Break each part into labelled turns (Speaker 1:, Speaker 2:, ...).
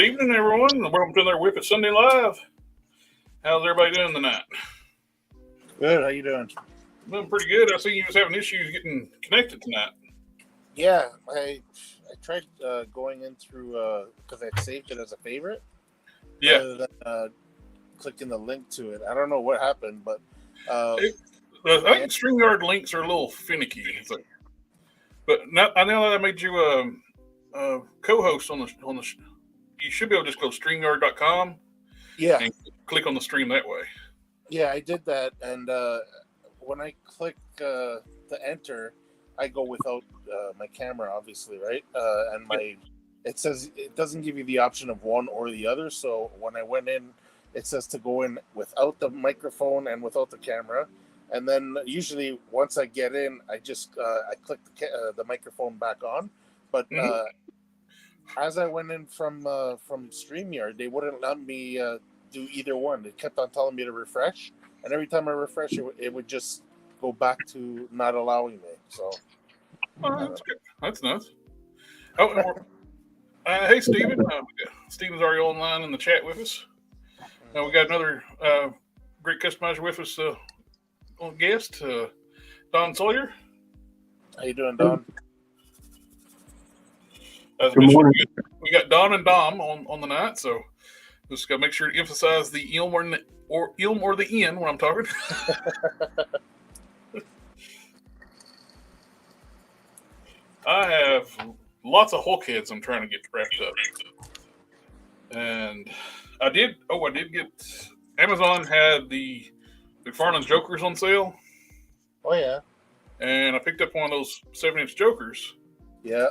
Speaker 1: evening, everyone. Welcome to another WIP Sunday Live. How's everybody doing tonight?
Speaker 2: Good. How you doing?
Speaker 1: Doing pretty good. I see you was having issues getting connected tonight.
Speaker 2: Yeah, I tried going in through because I saved it as a favorite.
Speaker 1: Yeah.
Speaker 2: Rather than clicking the link to it. I don't know what happened, but
Speaker 1: I think StreamYard links are a little finicky. But now that I made you a co-host on the, you should be able to just go to StreamYard.com.
Speaker 2: Yeah.
Speaker 1: And click on the stream that way.
Speaker 2: Yeah, I did that, and when I click the enter, I go without my camera, obviously, right? And it says it doesn't give you the option of one or the other. So when I went in, it says to go in without the microphone and without the camera. And then usually once I get in, I just I click the microphone back on. But as I went in from StreamYard, they wouldn't let me do either one. They kept on telling me to refresh, and every time I refresh, it would just go back to not allowing me. So
Speaker 1: that's good. That's nice. Oh, hey, Steven. Steven's already online in the chat with us. We got another great customizer with us, guest, Don Sawyer.
Speaker 2: How you doing, Don?
Speaker 1: As I mentioned, we got Don and Dom on the night, so just got to make sure to emphasize the ilm or the N when I'm talking. I have lots of Hulk heads I'm trying to get wrapped up. And I did get, Amazon had the McFarlane's Jokers on sale.
Speaker 2: Oh, yeah.
Speaker 1: And I picked up one of those 7-inch Jokers.
Speaker 2: Yeah.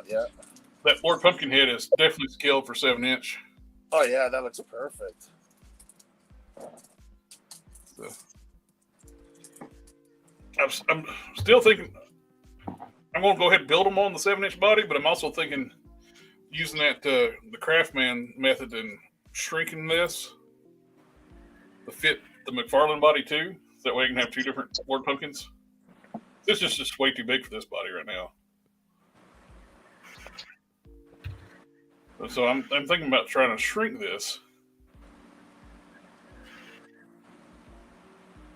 Speaker 1: That Lord Pumpkinhead is definitely scaled for 7-inch.
Speaker 2: Oh, yeah, that looks perfect.
Speaker 1: So, I'm still thinking I'm going to go ahead and build them on the 7-inch body, but I'm also thinking using that the Craftman method and shrinking this to fit the McFarlane body too. So that way I can have two different Lord Pumpkins. This is just way too big for this body right now. So I'm thinking about trying to shrink this.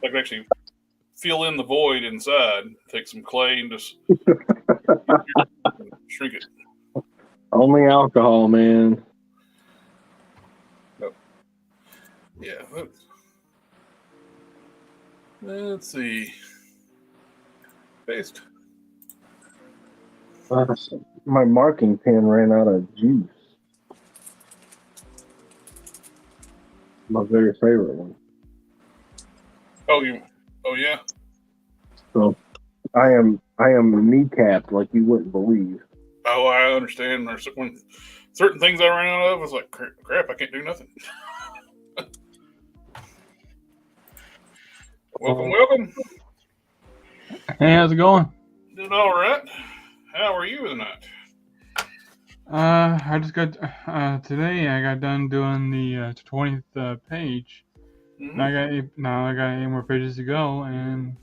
Speaker 1: I can actually fill in the void inside, take some clay and just shrink it.
Speaker 3: Only alcohol, man.
Speaker 1: Oh. Yeah. Let's see. Paste.
Speaker 3: My marking pen ran out of juice. My very favorite one.
Speaker 1: Oh yeah.
Speaker 3: So I am kneecapped like you wouldn't believe.
Speaker 1: Oh, I understand. There's when certain things I ran out of, I was like, crap, I can't do nothing. Welcome.
Speaker 4: Hey, how's it going?
Speaker 1: Doing all right. How are you tonight?
Speaker 4: I just got today. I got done doing the 20th page.
Speaker 1: Mm-hmm.
Speaker 4: Now I got 8 more pages to go, and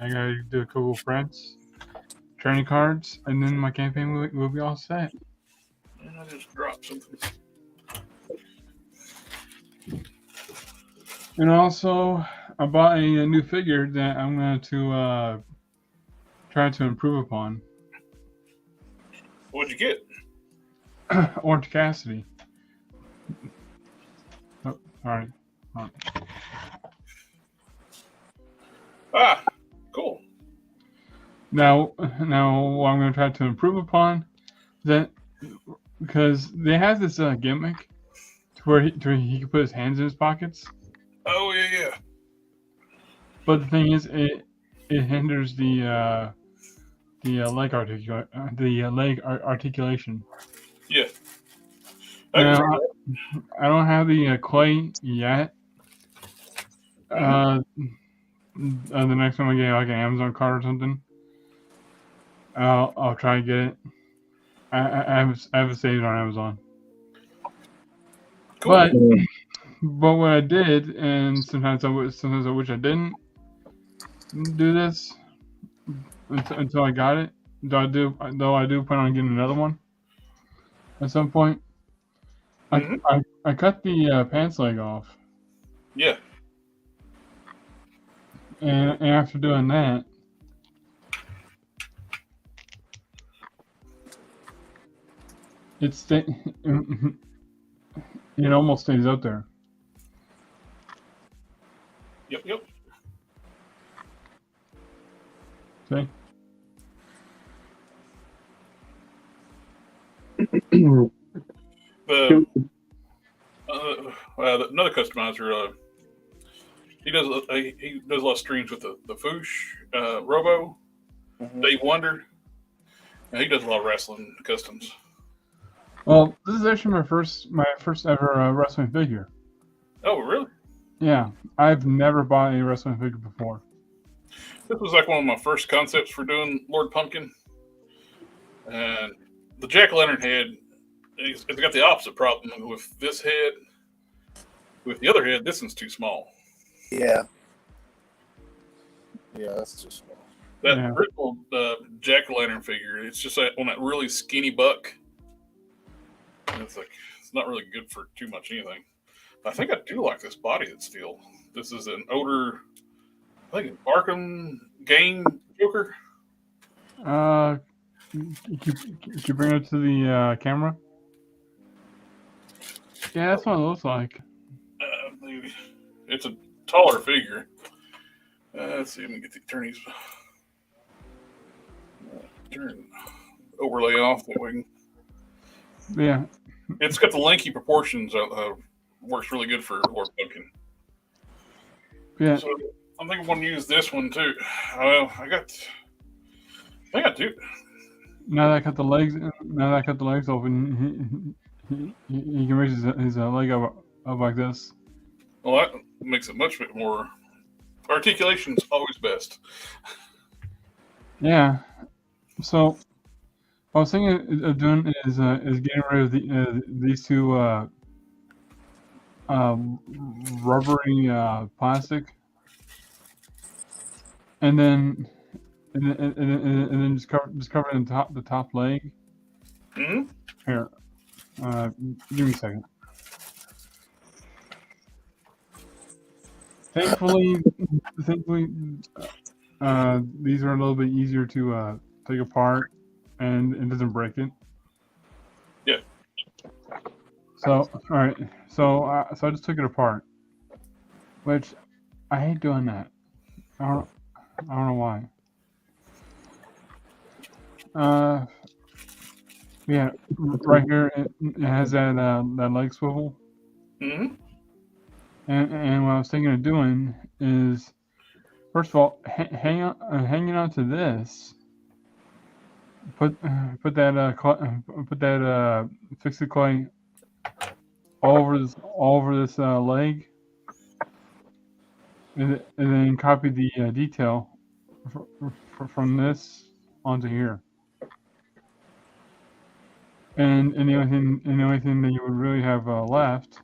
Speaker 4: I gotta do a couple of prints, training cards, and then my campaign will be all set.
Speaker 1: And I just dropped something.
Speaker 4: And also, I bought a new figure that I'm going to try to improve upon.
Speaker 1: What'd you get?
Speaker 4: Orange Cassidy. Oh, all right.
Speaker 1: Ah, cool.
Speaker 4: Now, what I'm going to try to improve upon that, because they have this gimmick to where he can put his hands in his pockets.
Speaker 1: Oh yeah.
Speaker 4: But the thing is, it hinders the leg articulation.
Speaker 1: Yeah.
Speaker 4: Now, I don't have the clay yet. The next time I get like an Amazon card or something, I'll try to get it. I have it saved on Amazon. Cool. But what I did, and sometimes I wish I didn't do this until I got it. Though I do plan on getting another one at some point. I cut the pants leg off,
Speaker 1: Yeah.
Speaker 4: and after doing that, it almost stays up there.
Speaker 1: Yep.
Speaker 4: See?
Speaker 1: Another customizer, he does a lot of streams with the Foosh Robo, Dave Wonder. And he does a lot of wrestling customs.
Speaker 4: Well, this is actually my first ever wrestling figure.
Speaker 1: Oh, really?
Speaker 4: Yeah, I've never bought a wrestling figure before.
Speaker 1: This was like one of my first concepts for doing Lord Pumpkin. And the jack-o'-lantern head, it's got the opposite problem with this head. With the other head, this one's too small.
Speaker 2: Yeah. Yeah, that's too small.
Speaker 1: That original jack-o'-lantern figure, it's just like on that really skinny buck. And it's not really good for too much anything. I think I do like this body that's steel. This is an older, I think, Arkham game Joker.
Speaker 4: Can you bring it to the camera? Yeah, that's what it looks like.
Speaker 1: Maybe. It's a taller figure. Let's see if we can get the attorneys. Turn overlay off that we can.
Speaker 4: Yeah.
Speaker 1: It's got the lanky proportions. Works really good for Lord Pumpkin.
Speaker 4: Yeah.
Speaker 1: So I think I'm going to use this one too. I think I do.
Speaker 4: Now that I cut the legs open, he can raise his leg up like this.
Speaker 1: Well, that makes it much bit more. Articulation is always best.
Speaker 4: Yeah. So, what I was thinking of doing is getting rid of these two rubbery plastic, and then just cover the top leg.
Speaker 1: Mm-hmm.
Speaker 4: Here, give me a second. Thankfully, these are a little bit easier to take apart, and it doesn't break it.
Speaker 1: Yeah.
Speaker 4: So, all right. So I just took it apart, which I hate doing that. I don't know why. Yeah, right here it has that leg swivel.
Speaker 1: Mm-hmm.
Speaker 4: And what I was thinking of doing is, first of all, hanging on to this. Put that fixed clay all over this leg, and then copy the detail from this onto here. And the only thing that you would really have left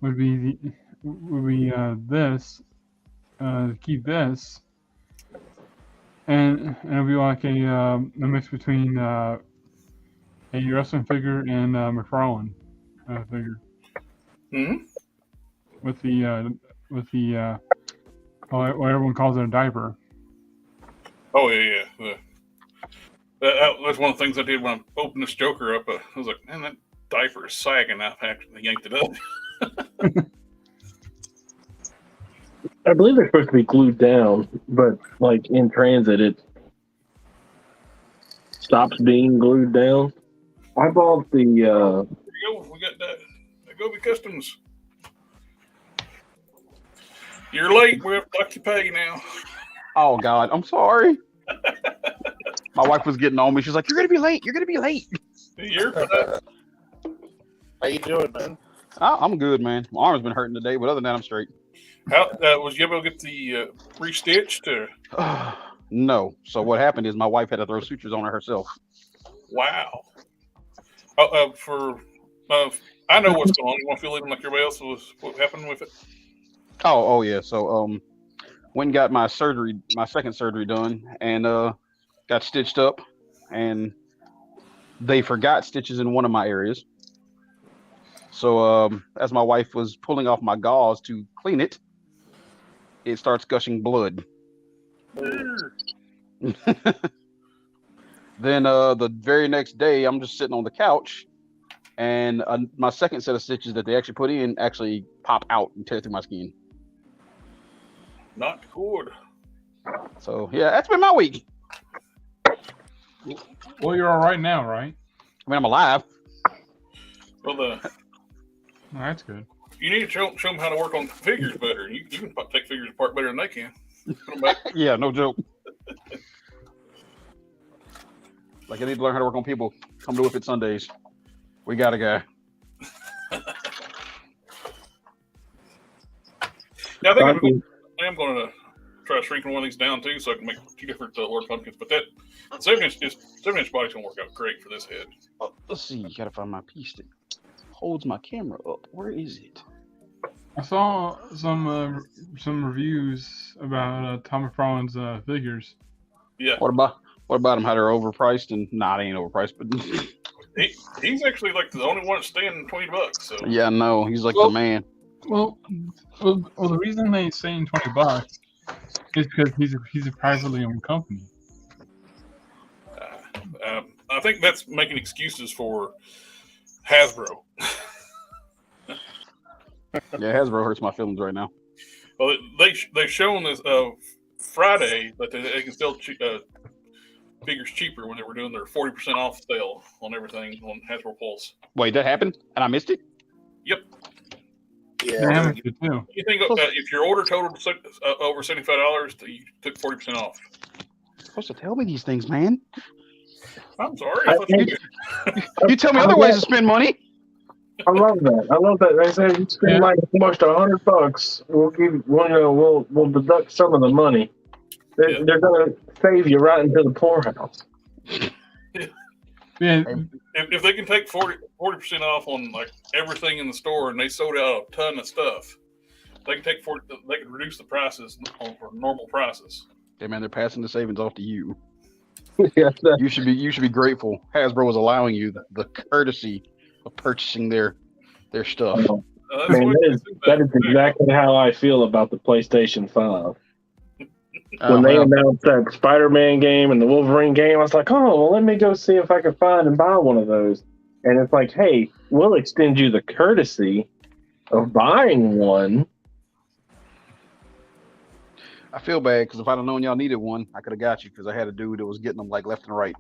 Speaker 4: would be this. Keep this, and it'll be like a mix between a wrestling figure and McFarlane figure.
Speaker 1: Mm-hmm.
Speaker 4: With the what everyone calls it, a diaper.
Speaker 1: Oh yeah. That's one of the things I did when I opened this Joker up. I was like, man, that diaper is sagging. I actually yanked it up.
Speaker 3: I believe they're supposed to be glued down, but like in transit, it stops being glued down. I bought the.
Speaker 1: There you go. We got that. Agobi Customs. You're late. We have to dock your pay now.
Speaker 5: Oh God, I'm sorry. My wife was getting on me. She's like, "You're gonna be late. You're gonna be late."
Speaker 1: You're for that.
Speaker 2: How you doing, man?
Speaker 5: I'm good, man. My arm's been hurting today, but other than that, I'm straight.
Speaker 1: How was you able to get the restitched?
Speaker 5: No. So what happened is my wife had to throw sutures on her herself.
Speaker 1: Wow. I know what's going on. You want to feel even like everybody else was what happened with it?
Speaker 5: Oh yeah. So went and got my second surgery done, and got stitched up, and they forgot stitches in one of my areas. So as my wife was pulling off my gauze to clean it, it starts gushing blood. Then the very next day, I'm just sitting on the couch, and my second set of stitches that they actually put in actually pop out and tear through my skin.
Speaker 1: Not good.
Speaker 5: So yeah, that's been my week.
Speaker 4: Well, you're all right now, right?
Speaker 5: I mean, I'm alive.
Speaker 1: Well,
Speaker 4: Well, that's good.
Speaker 1: you need to show them how to work on figures better. You can take figures apart better than they can. Put them back.
Speaker 5: Yeah, no joke. Like I need to learn how to work on people. Come to WIP Sundays. We got a guy.
Speaker 1: Now, I think I am going to try shrinking one of these down too, so I can make 2 different Lord Pumpkins. But that 7-inch body's going to work out great for this head.
Speaker 5: Oh, let's see. You gotta find my piece that holds my camera up. Where is it?
Speaker 4: I saw some reviews about Tom McFarlane's figures.
Speaker 1: Yeah,
Speaker 5: What about them? How they're overpriced? And they ain't overpriced, but
Speaker 1: he's actually like the only one that's staying $20. So
Speaker 5: yeah, no, he's like the man.
Speaker 4: Well, the reason they saying $20 is because he's a privately owned company.
Speaker 1: I think that's making excuses for Hasbro.
Speaker 5: Yeah, Hasbro hurts my feelings right now.
Speaker 1: Well, they've shown this Friday that they can sell figures cheaper when they were doing their 40% off sale on everything on Hasbro Pulse.
Speaker 5: Wait, that happened, and I missed it.
Speaker 1: Yep.
Speaker 4: Yeah,
Speaker 2: Yeah,
Speaker 4: too.
Speaker 1: You think if your order totaled over $75, you took 40% off?
Speaker 5: You're supposed to tell me these things, man.
Speaker 1: I'm sorry. I thought you did.
Speaker 5: You tell me other ways to spend money.
Speaker 3: I love that. I love that. They say you spend like almost $100. We'll deduct some of the money. They're gonna save you right into the poorhouse.
Speaker 4: Yeah,
Speaker 1: If they can take 40% off on like everything in the store, and they sold out a ton of stuff, they can take 40. They can reduce the prices for normal prices.
Speaker 5: Hey man, they're passing the savings off to you.
Speaker 3: Yeah,
Speaker 5: You should be grateful. Hasbro is allowing you the courtesy of purchasing their stuff.
Speaker 1: That's
Speaker 3: man,
Speaker 1: what
Speaker 3: that is exactly how I feel about the PlayStation 5.
Speaker 5: Oh,
Speaker 3: When they
Speaker 5: well,
Speaker 3: announced that Spider-Man game and the Wolverine game, I was like, oh, well, let me go see if I can find and buy one of those. And it's like, hey, we'll extend you the courtesy of buying one.
Speaker 5: I feel bad because if I'd have known y'all needed one, I could have got you because I had a dude that was getting them like left and right.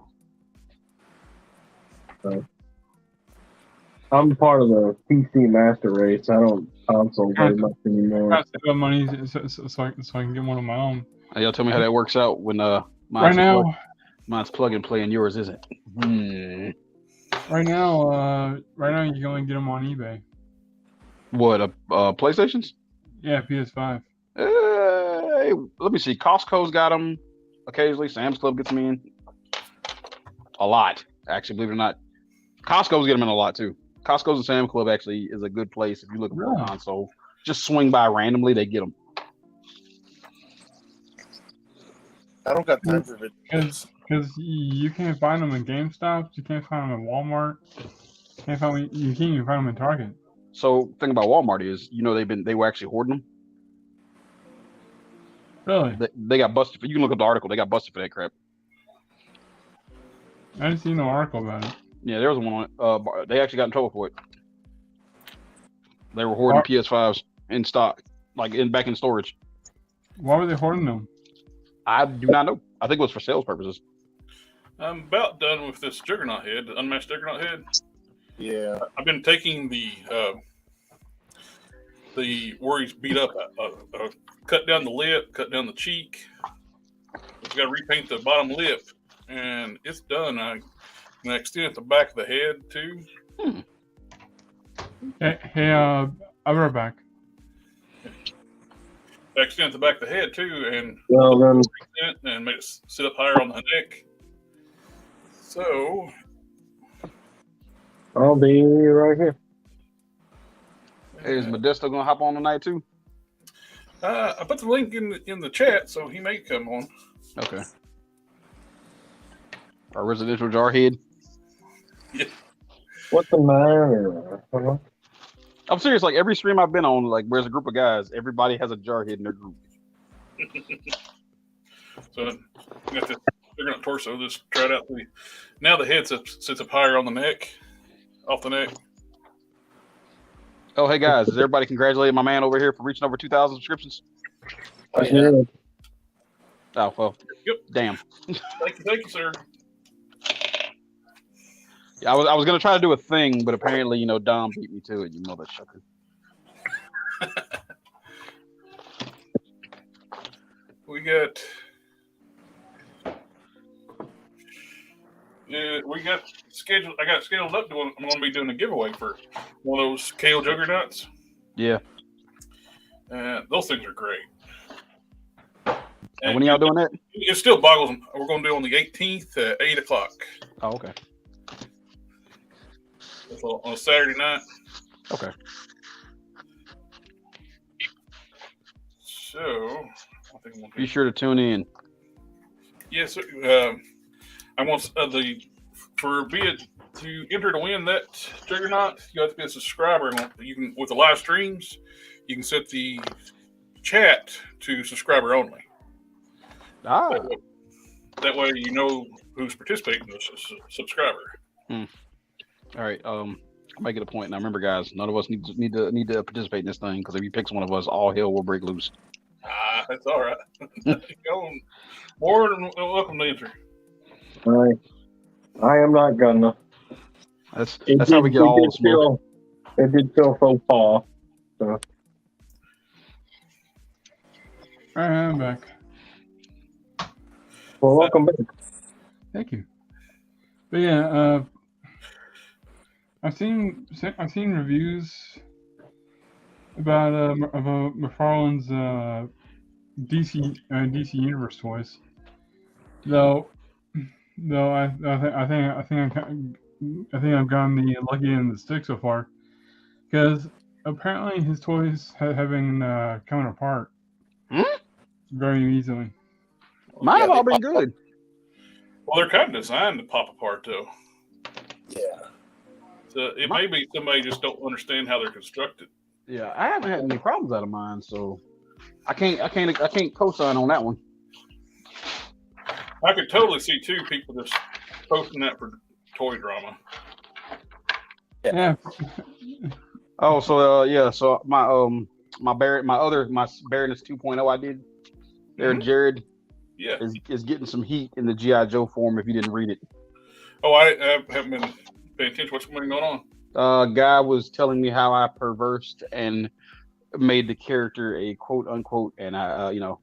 Speaker 3: I'm part of the PC master race. I don't console very much
Speaker 4: I
Speaker 3: anymore.
Speaker 4: gotta save up money so I can get one of my own.
Speaker 5: Hey, y'all tell me how that works out when
Speaker 4: Right now,
Speaker 5: mine's plug and play and yours isn't.
Speaker 4: right now, you can only get them on eBay.
Speaker 5: What PlayStations?
Speaker 4: Yeah, PS5.
Speaker 5: Hey, let me see. Costco's got them occasionally. Sam's Club gets them in a lot. Actually, believe it or not, Costco's get them in a lot too. Costco's and Sam's Club actually is a good place if you're looking for a console. Just swing by randomly, they get them.
Speaker 2: I don't got time for it.
Speaker 4: Because you can't find them in GameStop, you can't find them in Walmart, you can't even find them in Target.
Speaker 5: So thing about Walmart is, they were actually hoarding them.
Speaker 4: Really?
Speaker 5: They got busted. You can look up the article. They got busted for that crap.
Speaker 4: I didn't see no article about it.
Speaker 5: Yeah, there was one on it. They actually got in trouble for it. They were hoarding PS5s in stock, back in storage.
Speaker 4: Why were they hoarding them?
Speaker 5: I do not know. I think it was for sales purposes.
Speaker 1: I'm about done with this Juggernaut head, the unmatched Juggernaut head.
Speaker 2: Yeah.
Speaker 1: I've been taking the where he's beat up, cut down the lip, cut down the cheek. Got to repaint the bottom lip, and it's done. I can extend at the back of the head too.
Speaker 4: Hey, I'll be right back.
Speaker 1: I extend at the back of the head too, and make it sit up higher on the neck. So
Speaker 3: I'll be right here.
Speaker 5: Hey, is Modesto gonna hop on tonight too?
Speaker 1: I put the link in the chat, so he may come on.
Speaker 5: Okay. Our residential jarhead.
Speaker 1: Yeah.
Speaker 3: What's the matter?
Speaker 5: I'm serious. Like every stream I've been on, like where's a group of guys, everybody has a Jarhead in their group.
Speaker 1: So you got the figuring out torso. Just try it out. Now the head sits up higher on the neck, off the neck.
Speaker 5: Oh, hey guys, is everybody congratulating my man over here for reaching over 2,000 subscriptions?
Speaker 2: Oh, yeah.
Speaker 5: Oh well.
Speaker 1: Yep.
Speaker 5: Damn.
Speaker 1: Thank you, sir.
Speaker 5: Yeah, I was gonna try to do a thing, but apparently, Dom beat me to it. You mother sucker.
Speaker 1: We got scheduled. I got scheduled up. I'm going to be doing a giveaway for one of those KO Juggernauts.
Speaker 5: Yeah.
Speaker 1: Those things are great.
Speaker 5: And when are y'all doing that?
Speaker 1: It still boggles. We're going to do it on the 18th at 8 o'clock.
Speaker 5: Oh, okay.
Speaker 1: On a Saturday night.
Speaker 5: Okay.
Speaker 1: So, I think I'm
Speaker 5: Be sure to tune in.
Speaker 1: Yes, sir. I want to enter to win that Juggernaut. You have to be a subscriber. You can with the live streams. You can set the chat to subscriber only.
Speaker 5: Ah.
Speaker 1: That way you know who's participating as a subscriber.
Speaker 5: All right. I'll make it a point. Now remember, guys, none of us need to participate in this thing because if he picks one of us, all hell will break loose.
Speaker 1: That's all right. Go on. More than welcome to enter.
Speaker 3: I am not gonna.
Speaker 5: That's how we get all the smoke.
Speaker 3: It did feel faux pas. So.
Speaker 4: All right, I'm back.
Speaker 3: Well, welcome back.
Speaker 4: Thank you. But yeah, I've seen reviews about McFarlane's DC Universe toys. Though I think I've gotten the lucky end of the stick so far, because apparently his toys have been coming apart very easily.
Speaker 5: Mine have all been good.
Speaker 1: Well, they're kind of designed to pop apart, though.
Speaker 2: Yeah.
Speaker 1: So it may be somebody just don't understand how they're constructed.
Speaker 5: Yeah, I haven't had any problems out of mine, so I can't co-sign on that one.
Speaker 1: I could totally see two people just posting that for toy drama.
Speaker 4: Yeah.
Speaker 5: Oh, so so my Baroness 2.0 I did there, Jared.
Speaker 1: Yeah,
Speaker 5: is getting some heat in the G.I. Joe form if you didn't read it.
Speaker 1: Oh, I haven't been paying attention. What's been going on?
Speaker 5: Guy was telling me how I perversed and made the character a quote unquote and I a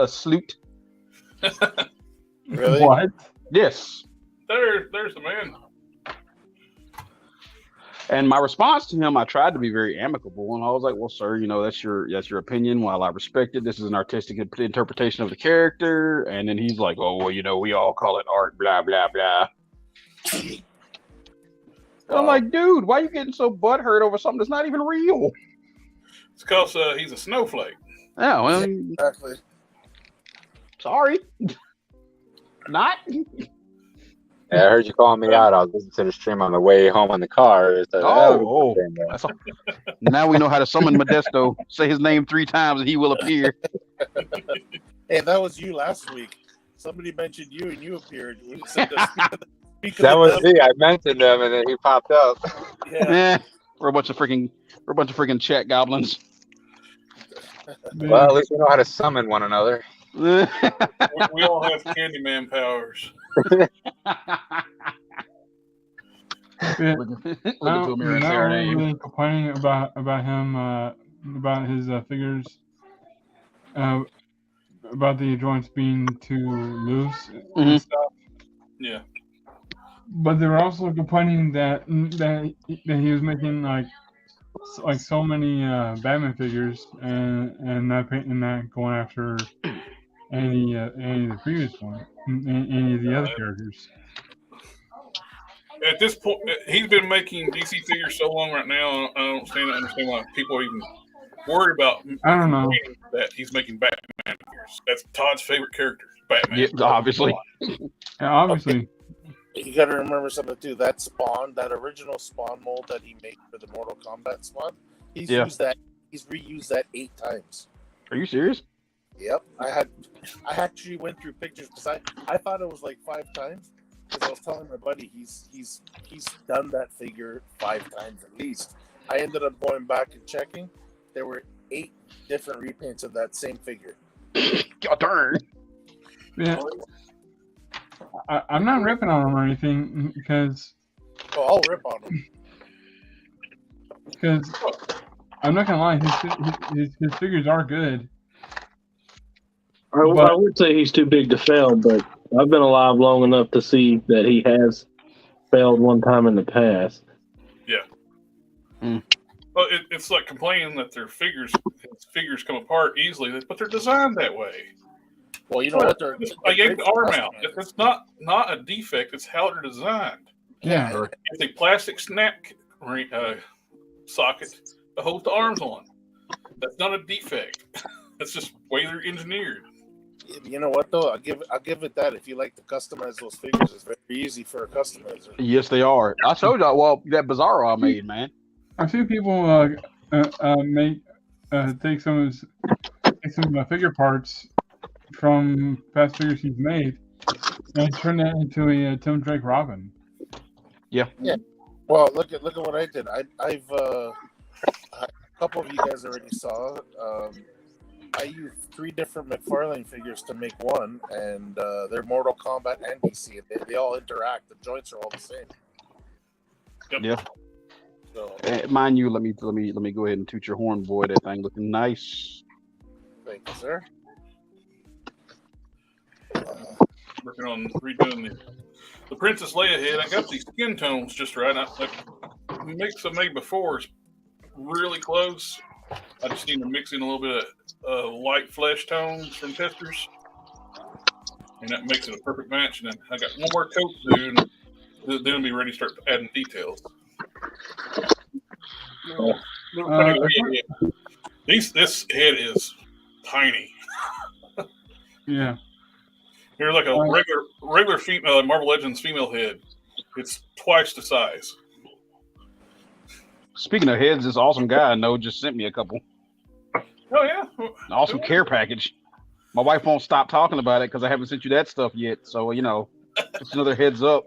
Speaker 5: sleut.
Speaker 2: Really?
Speaker 4: What?
Speaker 5: Yes.
Speaker 1: There's the man.
Speaker 5: And my response to him, I tried to be very amicable, and I was like, "Well, sir, that's your opinion. While I respect it, this is an artistic interpretation of the character." And then he's like, "Oh, well, we all call it art, blah blah blah." And I'm like, "Dude, why are you getting so butthurt over something that's not even real?"
Speaker 1: It's because he's a snowflake.
Speaker 5: Yeah, well,
Speaker 2: Exactly.
Speaker 5: sorry, not.
Speaker 6: Yeah, I heard you calling me out. I was listening to the stream on the way home in the car.
Speaker 5: That's all. Now we know how to summon Modesto. Say his name 3 times and he will appear.
Speaker 2: Hey, that was you last week. Somebody mentioned you and you appeared. We said
Speaker 6: That was me. I mentioned him and then he popped up.
Speaker 2: Yeah.
Speaker 5: We're a bunch of freaking chat goblins.
Speaker 6: Well, at least we know how to summon one another.
Speaker 1: We all have Candyman powers.
Speaker 4: Yeah.
Speaker 5: Look into a mirror and say our
Speaker 4: I'm
Speaker 5: name.
Speaker 4: really complaining about him about his figures, about the joints being too loose and stuff.
Speaker 1: Yeah.
Speaker 4: But they were also complaining that he was making like so many Batman figures and not going after any of the previous one, any of the other characters.
Speaker 1: At this point, he's been making DC figures so long right now. I don't understand why people are even worried about.
Speaker 4: I don't know
Speaker 1: that he's making Batman figures. That's Todd's favorite character, Batman.
Speaker 5: Yeah, obviously.
Speaker 4: Yeah, obviously.
Speaker 2: you got to remember something too. That Spawn, that original Spawn mold that he made for the Mortal Kombat Spawn, he's used that. He's reused that 8 times.
Speaker 5: Are you serious?
Speaker 2: Yep, I actually went through pictures because I thought it was like 5 times because I was telling my buddy he's done that figure 5 times at least. I ended up going back and checking. There were 8 different repaints of that same figure.
Speaker 5: God darn.
Speaker 4: Yeah. I'm not ripping on him or anything because.
Speaker 2: Oh, I'll rip on him.
Speaker 4: Because I'm not gonna lie, his figures are good.
Speaker 3: I would say he's too big to fail, but I've been alive long enough to see that he has failed one time in the past.
Speaker 1: Yeah. Well, it's like complaining that his figures come apart easily, but they're designed that way.
Speaker 2: Well, you know what?
Speaker 1: I yanked the arm out. It's not a defect. It's how they're designed.
Speaker 4: Yeah.
Speaker 1: It's a plastic snap socket that holds the arms on. That's not a defect. That's just the way they're engineered.
Speaker 2: You know what though? I'll give it that. If you like to customize those figures, it's very easy for a customizer.
Speaker 5: Yes, they are. I told y'all. Well, that Bizarro I made, man.
Speaker 4: I've seen people take some figure parts from past figures he's made and turn that into a Tim Drake Robin.
Speaker 5: Yeah.
Speaker 2: Yeah. Well, look at what I did. I've a couple of you guys already saw. I used 3 different McFarlane figures to make one, and they're Mortal Kombat and DC. They all interact. The joints are all the same.
Speaker 1: Yep.
Speaker 5: Yeah.
Speaker 2: So,
Speaker 5: mind you, let me go ahead and toot your horn, boy. That thing looking nice.
Speaker 2: thank you, sir.
Speaker 1: Working on redoing the Princess Leia head. I got these skin tones just right. The mix I made before is really close. I just need to mix in a little bit of light flesh tones from testers, and that makes it a perfect match. And then I got one more coat to do, and then I'll be ready to start adding details. This head is tiny.
Speaker 4: Yeah.
Speaker 1: Here's like a regular female Marvel Legends female head. It's twice the size.
Speaker 5: Speaking of heads, this awesome guy I know just sent me a couple.
Speaker 1: Oh yeah,
Speaker 5: An awesome care package. My wife won't stop talking about it because I haven't sent you that stuff yet. So just another heads up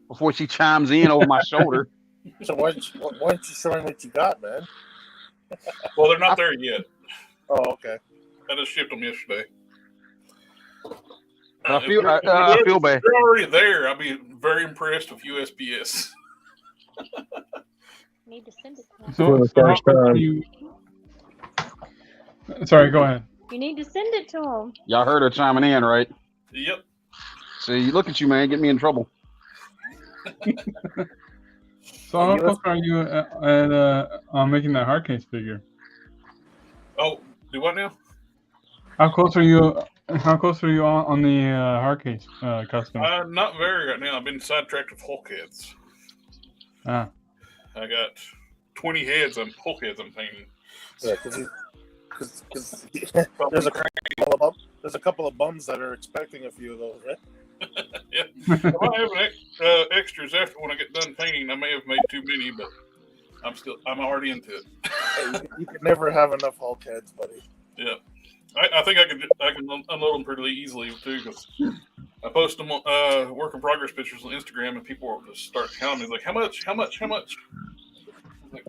Speaker 5: before she chimes in over my shoulder.
Speaker 2: So why aren't you showing what you got, man?
Speaker 1: Well, they're not there yet.
Speaker 2: Oh, okay.
Speaker 1: I just shipped them yesterday.
Speaker 5: I feel bad.
Speaker 1: If they're already there, I'll be very impressed with USPS.
Speaker 7: Need to send it to him.
Speaker 3: For the first time.
Speaker 4: Sorry, go ahead.
Speaker 7: You need to send it to him.
Speaker 5: Y'all heard her chiming in, right?
Speaker 1: Yep.
Speaker 5: See, look at you, man. Get me in trouble.
Speaker 4: So how close are you at making that hard case figure?
Speaker 1: Oh, do what now?
Speaker 4: How close are you? How close are you on the hard case custom?
Speaker 1: Not very right now. I've been sidetracked with Hulk heads.
Speaker 4: Ah.
Speaker 1: I got 20 heads on Hulk heads I'm painting.
Speaker 2: Yeah, because there's a couple of bums that are expecting a few of those, right?
Speaker 1: Yeah. I might have extras after when I get done painting. I may have made too many, but I'm already into it.
Speaker 2: Hey, you can never have enough Hulk heads, buddy.
Speaker 1: Yeah. I think I can unload them pretty easily too, because I post them work in progress pictures on Instagram, and people will just start counting me like, how much?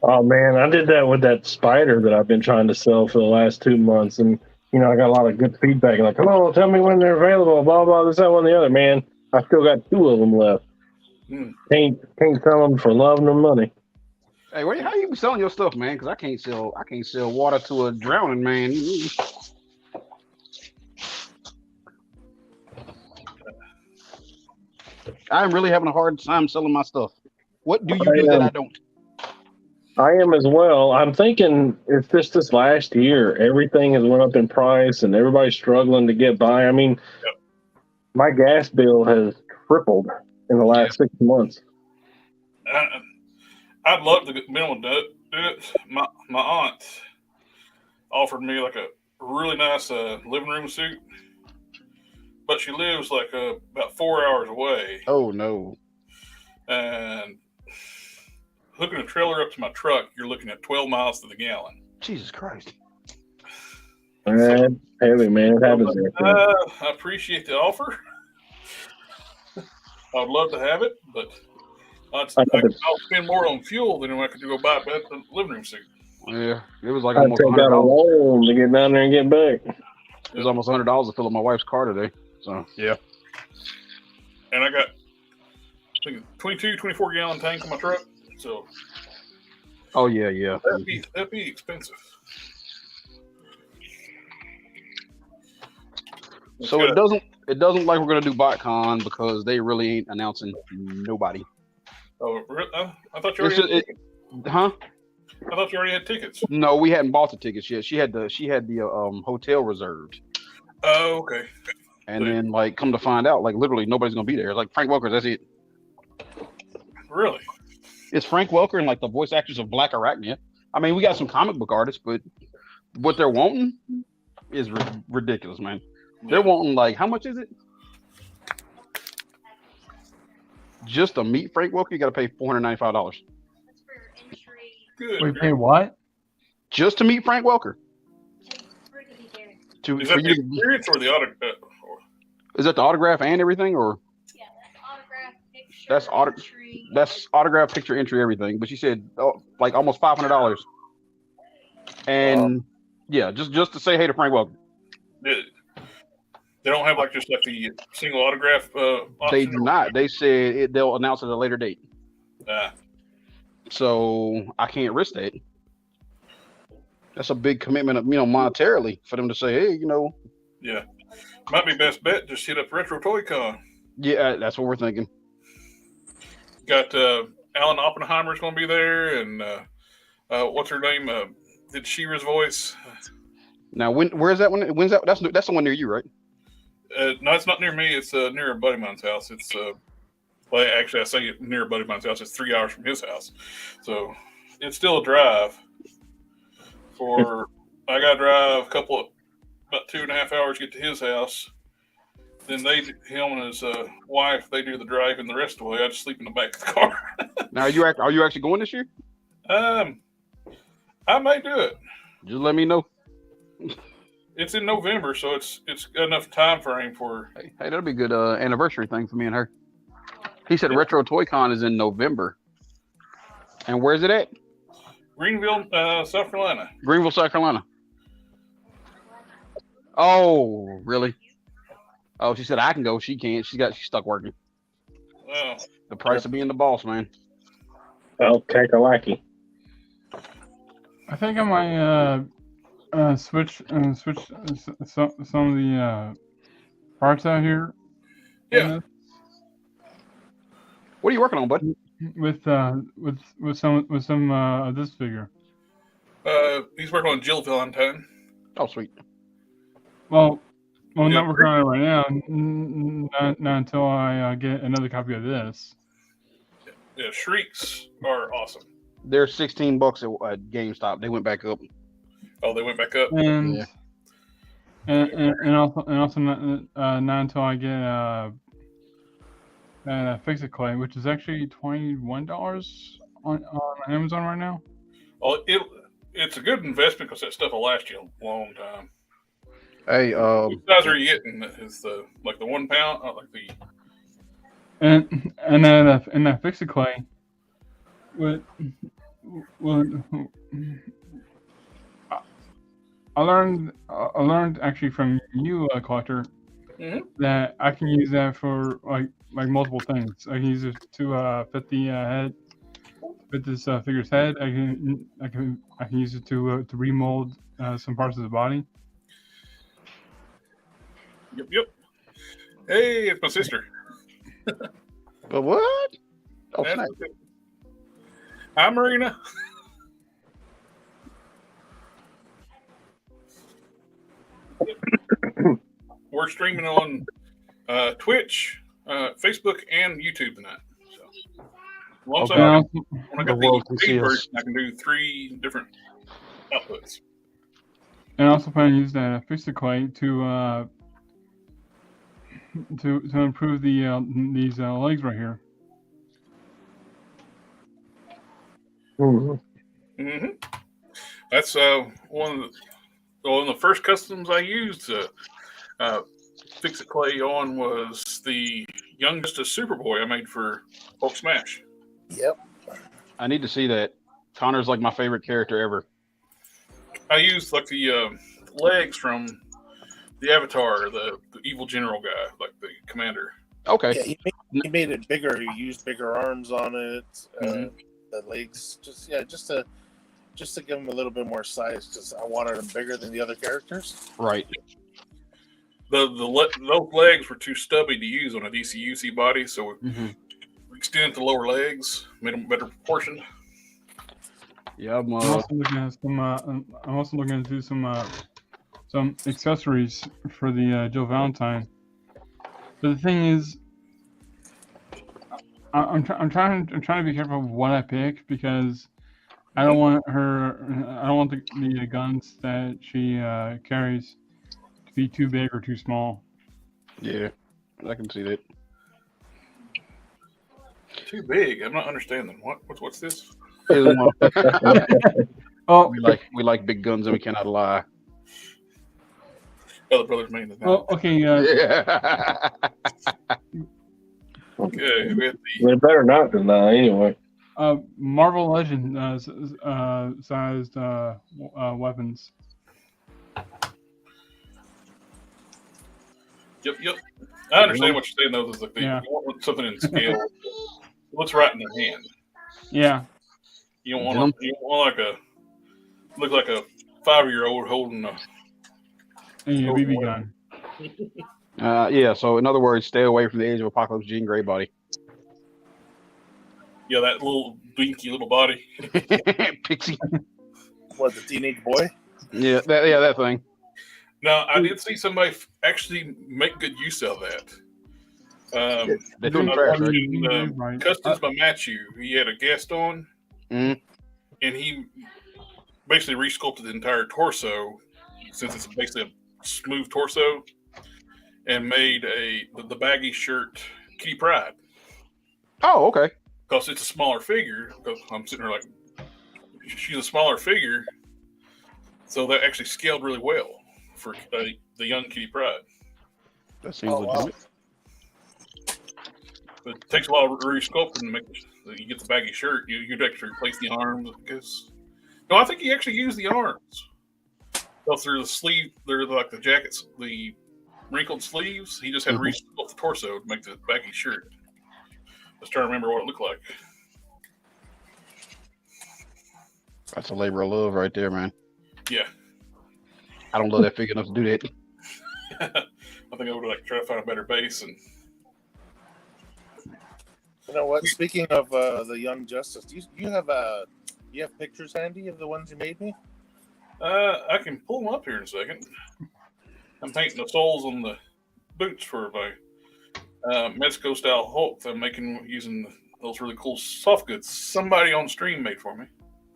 Speaker 3: Oh man, I did that with that spider that I've been trying to sell for the last 2 months, and I got a lot of good feedback. Like, oh, tell me when they're available. Blah blah. This, that, one, the other. Man, I still got 2 of them left. Can't sell them for love nor money.
Speaker 5: Hey, how you be selling your stuff, man? Because I can't sell water to a drowning man. I'm really having a hard time selling my stuff. What do you do that I don't?
Speaker 3: I am as well. I'm thinking it's just this last year, everything has went up in price and everybody's struggling to get by. I mean, my gas bill has tripled in the last 6 months.
Speaker 1: I'd love to be able to do it. My aunt offered me like a really nice living room suite, but she lives like about 4 hours away.
Speaker 5: Oh no!
Speaker 1: And hooking a trailer up to my truck, you're looking at 12 miles to the gallon.
Speaker 5: Jesus Christ.
Speaker 3: That's heavy, man. It happens.
Speaker 1: I appreciate the offer. I would love to have it, but I'll spend more on fuel than I could go buy a living room seat.
Speaker 5: Yeah, it was like
Speaker 3: I
Speaker 5: almost
Speaker 3: take out a
Speaker 5: $100.
Speaker 3: loan to get down there and get back.
Speaker 5: It was almost $100 to fill up my wife's car today. So yeah.
Speaker 1: And I got, I think, 22, 24 gallon tank in my truck. So.
Speaker 5: Oh yeah.
Speaker 1: That'd be expensive.
Speaker 5: So it doesn't look like we're gonna do BotCon because they really ain't announcing nobody.
Speaker 1: Oh, I thought you already had tickets.
Speaker 5: Huh?
Speaker 1: I thought you already had tickets.
Speaker 5: No, we hadn't bought the tickets yet. She had the hotel reserved.
Speaker 1: Oh, okay.
Speaker 5: And then like come to find out, like literally nobody's gonna be there. Like Frank Welker, that's it.
Speaker 1: Really?
Speaker 5: It's Frank Welker and like the voice actors of Black Arachnia. I mean, we got some comic book artists, but what they're wanting is ridiculous, man. They're wanting like, how much is it? Just to meet Frank Welker, you got to pay $495.
Speaker 1: Good.
Speaker 4: Wait, pay what?
Speaker 5: Just to meet Frank Welker.
Speaker 1: Is that the experience or the autograph?
Speaker 5: Is that the autograph and everything, or?
Speaker 7: Yeah, that's autograph picture.
Speaker 5: That's autograph, picture, entry, everything. But she said like almost $500. And yeah, just to say hey to Frank Welker.
Speaker 1: They don't have like just like the single autograph option?
Speaker 5: They do not. They said they'll announce it at a later date. So I can't risk that. That's a big commitment, monetarily for them to say, hey,
Speaker 1: Yeah. Might be best bet, just hit up Retro Toy Con.
Speaker 5: Yeah, that's what we're thinking.
Speaker 1: Got Alan Oppenheimer's going to be there, and what's her name? Did She-Ra's voice?
Speaker 5: Now, where's that one? When's that? That's the one near you, right?
Speaker 1: No, it's not near me. It's near a buddy of mine's house. It's well, actually, I say it near a buddy of mine's house. It's 3 hours from his house, so it's still a drive. I got to drive about 2.5 hours to get to his house. Then him and his wife, they do the drive, and the rest of the way, I just sleep in the back of the car.
Speaker 5: Now, are you actually going this year?
Speaker 1: I may do it.
Speaker 5: Just let me know.
Speaker 1: It's in November, so it's enough time frame for.
Speaker 5: Hey, that'll be a good anniversary thing for me and her. He said Retro Toy Con is in November. And where's it at?
Speaker 1: Greenville, South Carolina.
Speaker 5: Greenville, South Carolina. Oh, really? Oh, she said I can go. She can't. She's stuck working.
Speaker 1: Well,
Speaker 5: The price of being the boss, man.
Speaker 3: I'll take a lackey.
Speaker 4: I think I might switch some of the parts out here.
Speaker 1: yeah.
Speaker 5: What are you working on, bud?
Speaker 4: With some of this figure.
Speaker 1: He's working on Jill Valentine.
Speaker 5: Oh, sweet.
Speaker 4: Well,
Speaker 1: Yeah,
Speaker 4: not working on it right now. Not until I get another copy of this.
Speaker 1: Yeah, Shrieks are awesome.
Speaker 5: They're $16 at GameStop. They went back up.
Speaker 1: Oh, they went back up.
Speaker 4: And
Speaker 5: Yeah.
Speaker 4: and also not until I get Fix It Clay, which is actually $21 on Amazon right now.
Speaker 1: Oh, it's a good investment because that stuff will last you a long time.
Speaker 5: Hey,
Speaker 1: What size are you getting? Is the 1 pound? Like the
Speaker 4: and that Fix It Clay. I learned actually from you, collector, that I can use that for like multiple things. I can use it to fit the head, fit this figure's head. I can use it to remold some parts of the body.
Speaker 1: Yep. Hey, it's my sister.
Speaker 5: but what? Oh,
Speaker 1: That's
Speaker 5: snap.
Speaker 1: okay. Hi, Marina. We're streaming on Twitch, Facebook, and YouTube tonight. So, alongside
Speaker 5: Okay.
Speaker 1: when I got
Speaker 5: The world
Speaker 1: the
Speaker 5: can see
Speaker 1: paid
Speaker 5: us.
Speaker 1: version, I can do 3 different outputs.
Speaker 4: And I also plan to use that Fix It Clay to improve these legs right here.
Speaker 1: Mm-hmm. That's one of the first customs I used to fix a clay on was the Young Justice Superboy I made for Hulk Smash.
Speaker 2: Yep.
Speaker 5: I need to see that. Connor's like my favorite character ever.
Speaker 1: I used like the legs from the Avatar, the evil general guy, like the commander.
Speaker 5: Okay.
Speaker 2: Yeah, he made it bigger. He used bigger arms on it. The legs, just to give him a little bit more size, because I wanted him bigger than the other characters.
Speaker 5: Right.
Speaker 1: Those legs were too stubby to use on a DCUC body, so we extended the lower legs, made them better proportioned.
Speaker 5: Yeah,
Speaker 4: I'm also looking at some. I'm also looking to do some accessories for the Joe Valentine. But the thing is, I'm trying to be careful of what I pick, because I don't want the guns that she carries to be too big or too small.
Speaker 5: Yeah, I can see that.
Speaker 1: Too big. I'm not understanding. What's this?
Speaker 4: Oh,
Speaker 5: we like big guns and we cannot lie.
Speaker 1: Other brothers mean that.
Speaker 4: Oh, okay.
Speaker 5: Yeah.
Speaker 1: Okay.
Speaker 3: They better not deny anyway.
Speaker 4: Marvel Legend sized weapons.
Speaker 1: Yep. I understand what you're saying, though. Is like you want something in scale. It looks right in their hand.
Speaker 4: Yeah.
Speaker 1: You don't want look like a 5-year-old holding a
Speaker 4: BB gun.
Speaker 5: Yeah. So in other words, stay away from the Age of Apocalypse Jean Grey body.
Speaker 1: Yeah, that little dinky little body.
Speaker 5: Pixie.
Speaker 2: What, the teenage boy?
Speaker 5: Yeah, that thing.
Speaker 1: Now, I did see somebody actually make good use of that.
Speaker 5: They're doing trash,
Speaker 1: right? Customs by Matthew. He had a guest on, and he basically resculpted the entire torso, since it's basically a smooth torso, and made the baggy shirt Kitty Pryde.
Speaker 5: Oh, okay.
Speaker 1: Because it's a smaller figure. Because I'm sitting there like, she's a smaller figure, so that actually scaled really well for the young Kitty Pryde.
Speaker 5: That seems legitimate.
Speaker 1: But it takes a lot of resculpting to make you get the baggy shirt. You'd actually replace the arms, because no, I think he actually used the arms. Because they're the sleeve, they're like the jackets, the wrinkled sleeves. He just had to resculpt the torso to make the baggy shirt. Let's try to remember what it looked like.
Speaker 5: That's a labor of love right there, man.
Speaker 1: Yeah.
Speaker 5: I don't love that figure enough to do that.
Speaker 1: I think I would try to find a better base. And
Speaker 2: you know what? Speaking of the Young Justice, you have pictures handy of the ones you made me?
Speaker 1: I can pull them up here in a second. I'm painting the soles on the boots for my Mexico style Hulk that I'm making using those really cool soft goods somebody on stream made for me.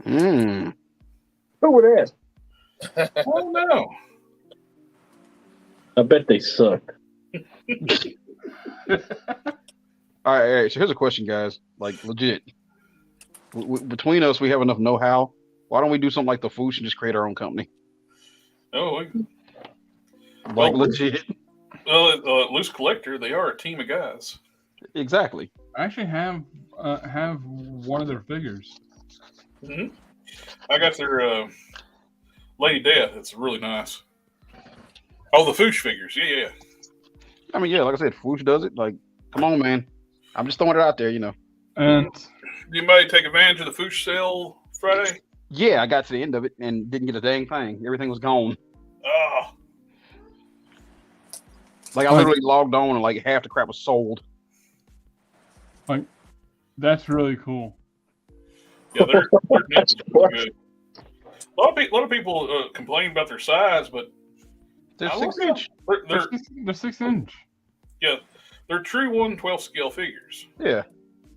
Speaker 3: Who would ask?
Speaker 1: Oh no!
Speaker 3: I bet they suck.
Speaker 5: All right. So here's a question, guys. Like, legit. Between us, we have enough know-how. Why don't we do something like the Foosh and just create our own company?
Speaker 1: Oh,
Speaker 5: legit.
Speaker 1: Well, Loose Collector, they are a team of guys.
Speaker 5: Exactly.
Speaker 4: I actually have one of their figures.
Speaker 1: Mm-hmm. I got their Lady Death. It's really nice. Oh, the Foosh figures. Yeah.
Speaker 5: I mean, yeah, like I said, Foosh does it. Like, come on, man. I'm just throwing it out there, you know.
Speaker 4: And
Speaker 1: did anybody take advantage of the Foosh sale Friday?
Speaker 5: Yeah, I got to the end of it and didn't get a dang thing. Everything was gone.
Speaker 1: Oh.
Speaker 5: Like, I literally logged on and like half the crap was sold.
Speaker 4: Like, that's really cool.
Speaker 1: Yeah, they're good. A lot of people complain about their size, but
Speaker 5: they're 6 inch.
Speaker 4: They're 6 inch.
Speaker 1: Yeah, they're true 1/12 scale figures.
Speaker 5: Yeah,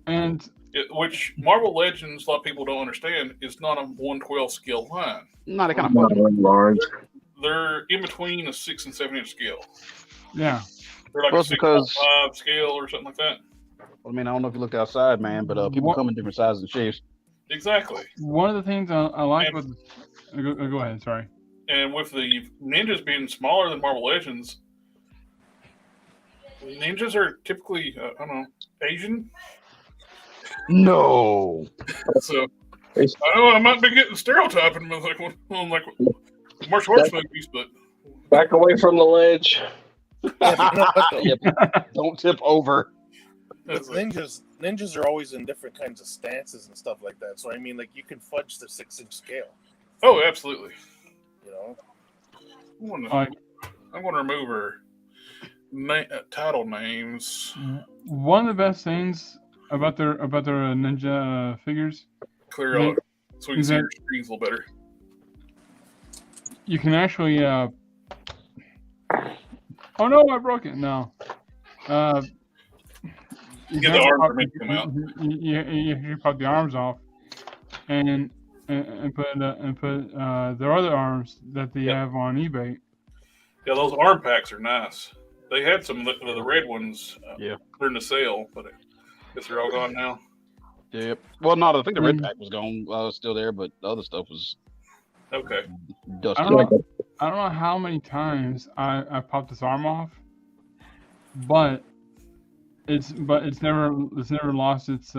Speaker 4: and
Speaker 1: which Marvel Legends, a lot of people don't understand, is not a 1/12 scale line.
Speaker 5: Not a kind of
Speaker 3: large.
Speaker 1: They're in between a 6 and 7 inch scale.
Speaker 4: Yeah,
Speaker 1: they're like a 6.5 scale or something like that.
Speaker 5: I mean, I don't know if you looked outside, man, but people come in different sizes and shapes.
Speaker 1: Exactly.
Speaker 4: One of the things I like
Speaker 1: And-
Speaker 4: with go ahead. Sorry.
Speaker 1: And with the ninjas being smaller than Marvel Legends, ninjas are typically, I don't know, Asian.
Speaker 5: No.
Speaker 1: So I know I might be getting stereotyping with like martial arts movies, but
Speaker 3: Back away from the ledge.
Speaker 2: Yeah, but you know what, though?
Speaker 5: Yep. Don't tip over.
Speaker 1: that's like,
Speaker 2: Ninjas are always in different kinds of stances and stuff like that. So I mean, like you can fudge the 6-inch scale.
Speaker 1: oh, absolutely.
Speaker 2: You know,
Speaker 4: Like,
Speaker 1: I'm going to remove her title names.
Speaker 4: one of the best things about their ninja figures,
Speaker 1: Clear out so we can see your screens a little better.
Speaker 4: you can actually. Oh no! I broke it. No. You
Speaker 1: Get
Speaker 4: can
Speaker 1: the
Speaker 4: actually
Speaker 1: arms
Speaker 4: pop-
Speaker 1: are meant to come out.
Speaker 4: You pop the arms off, and put their other arms that they have on eBay.
Speaker 1: Yeah, those arm packs are nice. They had some of the red ones during the sale, but I guess they're all gone now.
Speaker 5: Yep. Well, no, I think the red pack was gone. Still there, but the other stuff was
Speaker 1: Okay.
Speaker 5: dusty.
Speaker 4: I don't know how many times I popped this arm off, but it's never lost its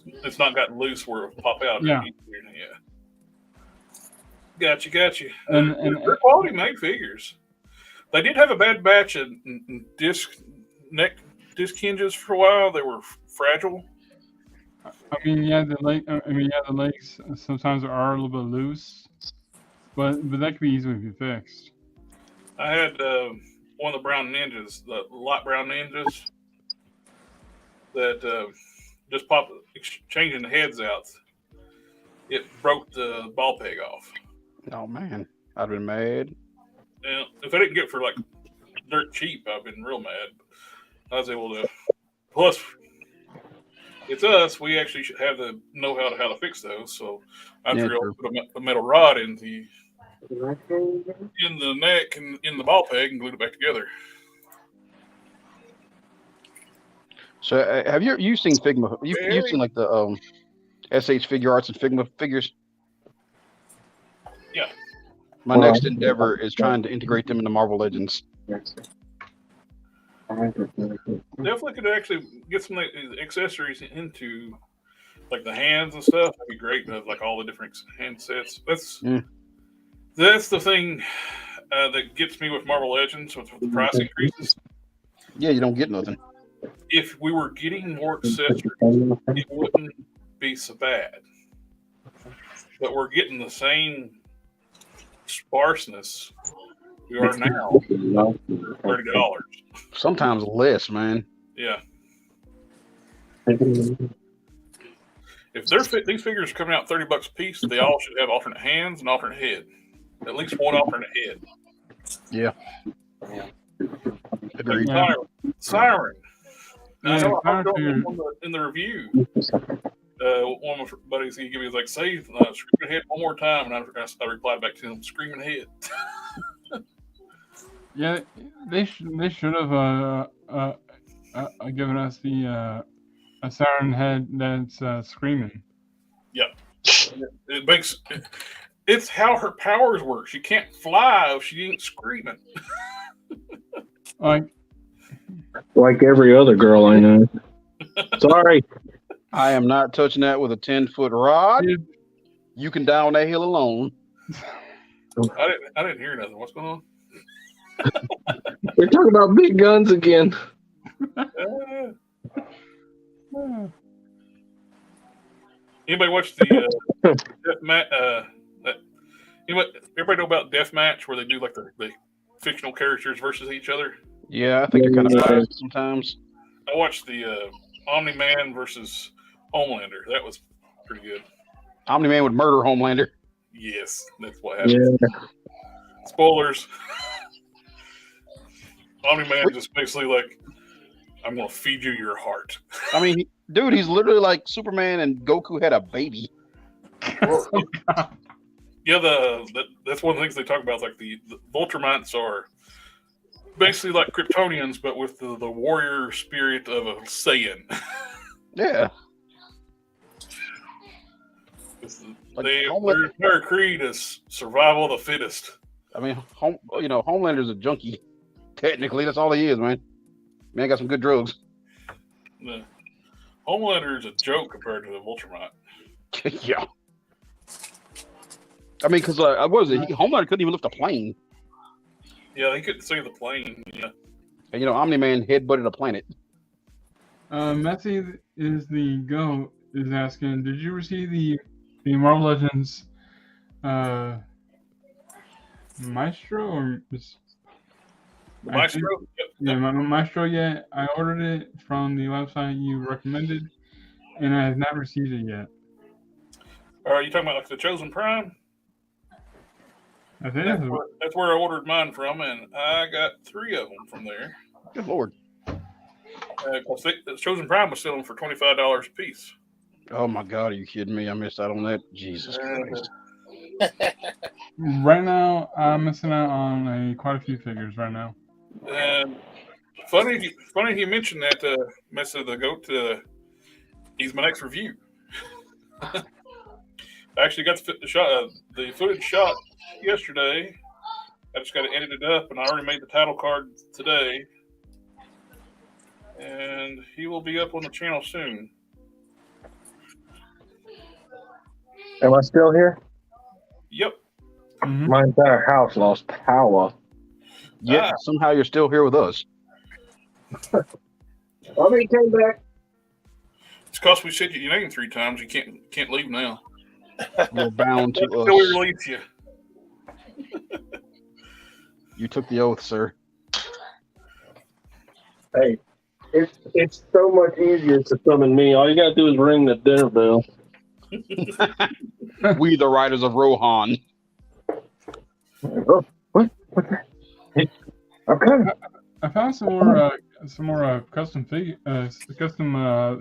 Speaker 1: It's not gotten loose where it'll pop out.
Speaker 4: Yeah.
Speaker 1: Gotcha.
Speaker 4: And
Speaker 1: They're quality made figures. They did have a bad batch of disc hinges for a while. They were fragile.
Speaker 4: I mean, the legs sometimes are a little bit loose, but that could be easily be fixed.
Speaker 1: I had one of the brown ninjas, the light brown ninjas, that just popped, changing the heads out. It broke the ball peg off.
Speaker 5: Oh man, I'd been mad.
Speaker 1: And if I didn't get it for like dirt cheap, I've been real mad. I was able to. Plus, it's us. We actually should have the know-how to how to fix those. So I
Speaker 5: Yeah,
Speaker 1: figured
Speaker 5: true.
Speaker 1: I'll put a metal rod in the neck and in the ball peg and glued it back together.
Speaker 5: So have you seen Figma? You've seen like the SH Figure Arts and Figma figures?
Speaker 1: Yeah.
Speaker 5: My next endeavor is trying to integrate them into Marvel Legends.
Speaker 1: Definitely could actually get some accessories into like the hands and stuff. That'd be great to have like all the different hand sets. That's the thing that gets me with Marvel Legends with the price increases.
Speaker 5: Yeah, you don't get nothing.
Speaker 1: If we were getting more accessories, it wouldn't be so bad. But we're getting the same sparseness we are now for $30.
Speaker 5: Sometimes less, man.
Speaker 1: Yeah. If these figures are coming out $30 a piece, they all should have alternate hands and alternate head. At least one alternate head.
Speaker 5: Yeah. Agreed.
Speaker 4: Yeah.
Speaker 1: Siren. Now, I
Speaker 4: Yeah,
Speaker 1: know I
Speaker 4: Siren
Speaker 1: in the review. One of my buddies he gave me like, say screaming head one more time, and I replied back to him, screaming head.
Speaker 4: Yeah, they should have given us a siren head that's screaming.
Speaker 1: It makes it's how her powers work. She can't fly if she ain't screaming.
Speaker 3: Like every other girl I know. Sorry.
Speaker 5: I am not touching that with a 10-foot rod.
Speaker 4: Dude.
Speaker 5: You can down that hill alone.
Speaker 1: I didn't hear nothing. What's going on?
Speaker 3: We're talking about big guns again.
Speaker 1: Anybody watch the death match? Everybody know about death match where they do like the fictional characters versus each other?
Speaker 5: Yeah, I think it kind of biased sometimes.
Speaker 1: I watched the Omni-Man versus Homelander. That was pretty good.
Speaker 5: Omni-Man would murder Homelander.
Speaker 1: Yes, that's what happened.
Speaker 3: Yeah.
Speaker 1: Spoilers. Omni-Man is just basically like, I'm going to feed you your heart.
Speaker 5: I mean, dude, he's literally like Superman and Goku had a baby.
Speaker 1: Yeah, that's one of the things they talk about. Like the Voltraments are basically like Kryptonians, but with the warrior spirit of a Saiyan.
Speaker 5: Yeah. Like,
Speaker 1: Their entire creed is survival of the fittest.
Speaker 5: I mean, Homelander's a junkie. Technically, that's all he is, man. Man got some good drugs.
Speaker 1: The Homelander is a joke compared to the Ultramite.
Speaker 5: Yeah. I mean, because what was it? Homelander couldn't even lift a plane.
Speaker 1: Yeah, he couldn't save the plane. Yeah.
Speaker 5: And Omni-Man headbutted a planet.
Speaker 4: Messi is the GOAT is asking, did you receive the Marvel Legends Maestro or
Speaker 1: Maestro?
Speaker 4: Yeah, Maestro yet. I ordered it from the website you recommended, and I have not received it yet.
Speaker 1: Are you talking about like the Chosen Prime?
Speaker 4: I think
Speaker 1: That's where I ordered mine from, and I got 3 of them from there.
Speaker 5: Good Lord.
Speaker 1: The Chosen Prime was selling for $25 a piece.
Speaker 5: Oh my God, are you kidding me? I missed out on that. Jesus Christ.
Speaker 4: Right now, I'm missing out on quite a few figures right now.
Speaker 1: And funny you mentioned that, Mess of the Goat. He's my next review. I actually got the footage shot yesterday. I just got to edit it up, and I already made the title card today. And he will be up on the channel soon.
Speaker 3: Am I still here?
Speaker 1: Yep.
Speaker 4: Mm-hmm.
Speaker 3: My entire house lost power.
Speaker 5: Yeah, somehow you're still here with us.
Speaker 3: He came back.
Speaker 1: It's because we said your name 3 times. You can't leave now.
Speaker 5: You're bound to
Speaker 1: Until we
Speaker 5: us.
Speaker 1: release you.
Speaker 5: You took the oath, sir.
Speaker 3: Hey, it's so much easier to summon me. All you gotta do is ring the dinner bell.
Speaker 5: We, the Riders of Rohan.
Speaker 3: Oh, what the? I'm coming.
Speaker 4: I found some more custom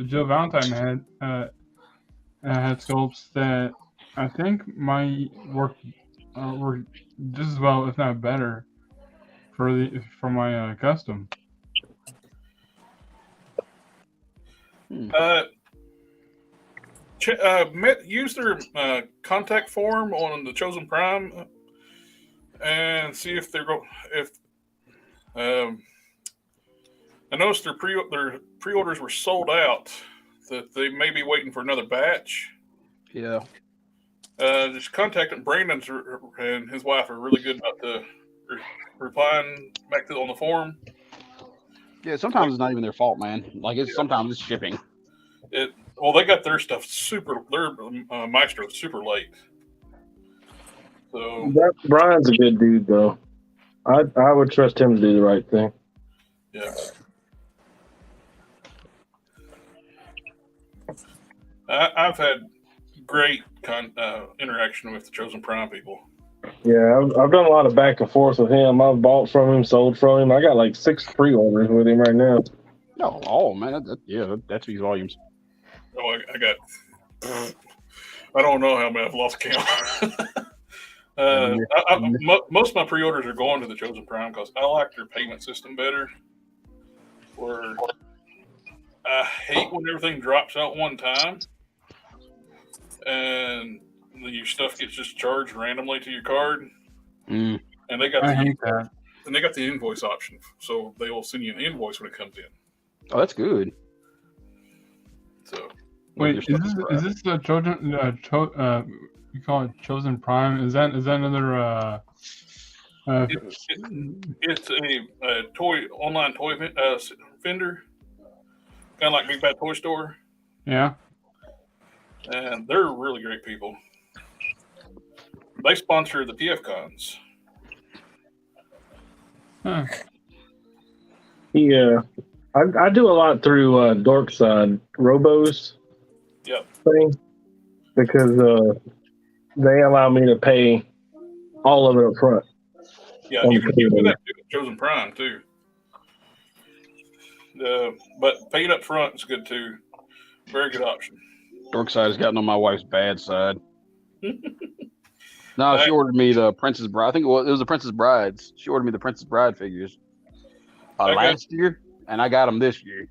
Speaker 4: Jill Valentine had sculpts that I think might work just as well, if not better, for my custom.
Speaker 1: Use their contact form on the Chosen Prime and see if I noticed their pre-orders were sold out. That they may be waiting for another batch.
Speaker 5: Yeah.
Speaker 1: Just contact them. Brandon and his wife are really good about the replying back on the forum.
Speaker 5: Yeah, sometimes it's not even their fault, man. Like sometimes it's shipping.
Speaker 1: Well, they got their stuff their Maestro super late. So
Speaker 3: Brian's a good dude, though. I would trust him to do the right thing.
Speaker 1: Yeah. I've had great interaction with the Chosen Prime people.
Speaker 3: Yeah, I've done a lot of back and forth with him. I've bought from him, sold from him. I got like 6 pre-orders with him right now.
Speaker 5: Oh man, that's these volumes.
Speaker 1: Oh, I got. I don't know how many I've lost count. Most of my pre-orders are going to the Chosen Prime because I like their payment system better. Where I hate when everything drops out one time and your stuff gets just charged randomly to your card. And they got the invoice option, so they will send you an invoice when it comes in.
Speaker 5: Oh, that's good.
Speaker 1: So
Speaker 4: wait, is this the children? You call it Chosen Prime? Is that another?
Speaker 1: It's a online toy vendor, kind of like Big Bad Toy Store.
Speaker 4: Yeah,
Speaker 1: and they're really great people. They sponsor the PF Cons.
Speaker 4: Huh.
Speaker 3: Yeah, I do a lot through Dorkside Robos.
Speaker 1: Yep.
Speaker 3: Thing because they allow me to pay all of it up front.
Speaker 1: Yeah, you can do that with Chosen Prime too. But paying up front is good too. Very good option.
Speaker 5: Dorkside's gotten on my wife's bad side. No, she ordered me the Princess Bride. I think it was the Princess Brides. She ordered me the Princess Bride figures last year, and I got them this year.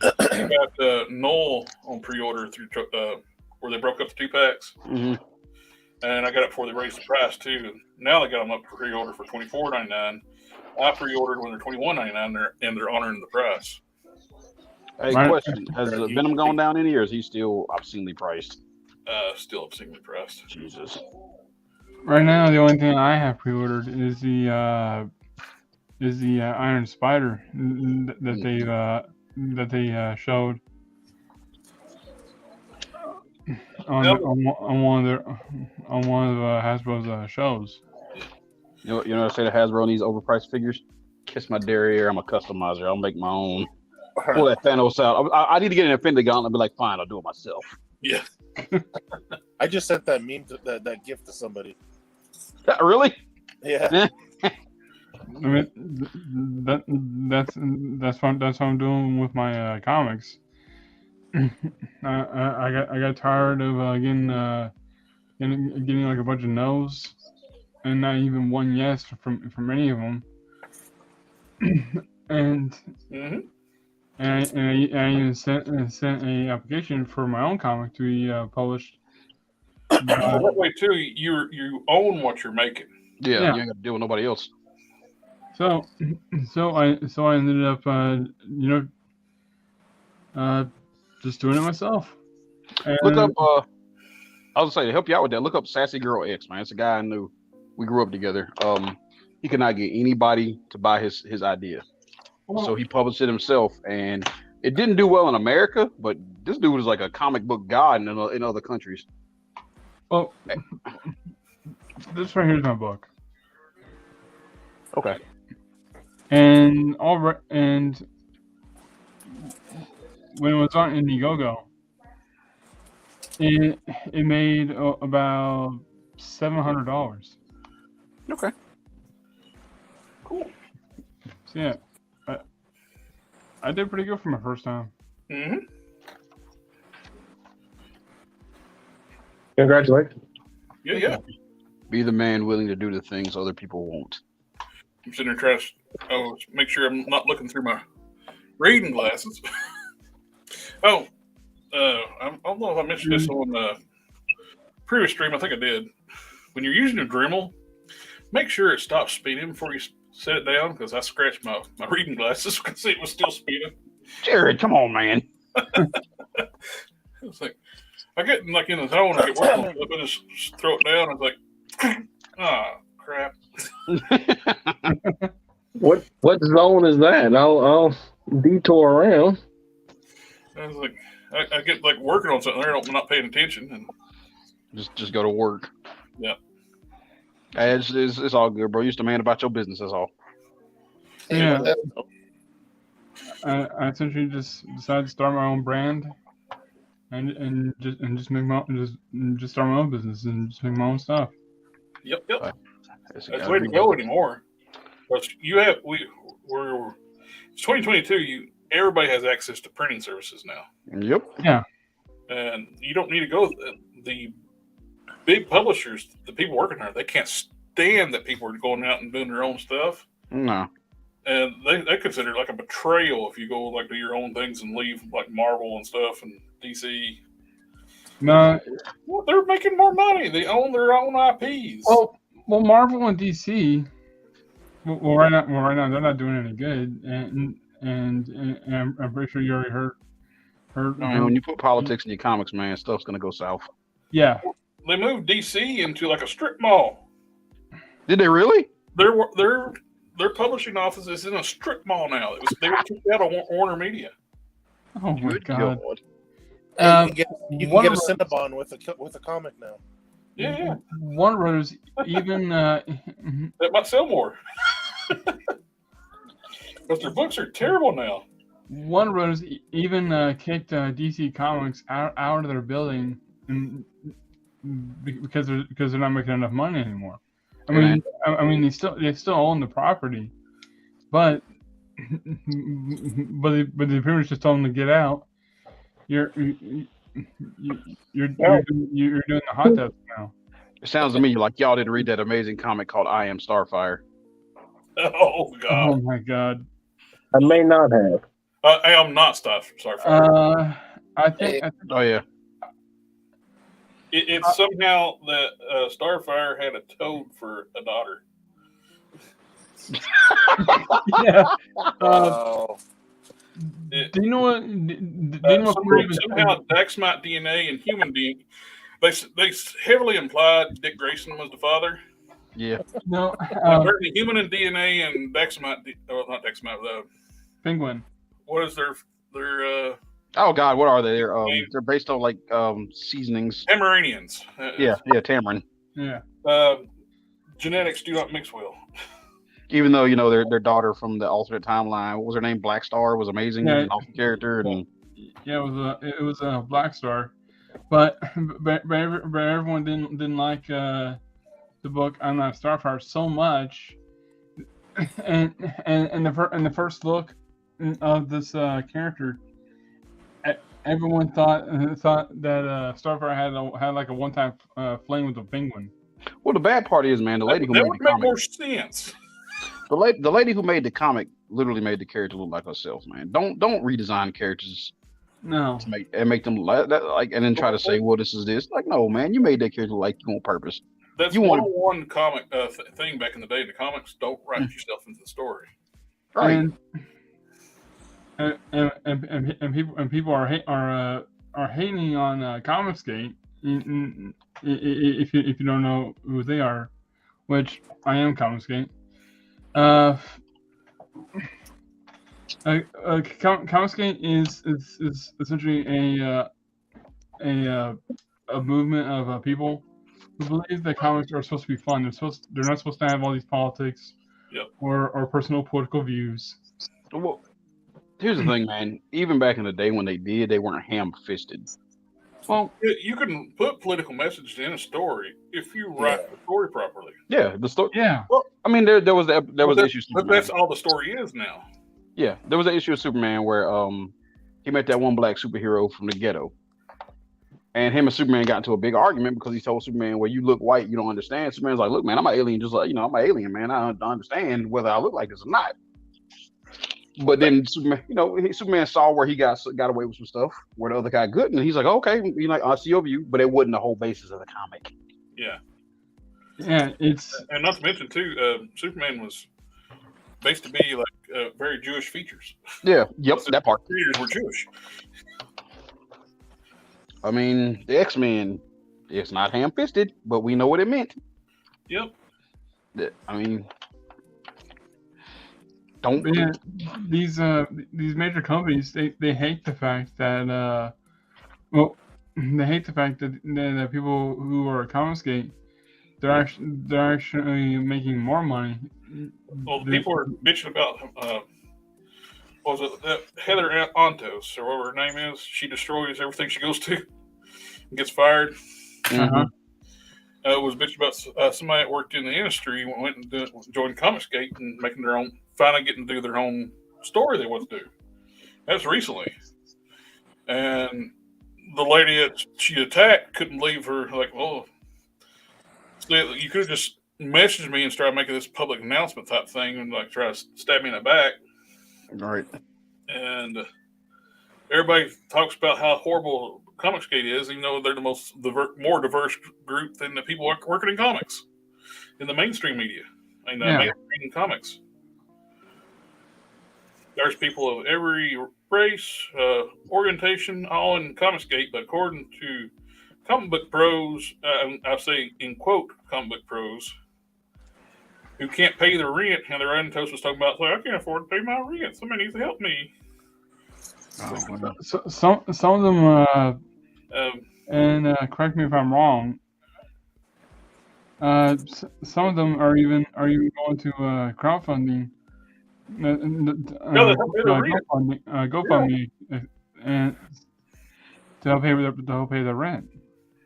Speaker 1: I got Noel on pre-order through where they broke up the 2-packs.
Speaker 5: Mm-hmm.
Speaker 1: And I got it before they raised the price too. Now they got them up for pre-order for $24.99. I pre-ordered when they're $21.99, and they're honoring the price.
Speaker 5: Hey,
Speaker 4: Right.
Speaker 5: question: has the Venom gone down any, or is he still obscenely priced?
Speaker 1: Still obscenely priced.
Speaker 5: Jesus.
Speaker 4: Right now, the only thing I have pre-ordered is the Iron Spider that they showed on one of Hasbro's shows.
Speaker 5: You know, I say to Hasbro and these overpriced figures, kiss my derriere. I'm a customizer. I'll make my own. Pull that Thanos out. I need to get an Infinity Gauntlet and be like, fine, I'll do it myself.
Speaker 1: Yeah.
Speaker 2: I just sent that meme to that gift to somebody.
Speaker 5: Really?
Speaker 2: Yeah.
Speaker 4: I mean, that's what I'm doing with my comics. I got tired of getting like a bunch of no's and not even one yes from any of them. And
Speaker 1: Mm-hmm.
Speaker 4: I even sent a application for my own comic to be published.
Speaker 1: Well, that way too, you own what you're making.
Speaker 5: Yeah. You ain't got to deal with nobody else.
Speaker 4: So I ended up just doing it myself. And
Speaker 5: Look up. I was gonna say to help you out with that. Look up Sassy Girl X, man. It's a guy I knew. We grew up together. He could not get anybody to buy his idea, so he published it himself, and it didn't do well in America. But this dude is like a comic book god in other countries.
Speaker 4: Well, this right here is my book.
Speaker 5: Okay.
Speaker 4: And when it was on Indiegogo, it made about $700.
Speaker 5: Okay.
Speaker 1: Cool.
Speaker 4: So yeah, I did pretty good for my first time.
Speaker 1: Mm-hmm.
Speaker 3: Congratulations.
Speaker 1: Yeah.
Speaker 5: Be the man willing to do the things other people won't.
Speaker 1: I'm sitting there trying to make sure I'm not looking through my reading glasses. I don't know if I mentioned this on the previous stream. I think I did. When you're using a Dremel, make sure it stops speeding before you set it down, because I scratched my reading glasses because it was still speeding.
Speaker 5: Jared, come on, man.
Speaker 1: It's like I get in the zone, I get working on it, I just throw it down. It's like, crap.
Speaker 3: What zone is that? I'll detour around.
Speaker 1: I was like, I get like working on something there, I'm not paying attention, and
Speaker 5: just go to work.
Speaker 1: Yeah.
Speaker 5: Hey, it's all good, bro. You're just a man about your business. That's all.
Speaker 4: Yeah. I essentially just decided to start my own brand, and just make just start my own business and just make my own stuff.
Speaker 1: Yep.
Speaker 5: That's
Speaker 1: That's the way to go anymore. But we're it's 2022. Everybody has access to printing services now.
Speaker 5: Yep.
Speaker 4: Yeah.
Speaker 1: And you don't need to go. The big publishers, the people working there, they can't stand that people are going out and doing their own stuff.
Speaker 5: No.
Speaker 1: And they consider it like a betrayal if you go like do your own things and leave like Marvel and stuff and DC.
Speaker 4: No.
Speaker 1: Well, they're making more money. They own their own IPs.
Speaker 4: Well, Marvel and DC. Well, right now they're not doing any good, and I'm pretty sure you already heard.
Speaker 5: I mean, when you put politics in your comics, man, stuff's gonna go south.
Speaker 4: Yeah.
Speaker 1: They moved DC into like a strip mall.
Speaker 5: Did they really?
Speaker 1: Their publishing office is in a strip mall now. They were kicked out of Warner Media.
Speaker 4: Oh my
Speaker 5: Good
Speaker 4: God.
Speaker 2: You can get a Cinnabon with a comic now.
Speaker 1: Yeah.
Speaker 4: Warner Brothers even
Speaker 1: That might sell more. But their books are terrible now.
Speaker 4: Warner Brothers even kicked DC Comics out of their building because they're not making enough money anymore. I mean they still own the property, but they pretty much just told them to get out. You're doing the hot tub now.
Speaker 5: It sounds to me like y'all didn't read that amazing comic called I Am Starfire.
Speaker 1: Oh God!
Speaker 4: Oh my God!
Speaker 3: I may not have.
Speaker 1: I am not Starfire.
Speaker 4: I think.
Speaker 5: Oh yeah.
Speaker 1: It's somehow that Starfire had a toad for a daughter.
Speaker 4: Yeah.
Speaker 1: It-
Speaker 4: Do you know what? Do you know what people have been
Speaker 1: somehow Daxmite DNA and human DNA. They heavily implied Dick Grayson was the father.
Speaker 5: Yeah.
Speaker 4: No,
Speaker 1: Apparently, human and DNA and Daxmite, not Daxmite,
Speaker 4: Penguin.
Speaker 1: what is their
Speaker 5: Oh God, what are they? They're based on like seasonings.
Speaker 1: Ameranians.
Speaker 5: Yeah, tamarind.
Speaker 4: Yeah.
Speaker 1: Genetics do not mix well.
Speaker 5: Even though their daughter from the alternate timeline, what was her name? Black Star was amazing,
Speaker 4: Yeah.
Speaker 5: an awesome character, and
Speaker 4: Yeah, it was a Black Star, but everyone didn't like the book on Starfire so much, and the first look of this character, everyone thought that Starfire had like a one-time fling with the Penguin.
Speaker 5: well, the bad part is, man, the lady who
Speaker 1: that
Speaker 5: made
Speaker 1: would
Speaker 5: the
Speaker 1: make
Speaker 5: comic,
Speaker 1: more sense.
Speaker 5: the lady who made the comic literally made the character look like herself, man. Don't redesign characters
Speaker 4: No.
Speaker 5: to make them like that, like, and then try to say, well, this is this. Like, no, man, you made that character like you on purpose.
Speaker 1: That's
Speaker 5: You want-
Speaker 1: one comic thing back in the day. The comics don't write yourself into the story.
Speaker 5: Right.
Speaker 4: And people are hating on Comicsgate. If you don't know who they are, which I am Comicsgate. Comicsgate is essentially a movement of people who believe that comics are supposed to be fun. They're not supposed to have all these politics, or personal political views.
Speaker 5: Well, here's the thing, man. Even back in the day when they weren't ham-fisted. Well,
Speaker 1: you can put political messages in a story if you write the story properly.
Speaker 5: Yeah, the story.
Speaker 4: Yeah.
Speaker 5: Well, I mean, there was the issue.
Speaker 1: But that's all the story is now.
Speaker 5: Yeah, there was an issue of Superman where he met that one black superhero from the ghetto, and him and Superman got into a big argument because he told Superman, "Well, you look white, you don't understand." Superman's like, "Look, man, I'm an alien, just like I'm an alien, man. I don't understand whether I look like this or not." But then Superman saw where he got away with some stuff where the other guy couldn't, and he's like, "Okay, I see your view," but it wasn't the whole basis of the comic.
Speaker 1: Yeah.
Speaker 4: Yeah,
Speaker 1: and not to mention too, Superman was based to be like very Jewish features.
Speaker 5: Yeah, yep, that part.
Speaker 1: Creators were Jewish.
Speaker 5: I mean, the X-Men, it's not ham-fisted, but we know what it meant.
Speaker 1: Yep.
Speaker 5: I mean,
Speaker 4: these major companies they hate the fact that they hate the fact that people who are Comicsgate they're actually making more money.
Speaker 1: Well, the people are bitching about what was it, that Heather Antos or whatever her name is. She destroys everything she goes to and gets fired. Was bitching about somebody that worked in the industry went and joined Comicsgate and finally getting to do their own story they want to do. That's recently. And the lady that she attacked couldn't leave her, like, well, you could have just messaged me and started making this public announcement type thing and like try to stab me in the back.
Speaker 5: All right.
Speaker 1: And everybody talks about how horrible Comicsgate is, even though they're the more diverse group than the people working in comics in the mainstream media. Mainstream comics. There's people of every race, orientation, all in Comicsgate, but according to comic book pros, I say in quote comic book pros, who can't pay their rent, and their own toast was talking about, like, I can't afford to pay my rent. Somebody needs to help me.
Speaker 4: So, some of them, and correct me if I'm wrong. Some of them are even going to crowdfunding. GoFundMe, and to help pay their rent.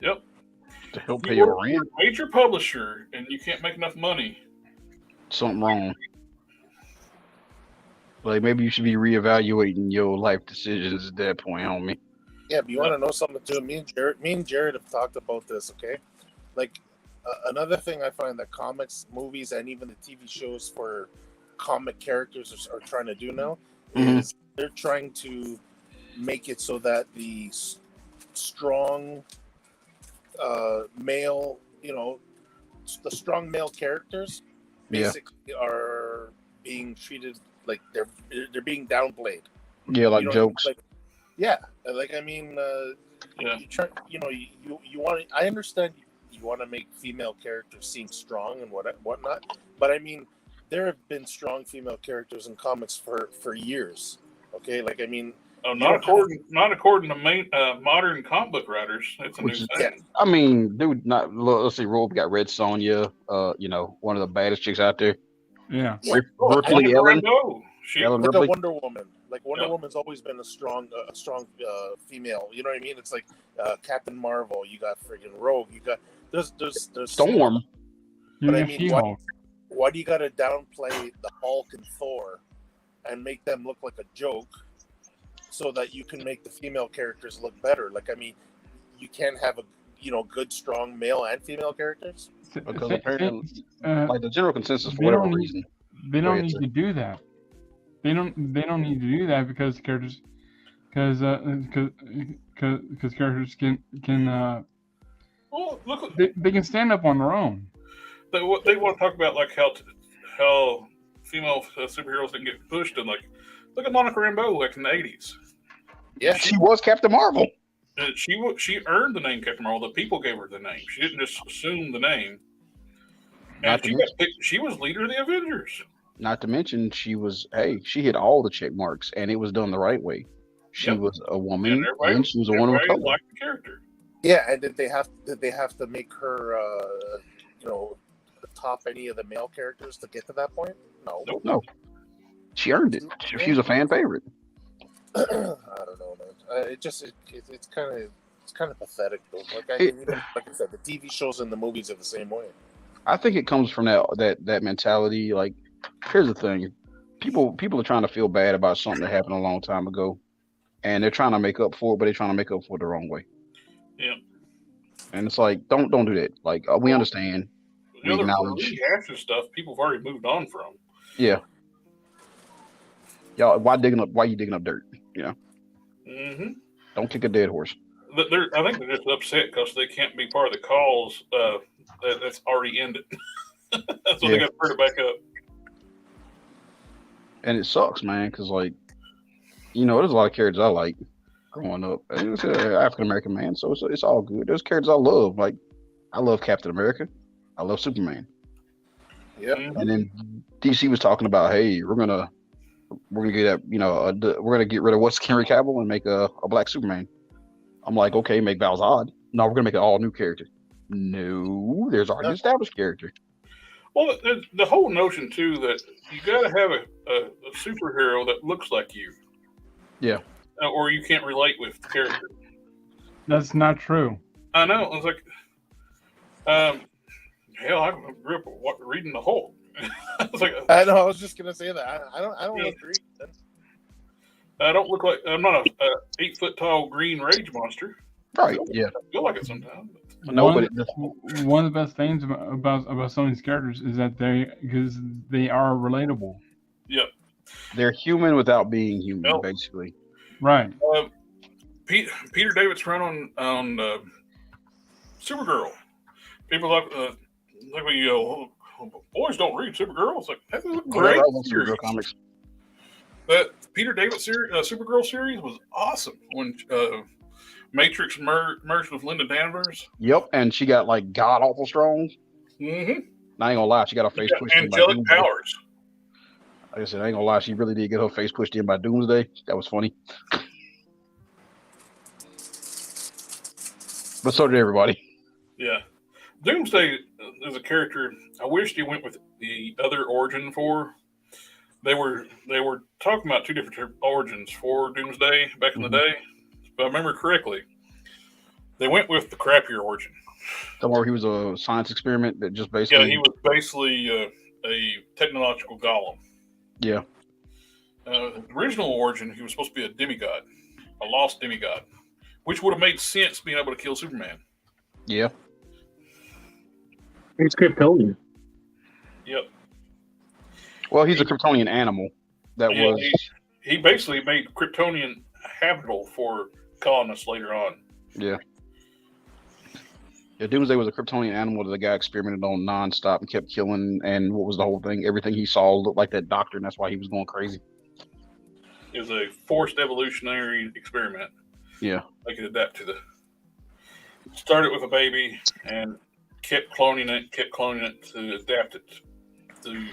Speaker 1: Yep.
Speaker 5: To help pay your rent.
Speaker 1: Major publisher, and you can't make enough money.
Speaker 5: Something wrong. Like maybe you should be reevaluating your life decisions at that point, homie.
Speaker 2: Yeah, but you want to know something too? Me and Jared have talked about this. Okay, like another thing I find that comics, movies, and even the TV shows for comic characters are trying to do now is they're trying to make it so that the strong male, the strong male characters basically are being treated like they're being downplayed.
Speaker 5: Yeah, like
Speaker 2: You know,
Speaker 5: jokes.
Speaker 2: yeah, like I mean,
Speaker 1: Yeah.
Speaker 2: you want. I understand you want to make female characters seem strong and whatnot, but I mean, there have been strong female characters in comics for years. Okay, like I mean,
Speaker 1: Not according to modern comic book writers. It's a
Speaker 5: Which
Speaker 1: new
Speaker 5: is-
Speaker 1: thing.
Speaker 5: I mean, dude, let's see, Roll got Red Sonja, one of the baddest chicks out there.
Speaker 4: Yeah.
Speaker 2: Yeah.
Speaker 5: Ripley Ellen.
Speaker 1: She,
Speaker 2: Like a Wonder Woman. Like Wonder Woman's always been a strong female. You know what I mean? It's like Captain Marvel. You got friggin' Rogue. You got there's
Speaker 5: Storm.
Speaker 2: But I
Speaker 4: Yeah,
Speaker 2: mean,
Speaker 4: She-Hulk.
Speaker 2: why do you got to downplay the Hulk and Thor and make them look like a joke so that you can make the female characters look better? Like I mean, you can't have good strong male and female characters.
Speaker 5: Because
Speaker 4: Say-
Speaker 5: apparently,
Speaker 4: uh,
Speaker 5: like the general consensus for
Speaker 4: they
Speaker 5: whatever
Speaker 4: don't need-
Speaker 5: reason.
Speaker 4: They
Speaker 5: Go
Speaker 4: don't
Speaker 5: ahead,
Speaker 4: need
Speaker 5: sir.
Speaker 4: to do that. They don't need to do that because characters can
Speaker 1: well, look,
Speaker 4: they can stand up on their own.
Speaker 1: they want to talk about like how female superheroes didn't get pushed, and like look at Monica Rambeau like in the 80s.
Speaker 2: Yeah,
Speaker 5: She was Captain Marvel.
Speaker 1: She earned the name Captain Marvel. The people gave her the name. She didn't just assume the name.
Speaker 5: Not
Speaker 1: And
Speaker 5: to
Speaker 1: she
Speaker 5: mention-
Speaker 1: got picked. She was leader of the Avengers.
Speaker 5: Not to mention, she hit all the check marks, and it was done the right way. She
Speaker 1: Yep.
Speaker 5: was a woman,
Speaker 1: And everybody-
Speaker 5: and she was a woman of
Speaker 1: Everybody
Speaker 5: color.
Speaker 1: liked the character.
Speaker 2: yeah. And did they have to make her top any of the male characters to get to that point? No.
Speaker 1: Nope.
Speaker 5: No, she earned it. She was a fan favorite.
Speaker 2: I don't know, man. It's kind of pathetic though. Like I said, the TV shows and the movies are the same way.
Speaker 5: I think it comes from that mentality. Like, here's the thing: people are trying to feel bad about something that happened a long time ago, and they're trying to make up for it, but they're trying to make up for it the wrong way.
Speaker 1: Yeah.
Speaker 5: And it's like, don't do that. Like, we understand.
Speaker 1: The
Speaker 5: We
Speaker 1: other
Speaker 5: acknowledge.
Speaker 1: rehashes stuff people have already moved on from.
Speaker 5: Yeah. Y'all, why you digging up dirt?
Speaker 1: Mm-hmm.
Speaker 5: Don't kick a dead horse.
Speaker 1: I think they're just upset because they can't be part of the cause that's already ended. So they got to bring it back up.
Speaker 5: And it sucks, man, because there's a lot of characters I like growing up. It's an African American man, so it's all good. There's characters I love. Like, I love Captain America. I love Superman.
Speaker 2: Yeah.
Speaker 1: Mhm.
Speaker 5: And then DC was talking about, hey, we're gonna get we're gonna get rid of what's Henry Cavill and make a black Superman. I'm like, okay, make Val's odd. No, we're gonna make an all new character. No, there's already an established character.
Speaker 1: Well, the whole notion too that you got to have a superhero that looks like you.
Speaker 5: Yeah.
Speaker 1: Or you can't relate with the character.
Speaker 4: That's not true.
Speaker 1: I know. It's like, hell, I grew up reading the Hulk. It's like,
Speaker 2: I know. I was just gonna say that. I don't agree.
Speaker 1: I don't look like I'm not a 8 foot tall green rage monster.
Speaker 5: Right. Yeah.
Speaker 1: I feel like it sometimes.
Speaker 5: No,
Speaker 4: one,
Speaker 5: but
Speaker 4: one of the best things about some of these characters is that they are relatable.
Speaker 1: Yep.
Speaker 5: they're human without being human,
Speaker 1: Nope.
Speaker 5: basically.
Speaker 4: Right.
Speaker 1: Peter David's run on Supergirl. People like when you go, boys don't read Supergirl. It's like that's a great
Speaker 5: I love
Speaker 1: series.
Speaker 5: Supergirl comics.
Speaker 1: That Peter David Supergirl series was awesome when Matrix merged with Linda Danvers.
Speaker 5: Yep, and she got like god awful strong.
Speaker 1: Mm-hmm.
Speaker 5: I ain't gonna lie, she got her face pushed in by
Speaker 1: Angelic
Speaker 5: Doomsday.
Speaker 1: powers.
Speaker 5: Like I said, I ain't gonna lie, she really did get her face pushed in by Doomsday. That was funny. But so did everybody.
Speaker 1: Yeah. Doomsday is a character I wished he went with the other origin for. They were talking about two different origins for Doomsday back in the day. If I remember correctly, they went with the crappier origin.
Speaker 5: Somewhere he was a science experiment that just basically
Speaker 1: Yeah, he was basically a technological golem.
Speaker 5: Yeah.
Speaker 1: The original origin, he was supposed to be a demigod, a lost demigod, which would have made sense being able to kill Superman.
Speaker 5: Yeah.
Speaker 3: He's Kryptonian.
Speaker 1: Yep.
Speaker 5: Well, he's a Kryptonian animal that
Speaker 1: Yeah,
Speaker 5: was
Speaker 1: he basically made Kryptonian habitable for colonists later on.
Speaker 5: yeah. Yeah, Doomsday was a Kryptonian animal that the guy experimented on nonstop and kept killing. And what was the whole thing? Everything he saw looked like that doctor, and that's why he was going crazy.
Speaker 1: It was a forced evolutionary experiment.
Speaker 5: Yeah.
Speaker 1: They could adapt to the. Started with a baby and kept cloning it to adapt it to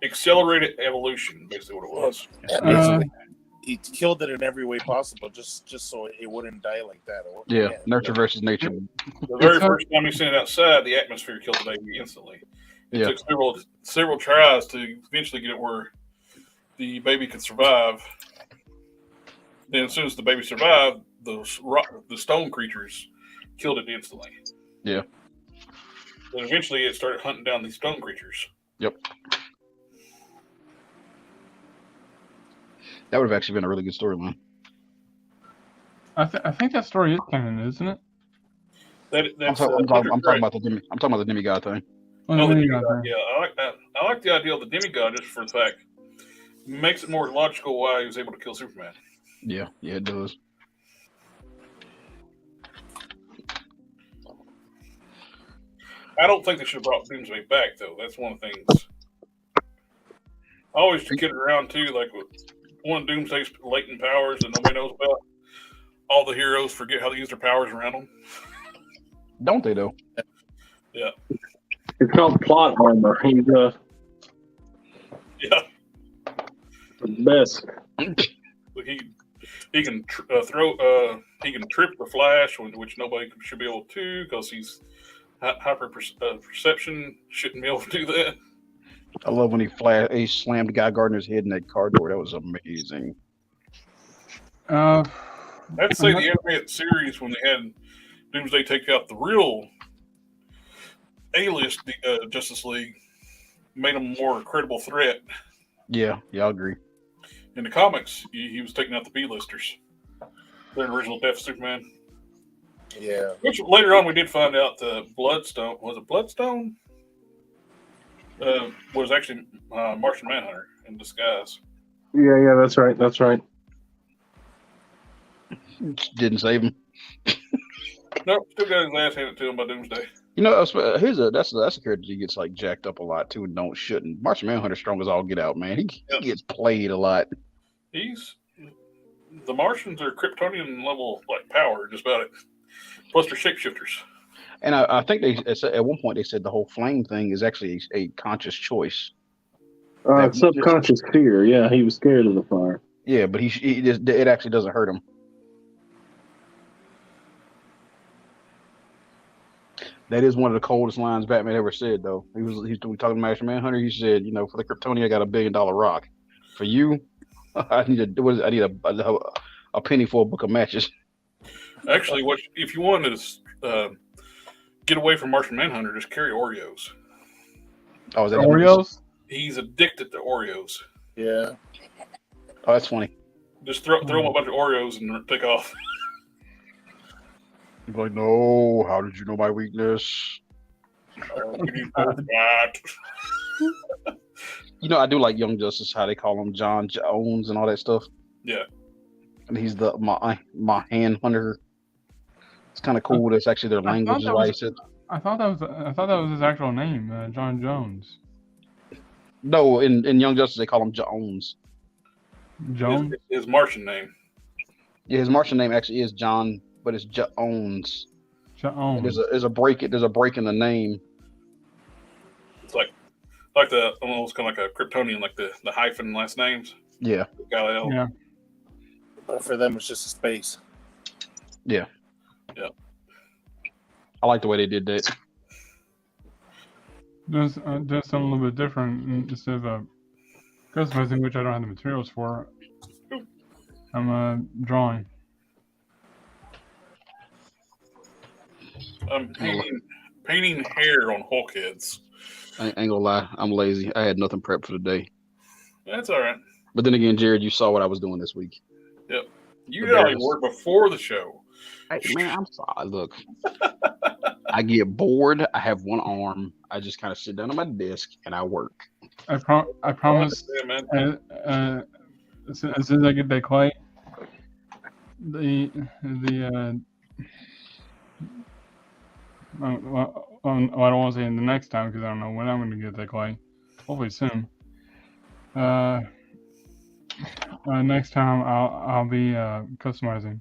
Speaker 1: accelerated evolution, basically what it was.
Speaker 2: Yeah, basically, he killed it in every way possible, just so it wouldn't die like that.
Speaker 5: Yeah, nurture versus nature.
Speaker 1: The very first time he sent it outside, the atmosphere killed the baby instantly. It took several tries to eventually get it where the baby could survive. Then, as soon as the baby survived, the stone creatures killed it instantly.
Speaker 5: Yeah.
Speaker 1: Then eventually, it started hunting down these stone creatures.
Speaker 5: Yep. That would have actually been a really good storyline.
Speaker 4: I think that story is canon, isn't it?
Speaker 5: I'm talking about the demigod thing.
Speaker 1: Oh, the demigod. Yeah, I like that. I like the idea of the demigod just for the fact it makes it more logical why he was able to kill Superman.
Speaker 5: Yeah, it does.
Speaker 1: I don't think they should have brought Doomsday back, though. That's one of the things. I always kid around, too, like with one of Doomsday's latent powers that nobody knows about. All the heroes forget how to use their powers around them.
Speaker 5: Don't they, though?
Speaker 1: Yeah.
Speaker 3: It's called plot armor. He's
Speaker 1: yeah.
Speaker 3: The best.
Speaker 1: He can he can trip the Flash, which nobody should be able to because he's hyper perception shouldn't be able to do that.
Speaker 5: I love when he slammed Guy Gardner's head in that car door. That was amazing.
Speaker 1: I'd say the animated series when they had Doomsday take out the real A-list Justice League made him a more credible threat.
Speaker 5: Yeah, I agree.
Speaker 1: In the comics, he was taking out the B-listers. The original Death Superman.
Speaker 2: Yeah.
Speaker 1: Which later on we did find out the Bloodstone, was it Bloodstone? Was actually Martian Manhunter in disguise.
Speaker 3: Yeah, that's right. That's right.
Speaker 5: Didn't save him.
Speaker 1: Nope, still got his ass handed to him by Doomsday.
Speaker 5: You know, that's a character he gets like jacked up a lot too, and shouldn't. Martian Manhunter strong as all get out, man. He gets played a lot.
Speaker 1: The Martians are Kryptonian level like power, just about it. Plus they're shapeshifters.
Speaker 5: And I think at one point they said the whole flame thing is actually a conscious choice.
Speaker 3: Subconscious fear. Yeah, he was scared of the fire.
Speaker 5: Yeah, but it actually doesn't hurt him. That is one of the coldest lines Batman ever said, though. He was talking to Martian Manhunter. He said, for the Kryptonian, I got $1 billion rock. For you, I need a penny for a book of matches.
Speaker 1: Actually, if you want to get away from Martian Manhunter, just carry Oreos.
Speaker 5: Oh, is that
Speaker 4: Oreos?
Speaker 1: He's addicted to Oreos.
Speaker 2: Yeah.
Speaker 5: Oh, that's funny.
Speaker 1: Just throw him a bunch of Oreos and take off.
Speaker 5: He's like, no, how did you know my weakness? I do like Young Justice, how they call him John Jones and all that stuff.
Speaker 1: Yeah.
Speaker 5: And he's my hand hunter. It's kind of cool. That's actually their language.
Speaker 4: I thought that was his actual name, John Jones.
Speaker 5: No, in Young Justice they call him Jones.
Speaker 4: Jones?
Speaker 1: His Martian name. Yeah,
Speaker 5: his Martian name actually is John, but it's Jones.
Speaker 4: Jones.
Speaker 5: There's a break in the name.
Speaker 1: It's like the almost kind of like a Kryptonian, like the hyphen last names.
Speaker 5: Yeah.
Speaker 4: Yeah.
Speaker 2: But for them, it's just a space.
Speaker 5: Yeah.
Speaker 1: Yeah.
Speaker 5: I like the way they did that.
Speaker 4: There's something a little bit different instead of customizing, which I don't have the materials for. I'm drawing.
Speaker 1: I'm painting hair on Hulk heads.
Speaker 5: I ain't gonna lie, I'm lazy. I had nothing prepped for the day.
Speaker 1: That's all right.
Speaker 5: But then again, Jared, you saw what I was doing this week.
Speaker 1: Yep. You did all your work before the show.
Speaker 5: Man, I'm sorry. Look, I get bored. I have one arm. I just kind of sit down on my desk and I work.
Speaker 4: I promise. As soon as I get that clay, Well, I don't want to say the next time because I don't know when I'm going to get that clay. Hopefully soon. Next time I'll be customizing.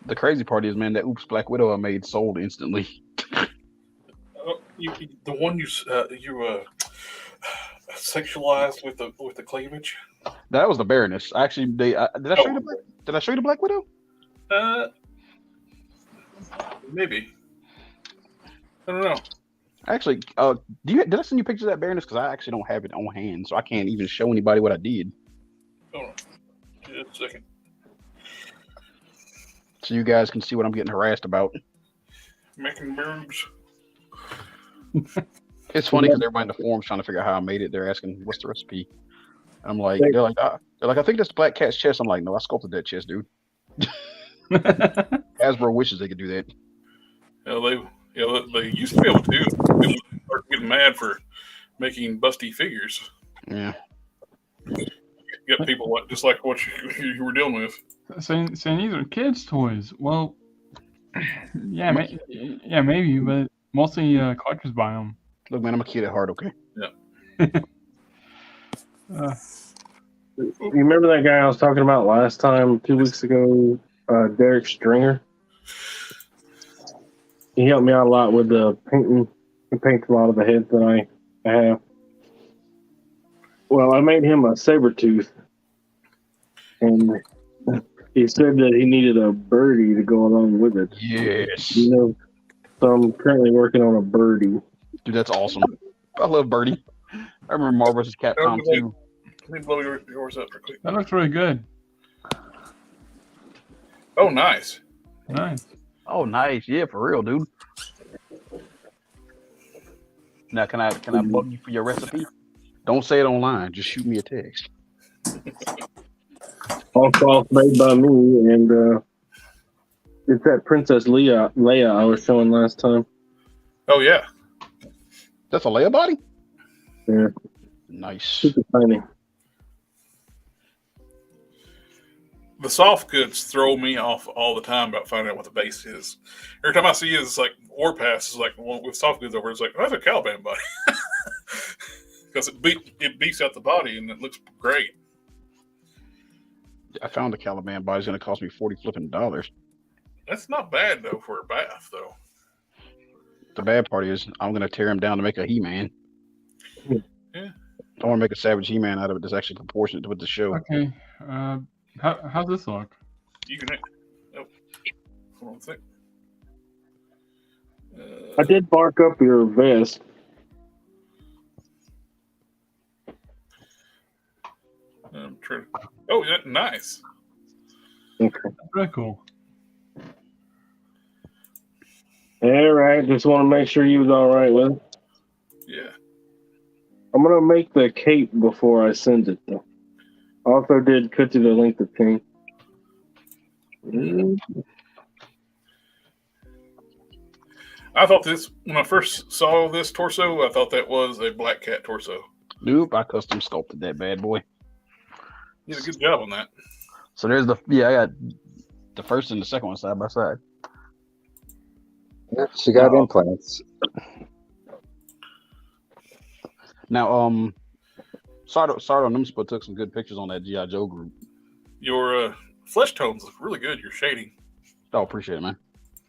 Speaker 5: The crazy part is, man, that Oops Black Widow I made sold instantly.
Speaker 1: The one you sexualized with the cleavage.
Speaker 5: That was the Baroness. Actually, did I show you the Black Widow?
Speaker 1: Maybe. I don't know.
Speaker 5: Actually, did I send you pictures of that Baroness? Because I actually don't have it on hand, so I can't even show anybody what I did.
Speaker 1: Hold on. Just a second.
Speaker 5: So you guys can see what I'm getting harassed about.
Speaker 1: Making boobs.
Speaker 5: It's funny because everybody in the forum's trying to figure out how I made it. They're asking, "What's the recipe?" I'm like, they're like, I think that's the black cat's chest. I'm like, no, I sculpted that chest, dude. Hasbro wishes they could do that.
Speaker 1: They used to be able to do. They start getting mad for making busty figures.
Speaker 5: Yeah.
Speaker 1: You got people just like what you were dealing with.
Speaker 4: Saying these are kids' toys. Well, yeah, maybe, but mostly collectors buy them.
Speaker 5: Look, man, I'm a kid at heart, okay?
Speaker 1: Yeah.
Speaker 3: You remember that guy I was talking about last time, 2 weeks ago, Derek Stringer? He helped me out a lot with the painting. He paints a lot of the heads that I have. Well, I made him a saber tooth, and he said that he needed a birdie to go along with it.
Speaker 5: Yes.
Speaker 3: You know, so I'm currently working on a birdie.
Speaker 5: Dude, that's awesome. I love Birdie. I remember Marvel vs. Capcom too.
Speaker 1: Let me blow yours up real quick.
Speaker 4: That looks really good.
Speaker 1: Oh, nice.
Speaker 4: Nice.
Speaker 5: Oh, nice. Yeah, for real, dude. Now, can I bug you for your recipe? Don't say it online. Just shoot me a text.
Speaker 3: All cloth made by me, and it's that Princess Leia I was showing last time.
Speaker 1: Oh, yeah.
Speaker 5: That's a Leia body?
Speaker 3: Yeah.
Speaker 5: Nice.
Speaker 3: Super tiny.
Speaker 1: The soft goods throw me off all the time about finding out what the base is. Every time I see it, it's like Warpass is like with soft goods over. It's like, oh, that's a Caliban body because it beats out the body and it looks great.
Speaker 5: I found the Caliban body is going to cost me $40 flipping.
Speaker 1: That's not bad though for a bath though.
Speaker 5: The bad part is I'm going to tear him down to make a He-Man.
Speaker 1: Yeah.
Speaker 5: I want to make a Savage He-Man out of it that's actually proportionate with the show.
Speaker 4: Okay. How's this look?
Speaker 1: You can. Oh, hold on a sec.
Speaker 3: I did bark up your vest.
Speaker 1: I'm trying. Oh, yeah, nice.
Speaker 3: Okay.
Speaker 4: Very cool.
Speaker 3: All right. Just want to make sure you was all right with it.
Speaker 1: Yeah.
Speaker 3: I'm gonna make the cape before I send it though. Also did cut you the length of chain.
Speaker 1: I thought this when I first saw this torso. I thought that was a black cat torso.
Speaker 5: Nope, I custom sculpted that bad boy.
Speaker 1: You did a good job on that.
Speaker 5: So there's I got the first and the second one side by side.
Speaker 6: Yeah, she got implants.
Speaker 5: Now, Sardo Numspa took some good pictures on that G.I. Joe group.
Speaker 1: Your flesh tones look really good. Your shading.
Speaker 5: Oh, appreciate it, man.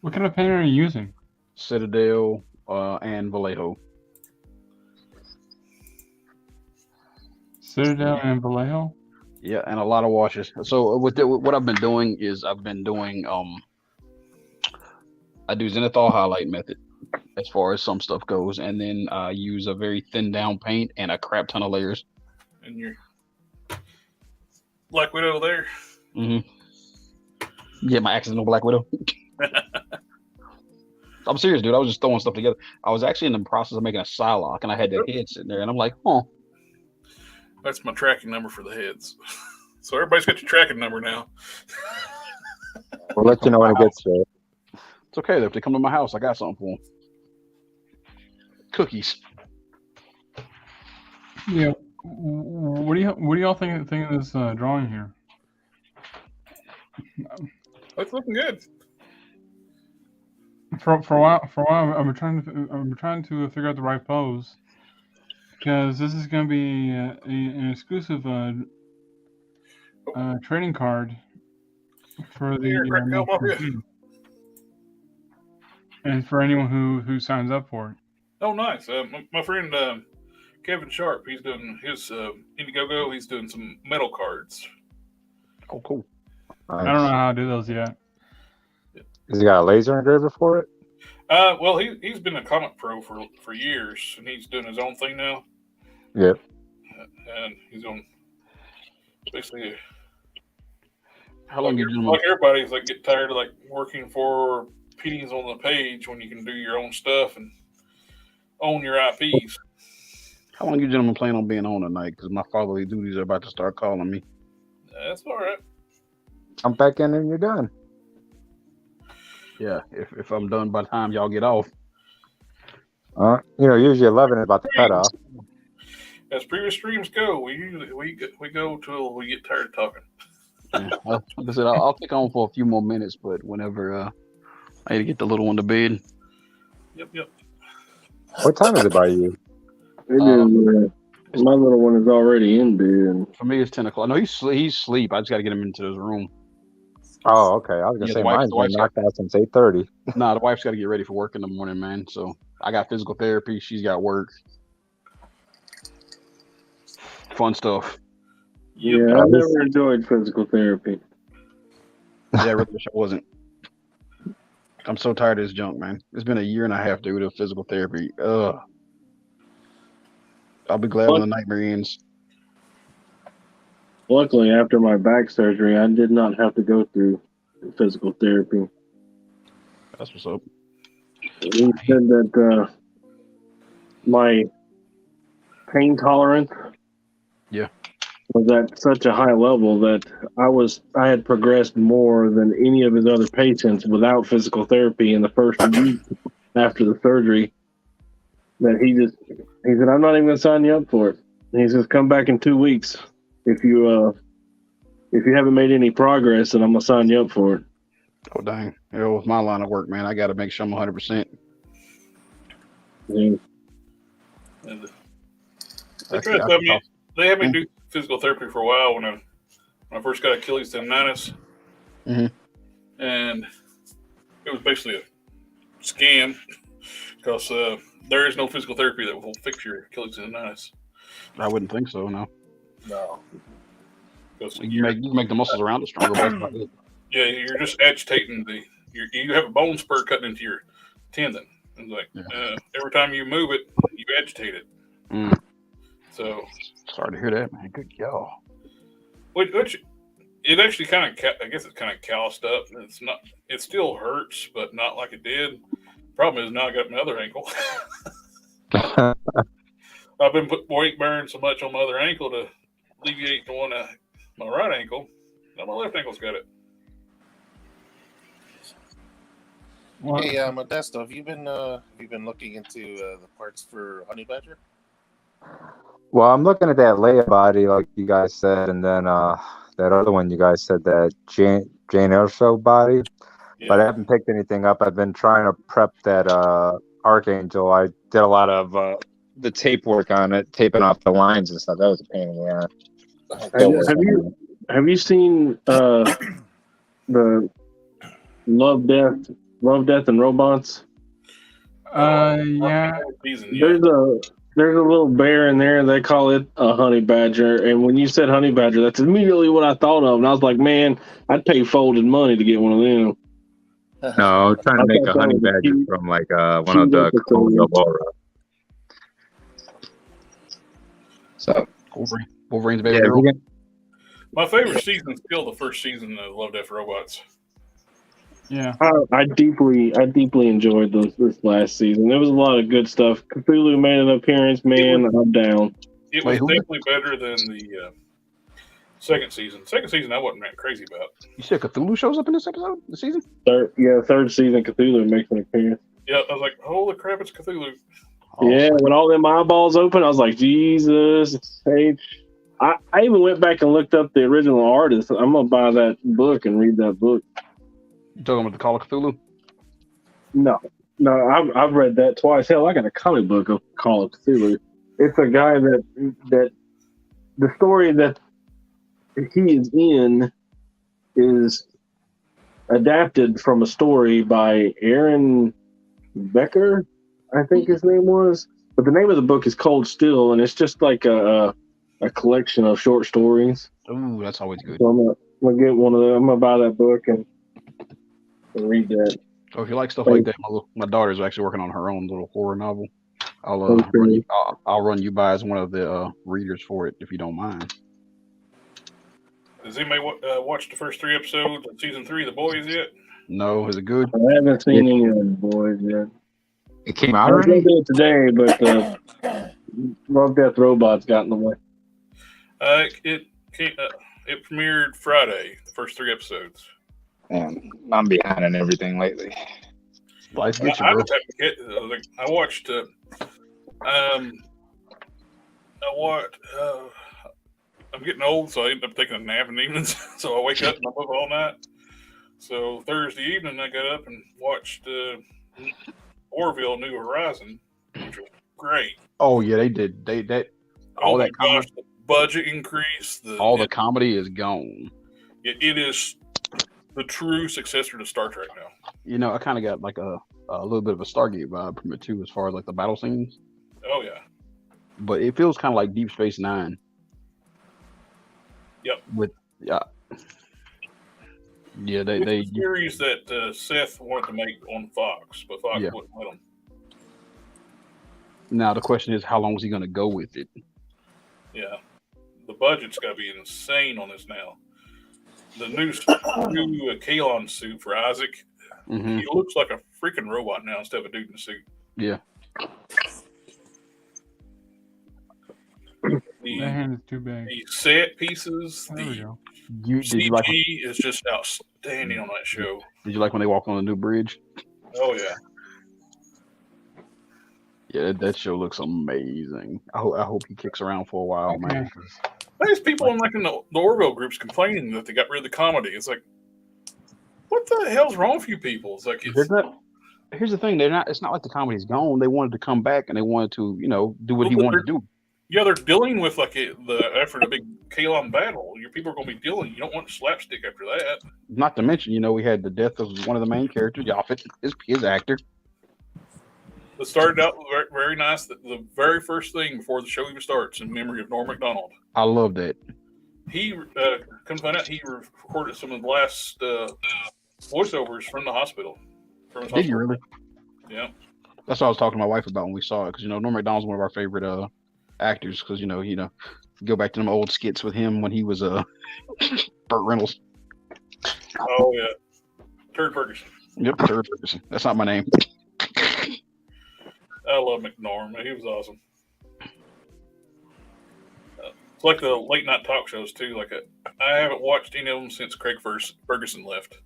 Speaker 4: What kind of painter are you using?
Speaker 5: Citadel and Vallejo.
Speaker 4: Citadel and Vallejo?
Speaker 5: Yeah, and a lot of washes. So what I've been doing is I do Zenithal highlight method as far as some stuff goes, and then I use a very thin down paint and a crap ton of layers.
Speaker 1: And your Black Widow there.
Speaker 5: Mm-hmm. Yeah, my accidental Black Widow. I'm serious, dude. I was just throwing stuff together. I was actually in the process of making a Psylocke, and I had that head sitting there, and I'm like, oh.
Speaker 1: That's my tracking number for the heads. So everybody's got your tracking number now.
Speaker 6: We'll let you know when it gets there.
Speaker 5: It's okay though. If they come to my house, I got something for them. Cookies.
Speaker 4: Yeah. What do y'all think of this drawing here?
Speaker 1: It's looking good.
Speaker 4: for a while, I'm trying to figure out the right pose, because this is going to be an exclusive trading card for the
Speaker 1: Here, Craig, help off you.
Speaker 4: team, and for anyone who signs up for it.
Speaker 1: Oh, nice. My friend Kevin Sharp, he's doing his Indiegogo. He's doing some metal cards.
Speaker 5: Oh, cool.
Speaker 4: I don't know how to do those yet.
Speaker 6: Has he got a laser engraver for it?
Speaker 1: Well, he's been a comic pro for years, and he's doing his own thing now.
Speaker 6: Yep.
Speaker 1: And he's on basically.
Speaker 5: How long did you
Speaker 1: like everybody's like get tired of like working for pennies on the page when you can do your own stuff and own your IPs.
Speaker 5: How long you gentlemen plan on being on tonight? Because my fatherly duties are about to start calling me.
Speaker 1: That's all right.
Speaker 6: Jump back in and you're done.
Speaker 5: Yeah, if I'm done by the time y'all get off.
Speaker 6: Usually 11 is about the cutoff.
Speaker 1: As previous streams go, we go till we get tired of talking.
Speaker 5: Yeah, like I said, I'll take on for a few more minutes, but whenever I need to get the little one to bed.
Speaker 1: Yep.
Speaker 6: What time is it by you?
Speaker 3: It is. My little one is already in bed.
Speaker 5: For me, it's 10 o'clock. No, he's asleep. I just got to get him into his room.
Speaker 6: Oh, okay. I was gonna say mine's been knocked out since 8:30.
Speaker 5: Nah, the wife's got to get ready for work in the morning, man. So I got physical therapy. She's got work. Fun stuff.
Speaker 3: Yeah, I never enjoyed physical therapy.
Speaker 5: Yeah, really wish I wasn't. I'm so tired of this junk, man. It's been a year and a half, dude, of physical therapy. Ugh. I'll be glad when the nightmare ends.
Speaker 3: Luckily, after my back surgery, I did not have to go through physical therapy.
Speaker 5: That's what's up.
Speaker 3: He said that my pain tolerance was at such a high level that I had progressed more than any of his other patients without physical therapy in the first week after the surgery. That he said, I'm not even gonna sign you up for it. And he says, come back in 2 weeks. If you haven't made any progress, then I'm gonna sign you up for it.
Speaker 5: Oh dang. With my line of work, man, I gotta make sure I'm 100%.
Speaker 3: Yeah.
Speaker 1: And they had me do physical therapy for a while when I first got Achilles tendonitis.
Speaker 5: Mm-hmm.
Speaker 1: And it was basically a scam because there is no physical therapy that will fix your Achilles tendonitis.
Speaker 5: I wouldn't think so, no.
Speaker 2: No.
Speaker 5: You make the muscles around it stronger. But that's about it.
Speaker 1: Yeah, you're just agitating you have a bone spur cutting into your tendon. And like every time you move it, you agitate it.
Speaker 5: Mm.
Speaker 1: So
Speaker 5: sorry to hear that, man. Good y'all.
Speaker 1: Which it actually kind of, I guess it's kind of calloused up. It still hurts, but not like it did. Problem is now I got my other ankle. I've been putting weight bearing so much on my other ankle to alleviate the one my right ankle. Now my left ankle's got it.
Speaker 2: Hey, Modesto, have you been looking into the parts for Honey Badger?
Speaker 6: Well, I'm looking at that Leia body, like you guys said, and then that other one you guys said, that Jane Erso body. Yeah. But I haven't picked anything up. I've been trying to prep that Archangel. I did a lot of the tape work on it, taping off the lines and stuff. That was a pain in the ass.
Speaker 3: Have you seen the Love, Death, and Robots?
Speaker 4: Yeah.
Speaker 3: There's a little bear in there. They call it a honey badger. And when you said honey badger, that's immediately what I thought of. And I was like, man, I'd pay folded money to get one of them.
Speaker 6: No, I'm trying to make a honey badger from like one of the Cobra. So
Speaker 5: Wolverine's baby girl.
Speaker 1: My favorite season is still the first season of Love, Death, Robots.
Speaker 4: Yeah,
Speaker 3: I deeply enjoyed this last season. There was a lot of good stuff. Cthulhu made an appearance. Man, I'm down.
Speaker 1: It was definitely better than the second season. Second season, I wasn't that crazy about.
Speaker 5: You said Cthulhu shows up in this episode, the season?
Speaker 3: Third season, Cthulhu makes an appearance.
Speaker 1: Yeah, I was like, holy crap, it's Cthulhu.
Speaker 3: Oh, yeah, with all them eyeballs open, I was like, Jesus. Hey, I even went back and looked up the original artist. I'm gonna buy that book and read that book.
Speaker 5: You talking about the Call of Cthulhu?
Speaker 3: No, I've read that twice. Hell, I got a comic book of Call of Cthulhu. It's a guy that the story that he is in is adapted from a story by Aaron Becker, I think his name was. But the name of the book is Cold Still, and it's just like a collection of short stories.
Speaker 5: Ooh, that's always good.
Speaker 3: So I'm gonna get one of them. I'm gonna buy that book and read that.
Speaker 5: So if you like stuff like that, my daughter's actually working on her own little horror novel. I'll run you by as one of the readers for it if you don't mind.
Speaker 1: Has anybody watched the first 3 episodes of season 3 of The Boys yet?
Speaker 5: No, is it good?
Speaker 3: I haven't seen any of the boys yet.
Speaker 6: It came out
Speaker 3: I was
Speaker 6: already?
Speaker 3: gonna do it today, but Love Death Robots got in the way.
Speaker 1: It premiered Friday, the first 3 episodes.
Speaker 6: Man, I'm behind on everything lately.
Speaker 5: Life
Speaker 1: I
Speaker 5: gets you, bro.
Speaker 1: I watched. I'm getting old, so I end up taking a nap in the evenings. So I wake up and I'm up all night. So Thursday evening, I got up and watched Orville: New Horizon, which was great.
Speaker 5: Oh yeah, they did. All that
Speaker 1: gosh, the budget increase.
Speaker 5: The comedy is gone.
Speaker 1: It is the true successor to Star Trek now.
Speaker 5: You know, I kind of got like a little bit of a Stargate vibe from it too, as far as like the battle scenes.
Speaker 1: Oh yeah.
Speaker 5: But it feels kind of like Deep Space Nine.
Speaker 1: Yep.
Speaker 5: They
Speaker 1: series that Seth wanted to make on Fox, but Fox wouldn't let him.
Speaker 5: Now the question is, how long is he going to go with it?
Speaker 1: Yeah, the budget's got to be insane on this now. The new Kalon suit for Isaac, he looks like a freaking robot now instead of a dude in a suit.
Speaker 5: Yeah.
Speaker 4: That hand is too big.
Speaker 1: The set pieces, the CG is just outstanding on that show.
Speaker 5: Did you like when they walk on the new bridge?
Speaker 1: Oh yeah.
Speaker 5: Yeah, that show looks amazing. I hope he kicks around for a while, man.
Speaker 1: There's people in the Orville groups complaining that they got rid of the comedy. It's like, what the hell's wrong with you people? It's like
Speaker 5: here's the thing, it's not like the comedy's gone. They wanted to come back and they wanted to, do what he wanted to do.
Speaker 1: Yeah, they're dealing with after the big Kalon battle. Your people are going to be dealing. You don't want slapstick after that.
Speaker 5: Not to mention, we had the death of one of the main characters, Yaphet, his actor.
Speaker 1: It started out very, very nice. The very first thing before the show even starts, in memory of Norm Macdonald.
Speaker 5: I love that.
Speaker 1: He come find out he recorded some of the last voiceovers from the hospital.
Speaker 5: Did you really?
Speaker 1: Yeah.
Speaker 5: That's what I was talking to my wife about when we saw it, because Norm Macdonald's one of our favorite actors, because go back to them old skits with him when he was Burt Reynolds.
Speaker 1: Oh yeah, Turd Ferguson.
Speaker 5: Yep, Turd Ferguson. That's not my name.
Speaker 1: I love McNorm. He was awesome. It's like the late night talk shows too. I haven't watched any of them since Craig Ferguson left.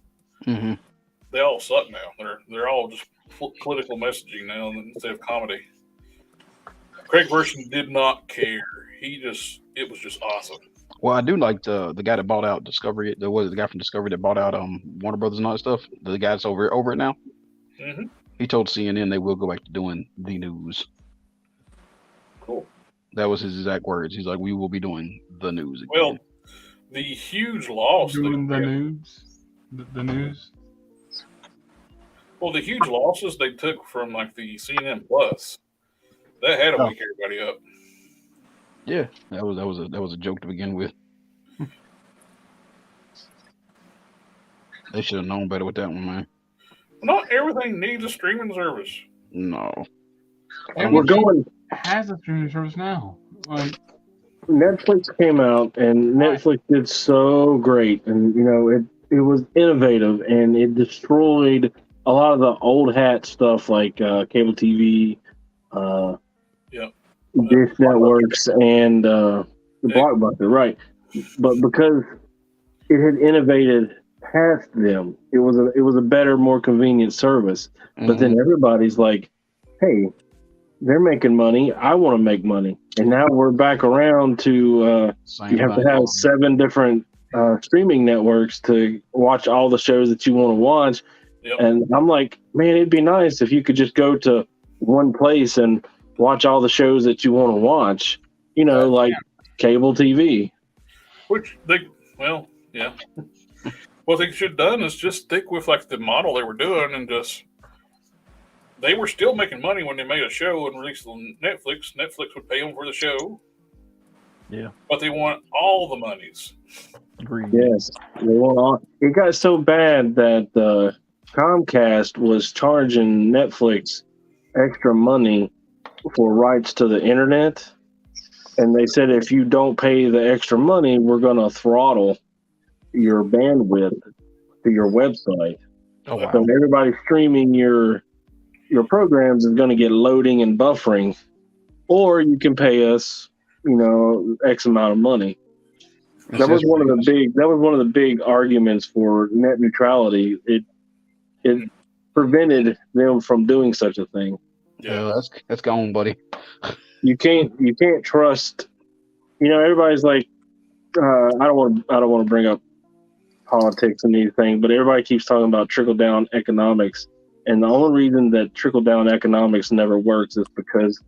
Speaker 5: Mm-hmm.
Speaker 1: They all suck now. They're all just political messaging now instead of comedy. Craig Ferguson did not care. It was just awesome.
Speaker 5: Well, I do like the guy that bought out Discovery. The guy from Discovery that bought out Warner Brothers and all that stuff. The guy that's over it now.
Speaker 1: Mm-hmm.
Speaker 5: He told CNN they will go back to doing the news.
Speaker 1: Cool.
Speaker 5: That was his exact words. He's like, we will be doing the news again.
Speaker 1: Well, the huge loss.
Speaker 4: Doing the news. The news.
Speaker 1: Well, the huge losses they took from the CNN Plus, that had to wake everybody up.
Speaker 5: Yeah, that was a joke to begin with. They should have known better with that one, man.
Speaker 1: Not everything needs a streaming service.
Speaker 5: No.
Speaker 3: And we're going.
Speaker 4: Has a streaming service now.
Speaker 3: Netflix came out, and Netflix did so great, and it was innovative, and it destroyed a lot of the old hat stuff like cable TV, dish networks, and the Blockbuster, right? But because it had innovated past them, it was a better, more convenient service. Mm-hmm. But then everybody's like, "Hey, they're making money. I want to make money." And now we're back around to you have to have 7 different streaming networks to watch all the shows that you want to watch.
Speaker 1: Yep.
Speaker 3: And I'm like, man, it'd be nice if you could just go to one place and watch all the shows that you want to watch, like cable TV.
Speaker 1: Which yeah. What they should have done is just stick with like the model they were doing and just. They were still making money when they made a show and released it on Netflix. Netflix would pay them for the show.
Speaker 5: Yeah.
Speaker 1: But they want all the monies.
Speaker 5: Agreed.
Speaker 3: Yes. It got so bad that Comcast was charging Netflix extra money for rights to the internet. And they said, if you don't pay the extra money, we're going to throttle your bandwidth to your website.
Speaker 5: Oh, wow.
Speaker 3: So everybody streaming your programs is going to get loading and buffering, or you can pay us, X amount of money. That was one of the big arguments for net neutrality. It prevented them from doing such a thing.
Speaker 5: Yeah, that's gone, buddy.
Speaker 3: You can't trust. Everybody's like, I don't want to bring up politics and anything, but everybody keeps talking about trickle down economics. And the only reason that trickle-down economics never works is because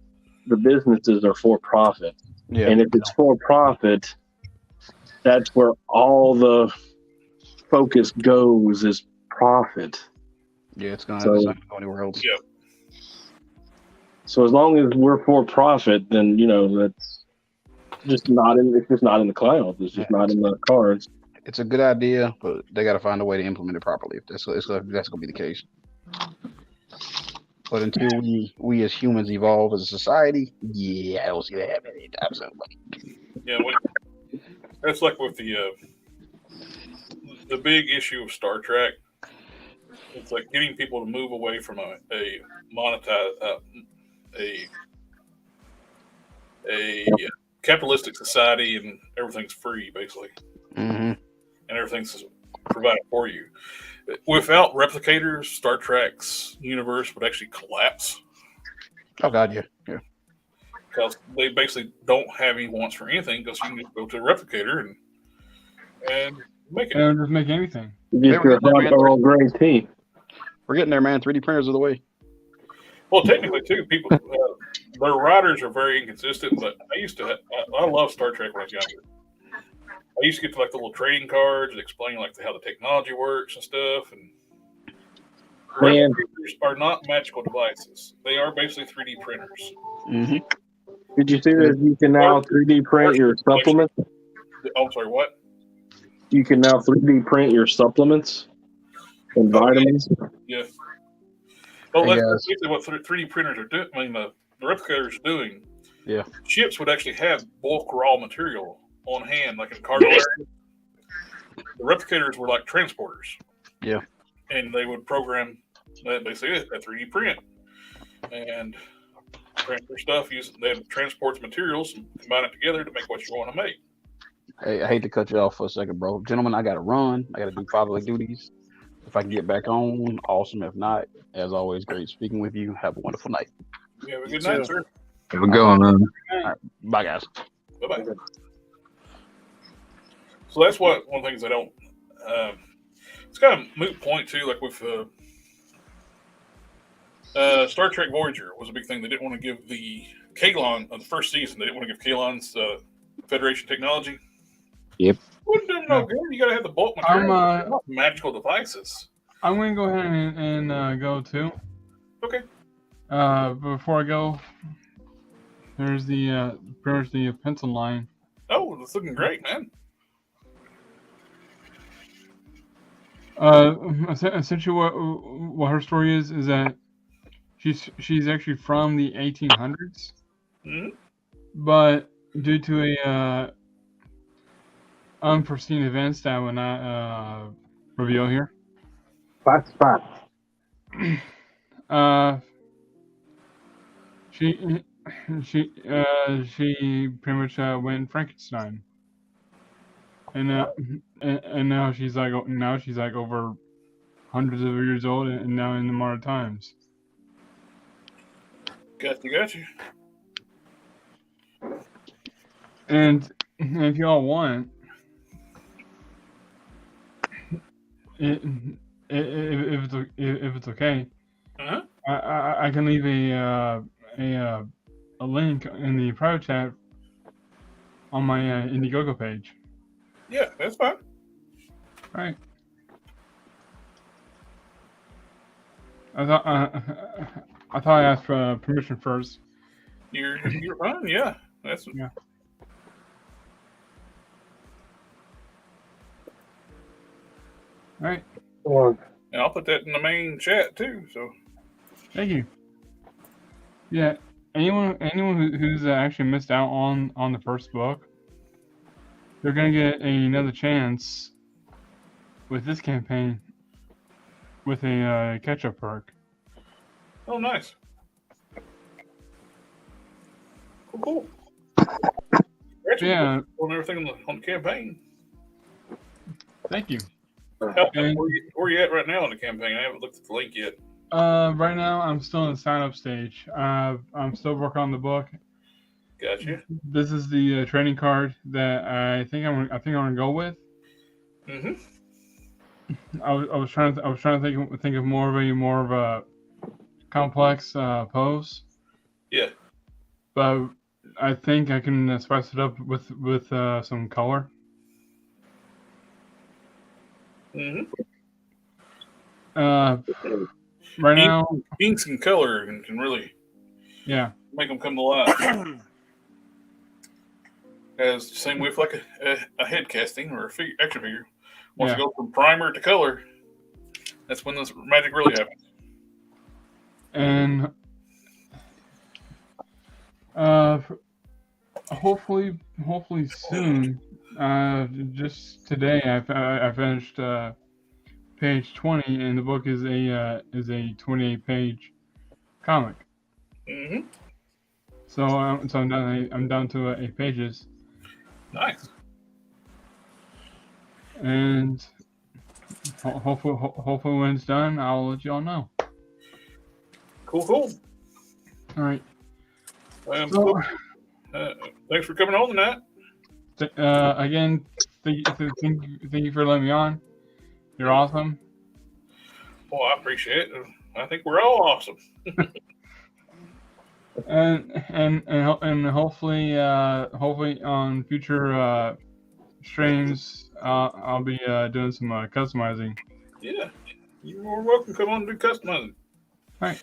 Speaker 3: the businesses are for profit.
Speaker 5: Yeah.
Speaker 3: And if it's for profit, that's where all the focus goes is profit.
Speaker 5: Yeah, it's not going anywhere else.
Speaker 1: Yeah.
Speaker 3: So as long as we're for profit, then, that's just not in the clouds. It's just not in the cards.
Speaker 5: It's a good idea, but they got to find a way to implement it properly. If that's going to be the case. But until we as humans evolve as a society, I don't see that happening anytime soon, buddy.
Speaker 1: Yeah, that's like with the big issue of Star Trek. It's like getting people to move away from a monetized, a capitalistic society, and everything's free basically, and everything's provided for you. Without replicators, Star Trek's universe would actually collapse.
Speaker 5: Oh God, yeah.
Speaker 1: Because they basically don't have any wants for anything. Because you can just go to a replicator and make it.
Speaker 4: They don't just make anything.
Speaker 3: Just your Earl Grey tea.
Speaker 5: We're getting there, man. 3D printers are the way.
Speaker 1: Well, technically, too, people their writers are very inconsistent. But I love Star Trek when I was younger. I used to get to like the little trading cards and explain like how the technology works and stuff. And replicators are not magical devices; they are basically 3D printers.
Speaker 5: Mm-hmm.
Speaker 3: Did you see that you can now 3D print your supplements?
Speaker 1: I'm sorry, what?
Speaker 3: You can now 3D print your supplements and vitamins.
Speaker 1: Yeah. Well, that's basically what 3D printers are doing. I mean, the replicators are doing.
Speaker 5: Yeah.
Speaker 1: Ships would actually have bulk raw material on hand, like in cargo area. The replicators were like transporters.
Speaker 5: Yeah.
Speaker 1: And they would program basically a 3D print and print their stuff they have transports materials and combine it together to make what you want to make.
Speaker 5: Hey, I hate to cut you off for a second, bro. Gentlemen, I gotta run. I gotta do fatherly duties. If I can get back on, awesome. If not, as always, great speaking with you. Have a wonderful night.
Speaker 1: You have a good night, sir.
Speaker 6: Have a good one, man.
Speaker 5: All right. Bye, guys.
Speaker 1: Bye-bye. So that's one of the things I don't. It's kind of a moot point too. Like with Star Trek Voyager was a big thing. They didn't want to give the Kalon on the first season. They didn't want to give Kalon's Federation technology.
Speaker 6: Yep.
Speaker 1: Wouldn't do no good. You got to have the bulk material. Not magical devices.
Speaker 4: I'm going to go ahead and go too.
Speaker 1: Okay.
Speaker 4: Before I go, there's the pretty much the pencil line.
Speaker 1: Oh, it's looking great, man.
Speaker 4: Essentially, what her story is that she's actually from the 1800s, but due to a unforeseen events that I will not reveal here.
Speaker 3: Spot.
Speaker 4: She pretty much went Frankenstein, and now she's like over hundreds of years old, and now in the modern times.
Speaker 1: Got you.
Speaker 4: And if y'all want, if it's okay,
Speaker 1: Uh-huh.
Speaker 4: I can leave a link in the private chat on my Indiegogo page.
Speaker 1: Yeah, that's fine.
Speaker 4: All right. I thought I asked for permission first.
Speaker 1: You're fine. Yeah, that's
Speaker 4: Yeah. All right.
Speaker 3: Well,
Speaker 1: and I'll put that in the main chat too. So
Speaker 4: Thank you. Yeah. Anyone who's actually missed out on the first book, they're gonna get another chance with this campaign with a catch-up perk.
Speaker 1: oh, nice. Cool.
Speaker 4: Yeah.
Speaker 1: On everything on the campaign.
Speaker 4: Thank you.
Speaker 1: Where
Speaker 4: And
Speaker 1: you at right now on the campaign? I haven't looked at the link yet.
Speaker 4: right now I'm still in the sign-up stage. I'm still working on the book.
Speaker 1: Gotcha.
Speaker 4: This is the training card that I think I'm gonna go with.
Speaker 1: Mm-hmm.
Speaker 4: I was trying to think of more of a complex pose.
Speaker 1: Yeah.
Speaker 4: But I think I can spice it up with some color.
Speaker 1: Mm-hmm.
Speaker 4: Right now,
Speaker 1: inks and color can really make them come to life. As the same with like a head casting or action figure. Once you go from primer to color, that's when this magic really happens.
Speaker 4: And hopefully soon. Just today, I finished page 20, and the book is a 28-page comic.
Speaker 1: Mm-hmm.
Speaker 4: So I'm down to 8 pages.
Speaker 1: Nice.
Speaker 4: And hopefully when it's done, I'll let you all know.
Speaker 1: Cool.
Speaker 4: All right.
Speaker 1: So, thanks for coming on tonight.
Speaker 4: Again, thank you for letting me on. You're awesome.
Speaker 1: Well, I appreciate it. I think we're all awesome.
Speaker 4: and hopefully on future streams I'll be doing some customizing.
Speaker 1: Yeah, you're welcome. Come on and do customizing.
Speaker 4: All right.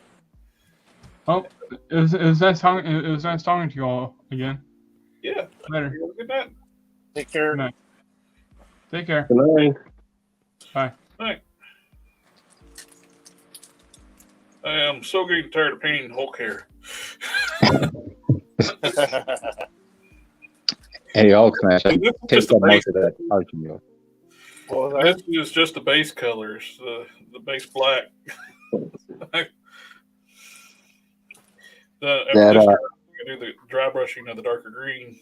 Speaker 4: Well, it was nice talking. It was nice talking to you all again.
Speaker 1: Yeah.
Speaker 4: Later.
Speaker 1: Have a good night.
Speaker 2: Take care.
Speaker 4: Good night. Take care.
Speaker 3: good night.
Speaker 4: Bye.
Speaker 1: Night. I am so getting tired of painting Hulk hair.
Speaker 6: Hey, Hulk Smash, I
Speaker 1: This is
Speaker 6: take
Speaker 1: just the
Speaker 6: up most
Speaker 1: base.
Speaker 6: of that art from you.
Speaker 2: Well,
Speaker 1: This is just the base colors, the base black. I do the dry brushing of the darker green.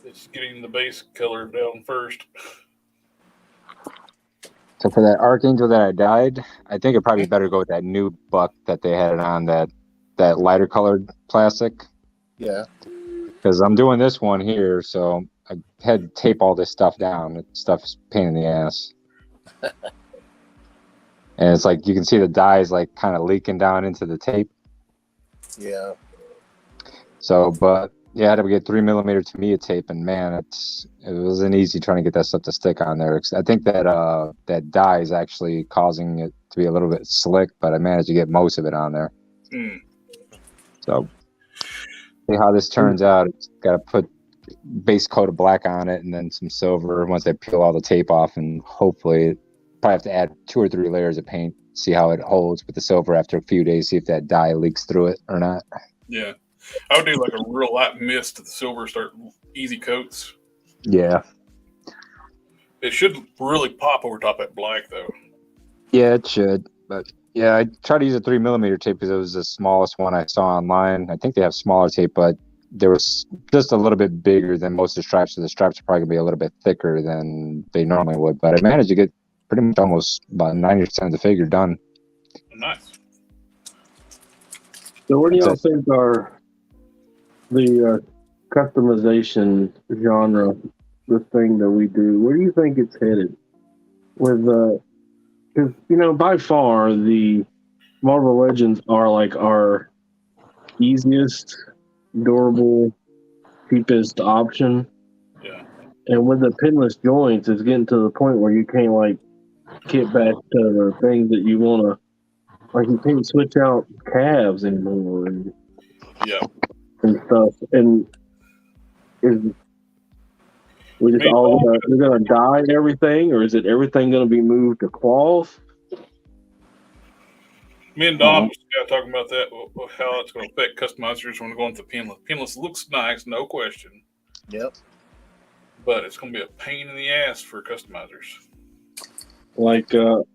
Speaker 1: It's getting the base color down first.
Speaker 6: So for that Archangel that I dyed, I think it'd probably be better to go with that new buck that they had on that lighter colored plastic.
Speaker 2: yeah.
Speaker 6: Because I'm doing this one here, so I had to tape all this stuff down. That stuff's a pain in the ass. And it's like you can see the dyes like kind of leaking down into the tape.
Speaker 2: Yeah.
Speaker 6: So, but yeah, I had to get 3mm Tamiya tape, and man, it wasn't easy trying to get that stuff to stick on there. I think that dye is actually causing it to be a little bit slick, but I managed to get most of it on there. So, see how this turns out. It's got to put base coat of black on it, and then some silver once I peel all the tape off, and hopefully, probably have to add 2 or 3 layers of paint. See how it holds with the silver after a few days. See if that dye leaks through it or not.
Speaker 1: Yeah. I would do like a real light mist to the silver, start easy coats.
Speaker 6: Yeah.
Speaker 1: It should really pop over top that black, though.
Speaker 6: Yeah, it should. But yeah, I tried to use a 3mm tape because it was the smallest one I saw online. I think they have smaller tape, but there was just a little bit bigger than most of the stripes. So the stripes are probably going to be a little bit thicker than they normally would. But I managed to get pretty much almost about 90% of the figure done.
Speaker 1: Nice.
Speaker 3: So what do y'all think are the customization genre the thing that we do, where do you think it's headed? With because by far the Marvel Legends are like our easiest, durable, cheapest option.
Speaker 1: Yeah.
Speaker 3: And with the pinless joints, it's getting to the point where you can't like get back to the things that you want to. Like you can't switch out calves anymore and
Speaker 1: Yeah.
Speaker 3: stuff. And is we just all we're gonna dye everything, or is it everything gonna be moved to cloth?
Speaker 1: Me and Dom just got talking about that, how it's going to affect customizers when going to pinless. Pinless looks nice, no question.
Speaker 2: Yep.
Speaker 1: But it's going to be a pain in the ass for customizers.
Speaker 3: Like
Speaker 1: it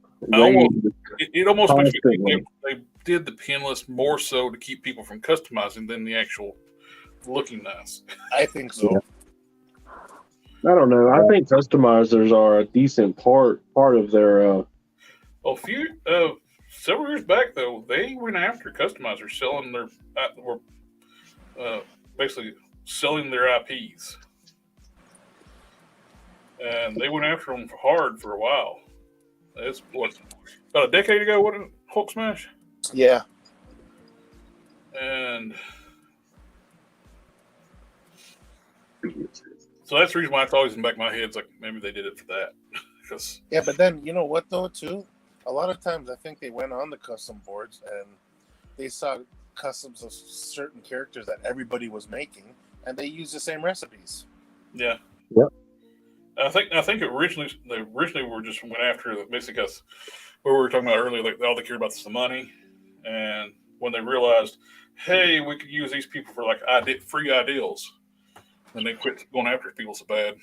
Speaker 1: almost makes me think they did the pinless more so to keep people from customizing than the actual looking nice.
Speaker 2: I think so.
Speaker 3: I don't know. I think customizers are a decent part of their.
Speaker 1: Several years back, though, they went after customizers selling their basically selling their IPs, and they went after them hard for a while. It's about a decade ago, wasn't it, Hulk Smash?
Speaker 2: Yeah.
Speaker 1: And so that's the reason why it's always in the back of my head. It's like maybe they did it for that.
Speaker 2: Yeah, but then you know what though too? A lot of times I think they went on the custom boards and they saw customs of certain characters that everybody was making, and they used the same recipes.
Speaker 1: Yeah.
Speaker 6: Yep.
Speaker 1: I think originally were just went after the basically because what we were talking about earlier, like all they cared about is the money, and when they realized, hey, we could use these people for like free ideals, then they quit going after people so bad.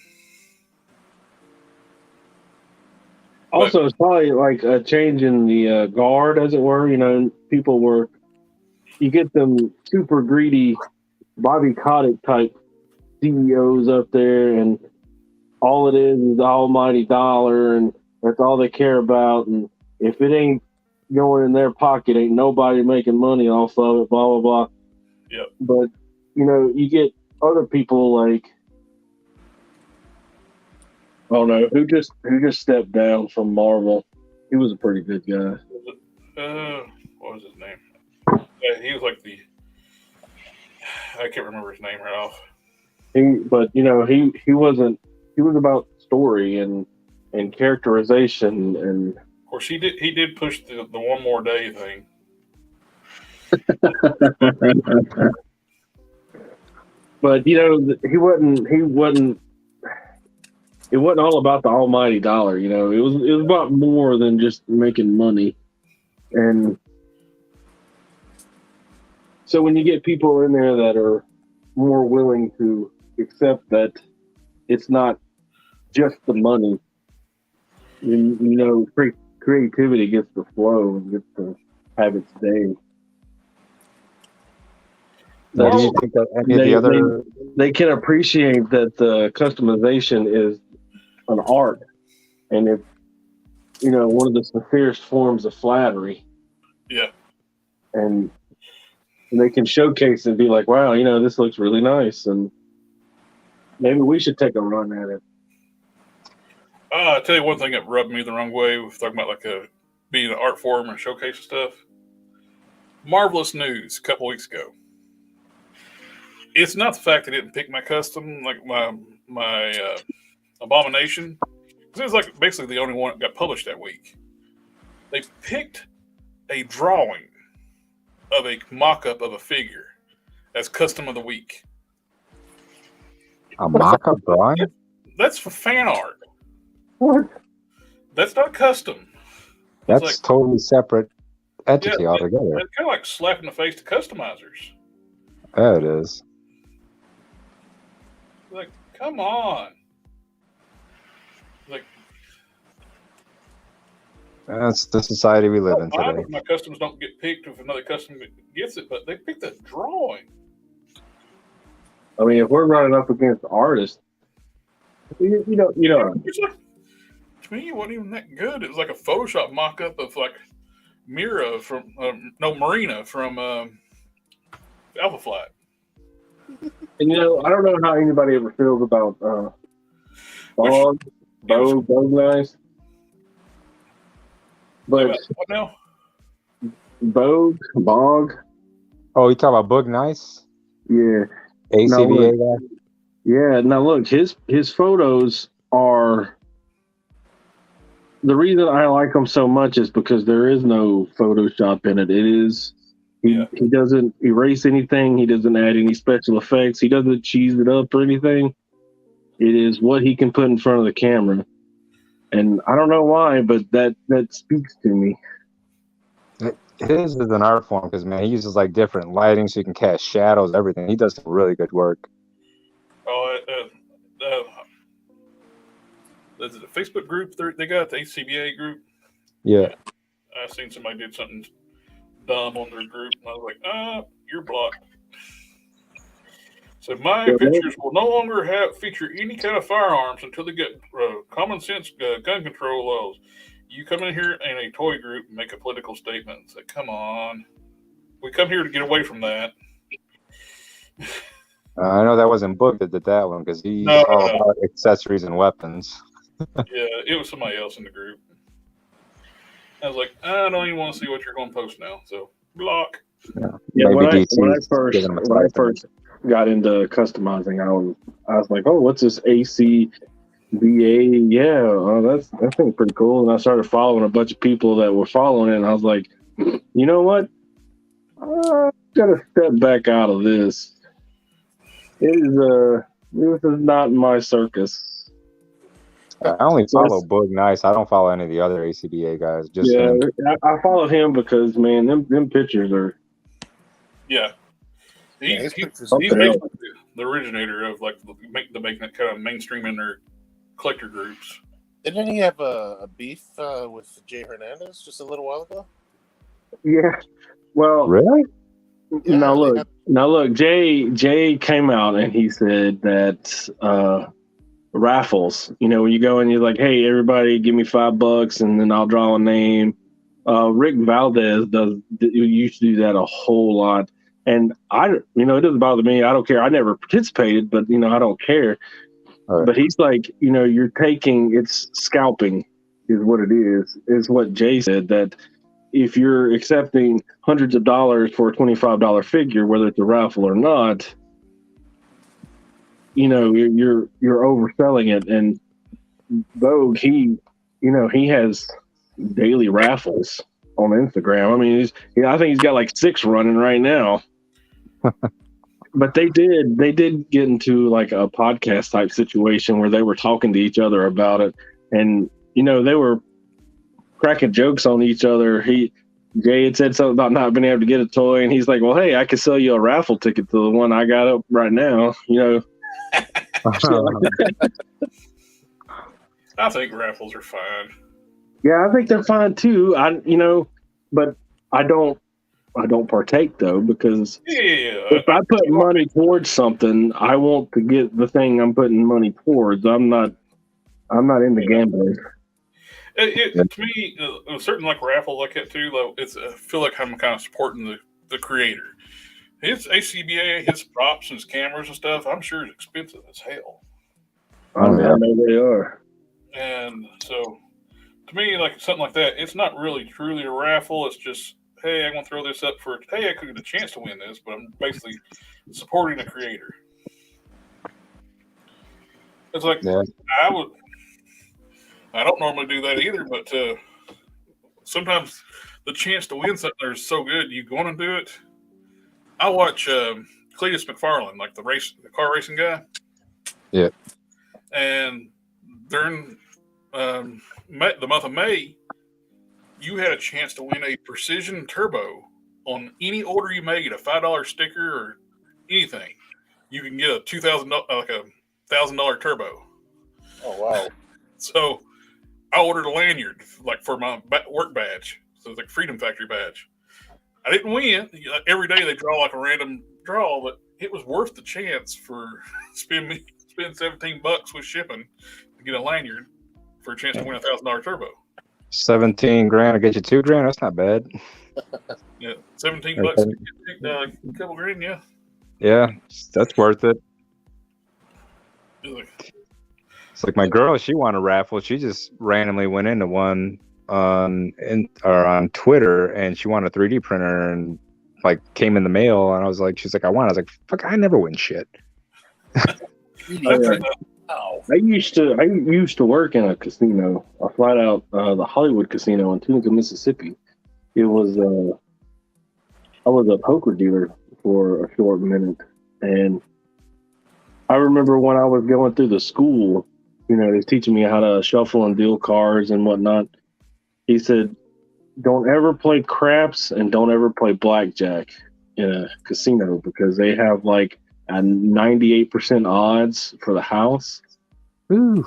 Speaker 3: Also, it's probably like a change in the guard, as it were. You get them super greedy Bobby Kotick type CEOs up there, and all it is the almighty dollar, and that's all they care about. And if it ain't going in their pocket, ain't nobody making money off of it, blah, blah, blah.
Speaker 1: Yep.
Speaker 3: But, you get other people like, oh no, who just stepped down from Marvel? He was a pretty good guy.
Speaker 1: What was his name? Yeah, he was like I can't remember his name right off.
Speaker 3: He wasn't. He was about story and characterization, and
Speaker 1: of course he did push the one more day thing.
Speaker 3: But he wasn't. It wasn't all about the almighty dollar, It was about more than just making money, and so when you get people in there that are more willing to accept that it's not just the money, creativity gets to flow and gets to have its day.
Speaker 6: Do you think that any of the other
Speaker 3: they can appreciate that the customization is an art, and it's one of the sincerest forms of flattery.
Speaker 1: Yeah.
Speaker 3: And they can showcase and be like, wow, this looks really nice, and maybe we should take a run at it.
Speaker 1: I'll tell you one thing that rubbed me the wrong way. We're talking about like being an art form and showcase stuff. Marvelous News a couple weeks ago. It's not the fact they didn't pick my custom, like my Abomination. It was like basically the only one that got published that week. They picked a drawing of a mock-up of a figure as custom of the week.
Speaker 6: A mock-up drawing?
Speaker 1: That's for fan art.
Speaker 3: What?
Speaker 1: That's not custom.
Speaker 6: That's like, totally separate entity altogether.
Speaker 1: It's kind of like slapping the face to customizers.
Speaker 6: Yeah, it is.
Speaker 1: Like, come on. Like,
Speaker 6: that's the society we live in today.
Speaker 1: My customs don't get picked if another custom gets it, but they picked a drawing.
Speaker 3: I mean, if we're running up against artists,
Speaker 1: It's like, to me, it wasn't even that good. It was like a Photoshop mock-up of like Marina from Alpha Flight.
Speaker 3: And I don't know how anybody ever feels about Bog, Bog nice. But
Speaker 1: What now?
Speaker 3: Bog.
Speaker 6: Oh, you talk about Boog Nice?
Speaker 3: Yeah.
Speaker 6: ACBA guy?
Speaker 3: Yeah. Now look, his photos are. The reason I like him so much is because there is no Photoshop in it. It is he doesn't erase anything. He doesn't add any special effects. He doesn't cheese it up or anything. It is what he can put in front of the camera, and I don't know why, but that speaks to me.
Speaker 6: His is an art form because, man, he uses like different lighting so you can cast shadows, everything. He does some really good work.
Speaker 1: Oh, is it a Facebook group they got, the ACBA group?
Speaker 6: Yeah.
Speaker 1: I seen somebody did something dumb on their group, and I was like, you're blocked. So my pictures will no longer feature any kind of firearms until they get common sense gun control laws. You come in here in a toy group and make a political statement and say, come on. We come here to get away from that.
Speaker 6: I know that wasn't Boog that did that one because he's all about accessories and weapons.
Speaker 1: Yeah, it was somebody else in the group. I was like, I don't even want to see what you're going to post now. So, block.
Speaker 3: Yeah, when I first got into customizing, I was like, oh, what's this ACBA? Yeah, that thing's pretty cool. And I started following a bunch of people that were following it, and I was like, you know what? I gotta step back out of this. This is not my circus.
Speaker 6: I only follow Boog Nice. I don't follow any of the other ACBA guys. Just him.
Speaker 3: I followed him because, man, them pictures are.
Speaker 1: Yeah. He's basically the originator of like making it kind of mainstream in their collector groups.
Speaker 2: Didn't he have a beef with Jay Hernandez just a little while ago?
Speaker 3: Yeah. Well,
Speaker 6: really?
Speaker 2: Yeah,
Speaker 3: now look. Jay came out and he said that raffles. You know, when you go and you're like, hey, everybody, give me $5, and then I'll draw a name. Rick Valdez used to do that a whole lot. And it doesn't bother me. I don't care. I never participated, but I don't care.
Speaker 6: Right.
Speaker 3: But he's like, it's scalping is what it is what Jay said, that if you're accepting hundreds of dollars for a $25 figure, whether it's a raffle or not, you're overselling it. And Vogue, he has daily raffles on Instagram. I mean, I think he's got like 6 running right now. But they did get into like a podcast type situation where they were talking to each other about it, and they were cracking jokes on each other. Jay had said something about not being able to get a toy, and he's like, well, hey, I could sell you a raffle ticket to the one I got up right now.
Speaker 1: I think raffles are fine.
Speaker 3: Yeah, I think they're fine too. But I don't partake though, because if I put money towards something, I want to get the thing I'm putting money towards. I'm not into gambling.
Speaker 1: To me, a certain like raffle like that too. Though I feel like I'm kind of supporting the creator. His ACBA, his props, and his cameras and stuff, I'm sure is expensive as hell.
Speaker 3: I know they are.
Speaker 1: And so, to me, like something like that, it's not really truly a raffle. It's just, hey, I'm going to throw this up for, hey, I could get a chance to win this, but I'm basically supporting the creator. It's like, I don't normally do that either, but sometimes the chance to win something is so good, you want to do it. I watch Cletus McFarland, like the car racing guy.
Speaker 6: Yeah.
Speaker 1: And during the month of May, you had a chance to win a Precision Turbo on any order you made, a $5 sticker or anything. You can get a $1,000 turbo.
Speaker 2: Oh wow!
Speaker 1: So I ordered a lanyard like for my work badge, so it's like Freedom Factory badge. I didn't win. Every day they draw like a random draw, but it was worth the chance for spend $17 with shipping to get a lanyard for a chance to win a $1,000 turbo.
Speaker 6: 17 grand to get you 2 grand. That's not bad.
Speaker 1: Yeah, $17 to get a couple grand. Yeah.
Speaker 6: Yeah, that's worth it. It's like my girl, she won a raffle. She just randomly went into one on Twitter, and she won a 3D printer, and like came in the mail. And I was like, she's like, I won. I was like, fuck, I never win shit.
Speaker 3: I used to work in a casino, a flat out the Hollywood Casino in Tunica, Mississippi. It was I was a poker dealer for a short minute, and I remember when I was going through the school, you know, they was teaching me how to shuffle and deal cards and whatnot. He said, "Don't ever play craps and don't ever play blackjack in a casino because they have like a 98% odds for the house."
Speaker 6: Ooh.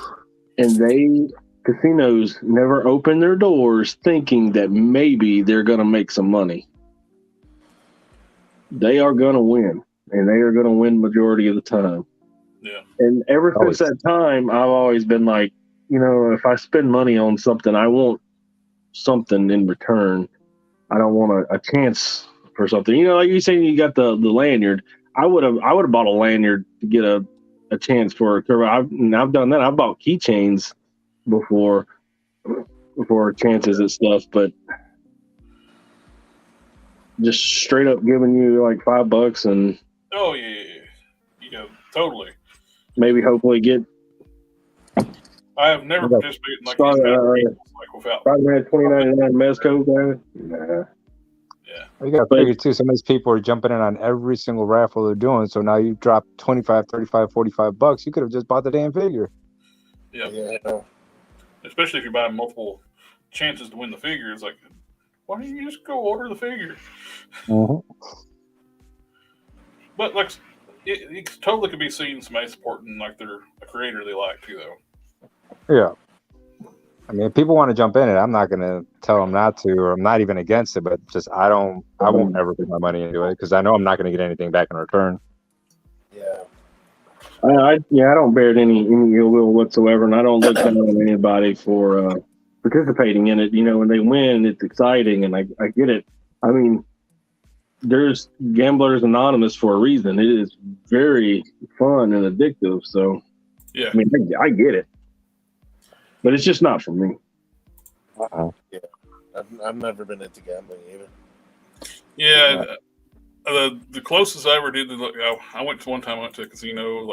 Speaker 3: And casinos never open their doors thinking that maybe they're going to make some money. They are going to win, and they are going to win majority of the time.
Speaker 1: Yeah.
Speaker 3: And ever since that time, I've always been like, you know, if I spend money on something, I want something in return. I don't want a chance for something. You know, like you saying you got the lanyard. I would have bought a lanyard to get a chance for a curve. I've done that. I've bought keychains before chances and stuff, but just straight up giving you like $5 and
Speaker 1: totally.
Speaker 3: Maybe hopefully get.
Speaker 1: I have never participated in like without.
Speaker 3: Probably had $20.99 Mezco guy. Nah.
Speaker 1: Yeah.
Speaker 6: You got to figure too, some of these people are jumping in on every single raffle they're doing. So now you drop $25, $35, $45. You could have just bought the damn figure.
Speaker 1: Yeah. Especially if you're buying multiple chances to win the figure. It's like, why don't you just go order the figure?
Speaker 6: Mm-hmm.
Speaker 1: But like, it totally could be seen somebody supporting like a creator they like too, though.
Speaker 6: Yeah. I mean, if people want to jump in it, I'm not going to tell them not to, or I'm not even against it, but just I won't ever put my money into it because I know I'm not going to get anything back in return.
Speaker 2: Yeah.
Speaker 3: I don't bear any ill will whatsoever, and I don't look down on anybody for participating in it. You know, when they win, it's exciting, and I get it. I mean, there's Gamblers Anonymous for a reason. It is very fun and addictive. So,
Speaker 1: yeah,
Speaker 3: I mean, I get it. But it's just not for me.
Speaker 2: Yeah, I've never been into gambling either.
Speaker 1: Yeah, the closest I ever did, I went to one time. I went to a casino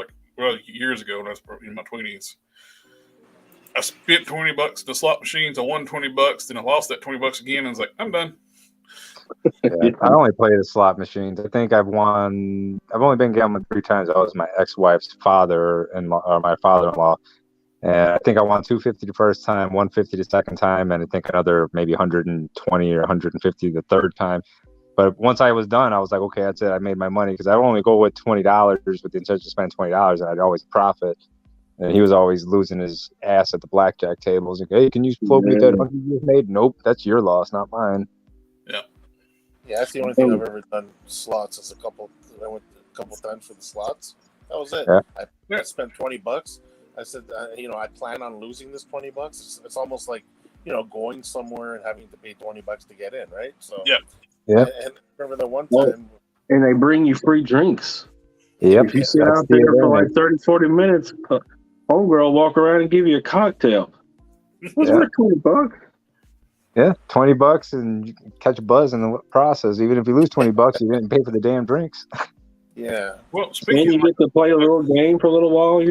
Speaker 1: years ago when I was in my 20s. I spent $20 at the slot machines. I won $20. Then I lost that $20 again. And I was like, I'm done.
Speaker 6: Yeah, I only play the slot machines. I think I've only been gambling 3 times. I was my ex-wife's father-in-law, or my father-in-law. And I think I won $250 the first time, $150 the second time, and I think another maybe $120 or $150 the third time. But once I was done, I was like, okay, that's it. I made my money because I would only go with $20 with the intention to spend $20, and I'd always profit. And he was always losing his ass at the blackjack tables. Like, hey, can you float me that $100 you just made? Nope, that's your loss, not mine.
Speaker 1: Yeah.
Speaker 2: Yeah, that's the only thing I've ever done. Slots is I went a couple times for the slots. That was it.
Speaker 6: Yeah.
Speaker 2: I spent $20. I said, I plan on losing this $20. It's almost like, going somewhere and having to pay $20 to get in, right? So
Speaker 1: yeah.
Speaker 2: And I remember the one time,
Speaker 3: and they bring you free drinks.
Speaker 6: Yep.
Speaker 3: If you sit out there for like 30, 40 minutes, homegirl walk around and give you a cocktail. What's worth $20?
Speaker 6: Yeah, $20 and you catch a buzz in the process. Even if you lose $20, you didn't pay for the damn drinks.
Speaker 2: Yeah.
Speaker 1: Well,
Speaker 3: And
Speaker 1: speaking
Speaker 3: you get to play a little game for a little while,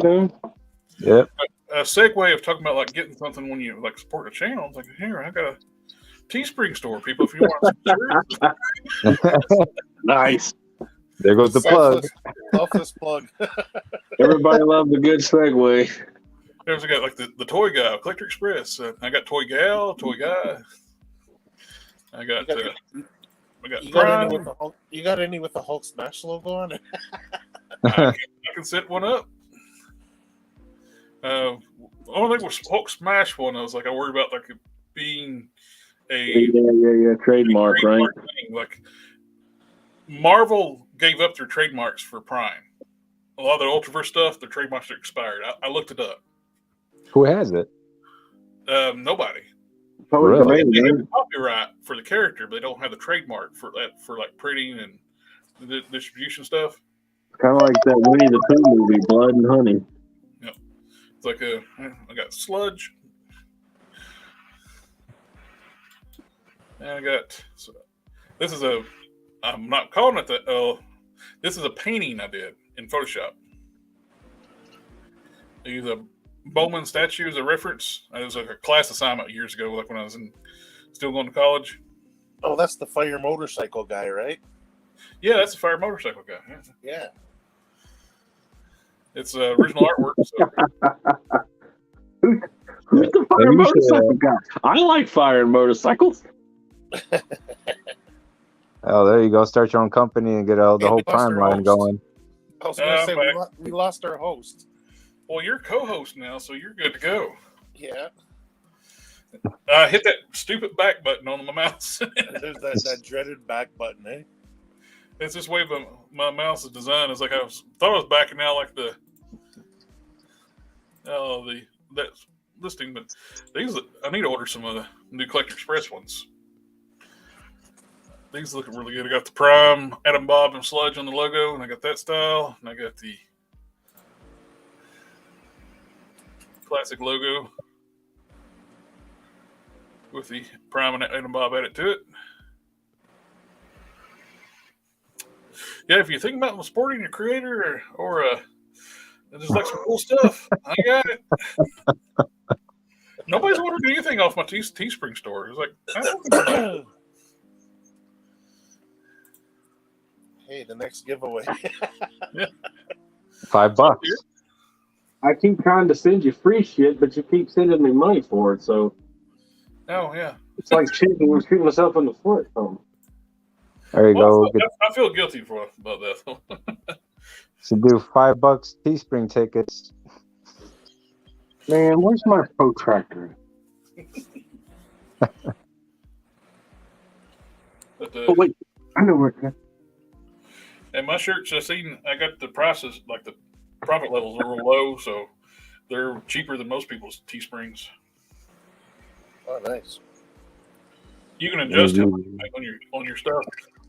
Speaker 6: Yep.
Speaker 1: A segue of talking about like getting something when you like support a channel. It's like, here, I got a Teespring store, people. If you want to,
Speaker 3: Nice.
Speaker 6: There goes the plug.
Speaker 2: Selfless plug.
Speaker 3: Everybody loves a good segue.
Speaker 1: there's a guy like the toy guy, Collector Express. I got toy gal, toy guy. I got Prime.
Speaker 2: You got any with the Hulk Smash logo on it?
Speaker 1: I can set one up. The only thing was Hulk Smash one. I was like, I worried about like it being a
Speaker 3: trademark, right?
Speaker 1: Thing. Like Marvel gave up their trademarks for Prime. A lot of the Ultraverse stuff, their trademarks are expired. I looked it up.
Speaker 6: Who has it?
Speaker 1: Nobody.
Speaker 6: Really?
Speaker 1: They have the copyright for the character, but they don't have the trademark for like printing and the distribution stuff.
Speaker 3: Kind of like that Winnie the Pooh movie, Blood and Honey.
Speaker 1: It's like I got sludge. And I got, this is I'm not calling it that. This is a painting I did in Photoshop. I use a Bowman statue as a reference. It was like a class assignment years ago, like when I was still going to college.
Speaker 2: Oh, that's the fire motorcycle guy, right?
Speaker 1: Yeah, that's a fire motorcycle guy.
Speaker 2: Yeah.
Speaker 1: It's original artwork. So.
Speaker 3: Who's the fire motorcycle guy? I like fire motorcycles.
Speaker 6: Oh, there you go. Start your own company and get the whole prime line going.
Speaker 2: I was going to say, we lost our host.
Speaker 1: Well, you're co-host now, so you're good to go.
Speaker 2: Yeah.
Speaker 1: Hit that stupid back button on my mouse.
Speaker 2: There's that dreaded back button, eh?
Speaker 1: It's this way my mouse is designed. It's like thought I was backing out like that listing, but these I need to order some of the new Collector Express ones. These looking really good. I got the Prime, Adam Bob, and Sludge on the logo, and I got that style, and I got the classic logo with the Prime and Adam Bob added to it. Yeah, if you think about supporting your creator or just like some cool stuff, I got it. Nobody's ordered anything off my Teespring store. It's like, I don't
Speaker 2: hey, the next giveaway.
Speaker 1: Yeah.
Speaker 6: $5.
Speaker 3: I keep trying to send you free shit, but you keep sending me money for it. So,
Speaker 1: oh yeah,
Speaker 3: it's like shooting myself in the foot.
Speaker 6: There you go.
Speaker 1: I feel guilty about that.
Speaker 6: So do $5 Teespring tickets.
Speaker 3: Man, where's my protractor? Oh wait, I know where it's at.
Speaker 1: And my shirts, I got the prices, like the profit levels are real low, so they're cheaper than most people's Teesprings.
Speaker 2: Oh, nice.
Speaker 1: You can adjust it on your stuff.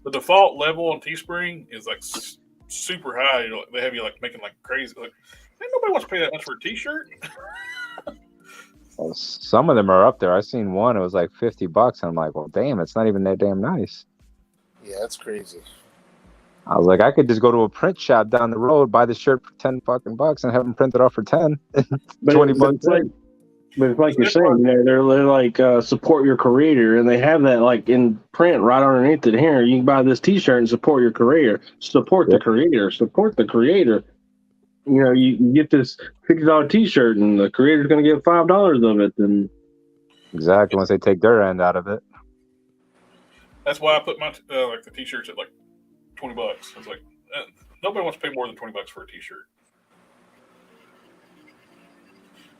Speaker 1: The default level on Teespring is like super high. They have you like making like crazy. Like, ain't nobody wants to pay that much for a T-shirt.
Speaker 6: Well, some of them are up there. I seen one. It was like $50. I'm like, well, damn, it's not even that damn nice.
Speaker 2: Yeah, that's crazy.
Speaker 6: I was like, I could just go to a print shop down the road, buy the shirt for $10 and have them printed off for 10. $20.
Speaker 3: But it's like you're saying, they're like support your creator, and they have that like in print right underneath it. Here, you can buy this T-shirt and support your creator. Support the creator. Support the creator. You know, you get this $50 T-shirt, and the creator's going to get $5 of it. And
Speaker 6: exactly, once they take their end out of it.
Speaker 1: That's why I put my like the T-shirts at like $20. I was like, nobody wants to pay more than $20 for a T-shirt.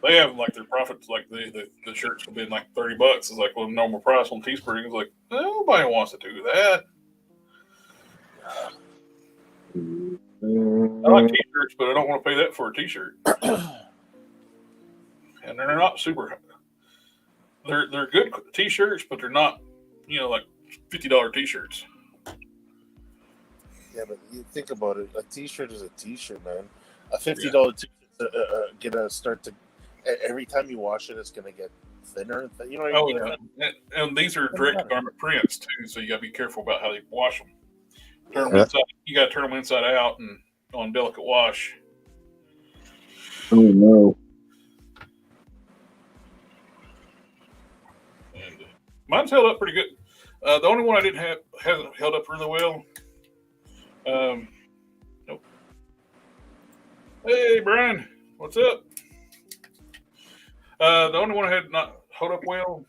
Speaker 1: They have like their profits, like the shirts will be like $30. It's like, well, normal price on Teespring is like, nobody wants to do that. I like T-shirts, but I don't want to pay that for a T-shirt. And they're not super. They're good T-shirts, but they're not, like $50 T-shirts.
Speaker 2: Yeah, but you think about it. A T-shirt is a T-shirt, man. A $50 T-shirt gonna start to. Every time you wash it, it's gonna get thinner. You know what I mean?
Speaker 1: And these are direct garment prints too, so you gotta be careful about how you wash them. Turn them inside. You gotta turn them inside out and on delicate wash.
Speaker 3: Oh no!
Speaker 1: And mine's held up pretty good. The only one I didn't have hasn't held up really well. Nope. Hey, Brian, what's up? The only one I had not held up well,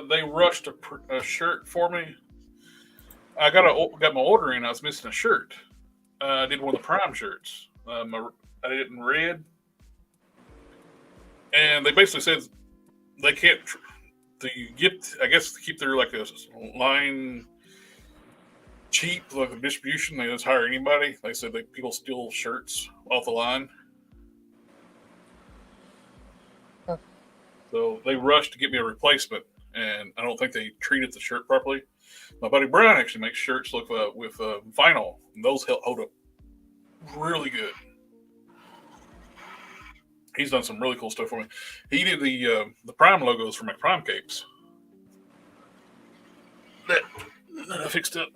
Speaker 1: they rushed a shirt for me. I got my order in. I was missing a shirt. I did one of the Prime shirts. I did it in red, and they basically said they can't. I guess to keep their like a line cheap, like the distribution, they just hire anybody. They said that people steal shirts off the line. So they rushed to get me a replacement, and I don't think they treated the shirt properly. My buddy Brian actually makes shirts look with vinyl, and those hold up really good. He's done some really cool stuff for me. He did the Prime logos for my Prime capes. That I fixed up.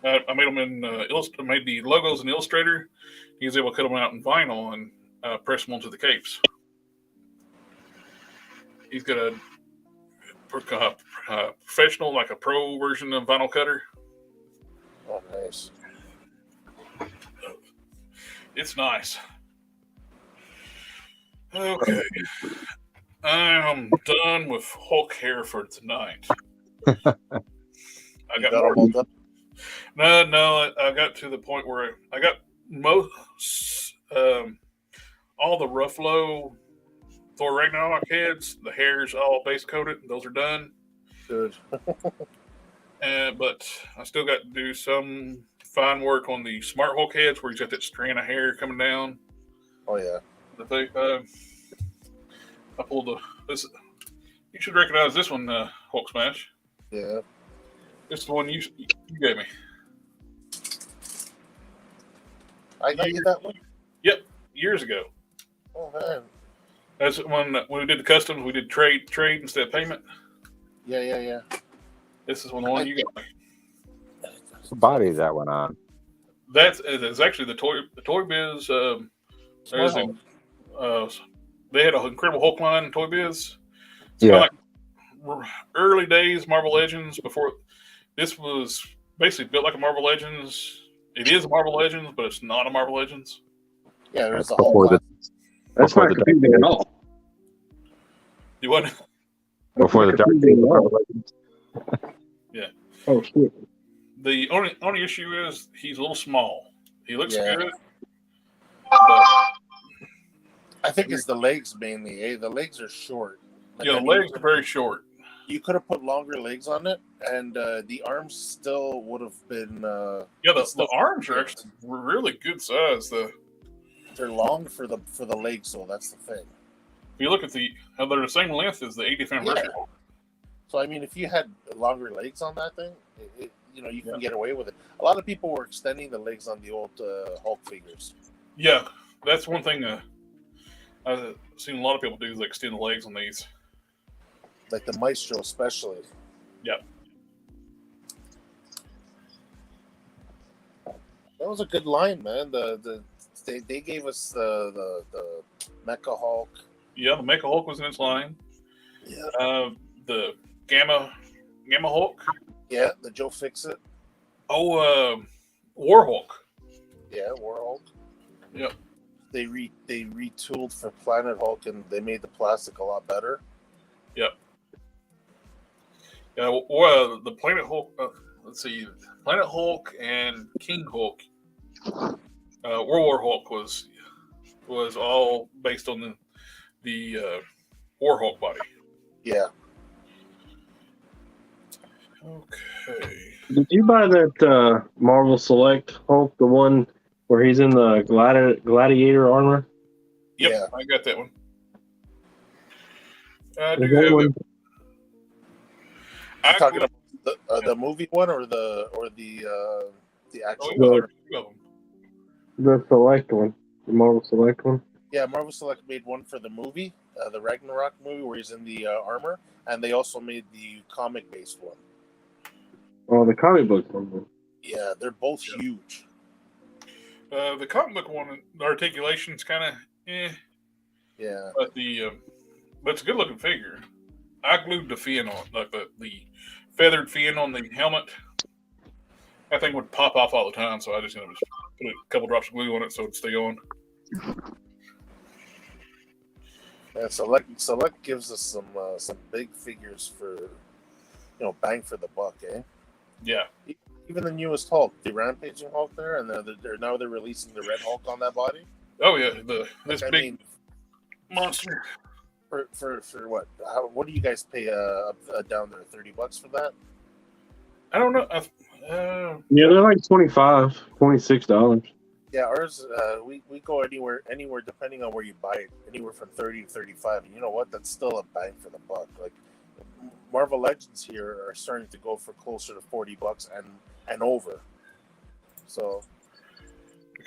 Speaker 1: I made them in made the logos in Illustrator. He was able to cut them out in vinyl and press them onto the capes. He's got a professional, like a pro version of vinyl cutter.
Speaker 2: Oh, nice.
Speaker 1: It's nice. Okay. I'm done with Hulk hair for tonight. I got
Speaker 2: them all done?
Speaker 1: No, I got to the point where I got most all the Ruffalo Thor Ragnarok heads. The hair's all base coated. Those are done.
Speaker 2: Good.
Speaker 1: But I still got to do some fine work on the Smart Hulk heads where he's got that strand of hair coming down.
Speaker 2: Oh yeah.
Speaker 1: I pulled this. You should recognize this one, Hulk Smash.
Speaker 2: Yeah.
Speaker 1: This is the one you gave me.
Speaker 2: I got you that one?
Speaker 1: Yep, years ago.
Speaker 2: Oh man.
Speaker 1: That's when we did the customs. We did trade instead of payment.
Speaker 2: Yeah.
Speaker 1: This is the one you got me.
Speaker 6: What body is that one on?
Speaker 1: That's actually the Toy Biz. They had an Incredible Hulk line in Toy Biz. It's kind of like early days Marvel Legends. Before this was basically built like a Marvel Legends. It is a Marvel Legends, but it's not a Marvel Legends.
Speaker 2: Yeah, there's a
Speaker 6: Before
Speaker 2: whole
Speaker 3: That's not confusing at all.
Speaker 1: You what?
Speaker 6: Before the Dark Age.
Speaker 1: Yeah.
Speaker 3: Oh shit.
Speaker 1: The only issue is he's a little small. He looks good, but
Speaker 2: I think it's the legs mainly. The legs are short.
Speaker 1: the legs are very short.
Speaker 2: You could have put longer legs on it, and the arms still would have been.
Speaker 1: The arms are actually really good size.
Speaker 2: They're long for the legs, though. That's the thing.
Speaker 1: If you look at how they're the same length as the 80th anniversary.
Speaker 2: Yeah. So I mean, if you had longer legs on that thing, you can get away with it. A lot of people were extending the legs on the old Hulk figures.
Speaker 1: Yeah, that's one thing I've seen a lot of people do is like extend the legs on these.
Speaker 2: Like the Maestro, especially.
Speaker 1: Yep.
Speaker 2: That was a good line, man. They gave us the Mecha Hulk.
Speaker 1: Yeah, the Mecha Hulk was in its line.
Speaker 2: Yeah.
Speaker 1: The Gamma Hulk.
Speaker 2: Yeah, the Joe Fixit.
Speaker 1: Oh, War Hulk.
Speaker 2: Yeah, War Hulk.
Speaker 1: Yep.
Speaker 2: They retooled for Planet Hulk and they made the plastic a lot better. Yep.
Speaker 1: Yeah, well, the Planet Hulk. Let's see, Planet Hulk and King Hulk. World War Hulk was all based on the War Hulk body.
Speaker 2: Yeah.
Speaker 1: Okay.
Speaker 3: Did you buy that Marvel Select Hulk, the one where he's in the gladiator armor?
Speaker 1: Yep,
Speaker 2: Yeah.
Speaker 1: I got that one.
Speaker 2: You're talking about the movie one or the actual
Speaker 1: one?
Speaker 3: The Select one, the Marvel Select one.
Speaker 2: Yeah, Marvel Select made one for the movie, the Ragnarok movie, where he's in the armor, and they also made the comic-based one.
Speaker 3: Oh, the comic book one.
Speaker 2: Yeah, they're both huge.
Speaker 1: The comic book one, the articulation's kind of
Speaker 2: Yeah,
Speaker 1: but but it's a good looking figure. I glued the fin on, like the feathered fin on the helmet. That thing would pop off all the time, so I just put a couple drops of glue on it so it'd stay on.
Speaker 2: Yeah, Select gives us some big figures for bang for the buck, eh?
Speaker 1: Yeah.
Speaker 2: Even the newest Hulk, the Rampaging Hulk, there, and they're releasing the Red Hulk on that body.
Speaker 1: Oh yeah, this big monster.
Speaker 2: For what? What do you guys pay down there? $30 for that?
Speaker 1: I don't know.
Speaker 3: Yeah, they're like $26.
Speaker 2: Yeah, ours we go anywhere depending on where you buy it, anywhere from 30 to 35. And you know what? That's still a bang for the buck. Like Marvel Legends here are starting to go for closer to $40 and over. So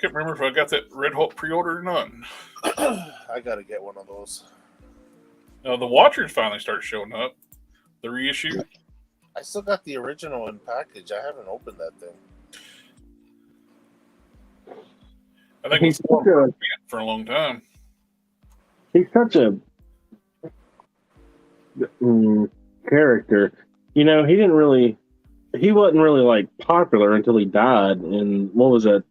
Speaker 1: can't remember if I got that Red Hulk pre-order or not.
Speaker 2: I gotta get one of those.
Speaker 1: The Watchers finally start showing up. The reissue.
Speaker 2: I still got the original in package. I haven't opened that thing.
Speaker 1: I think
Speaker 3: He's
Speaker 1: it's been
Speaker 3: such a-
Speaker 1: for a long time.
Speaker 3: He's such a character. You know, he wasn't really like popular until he died. And what was that?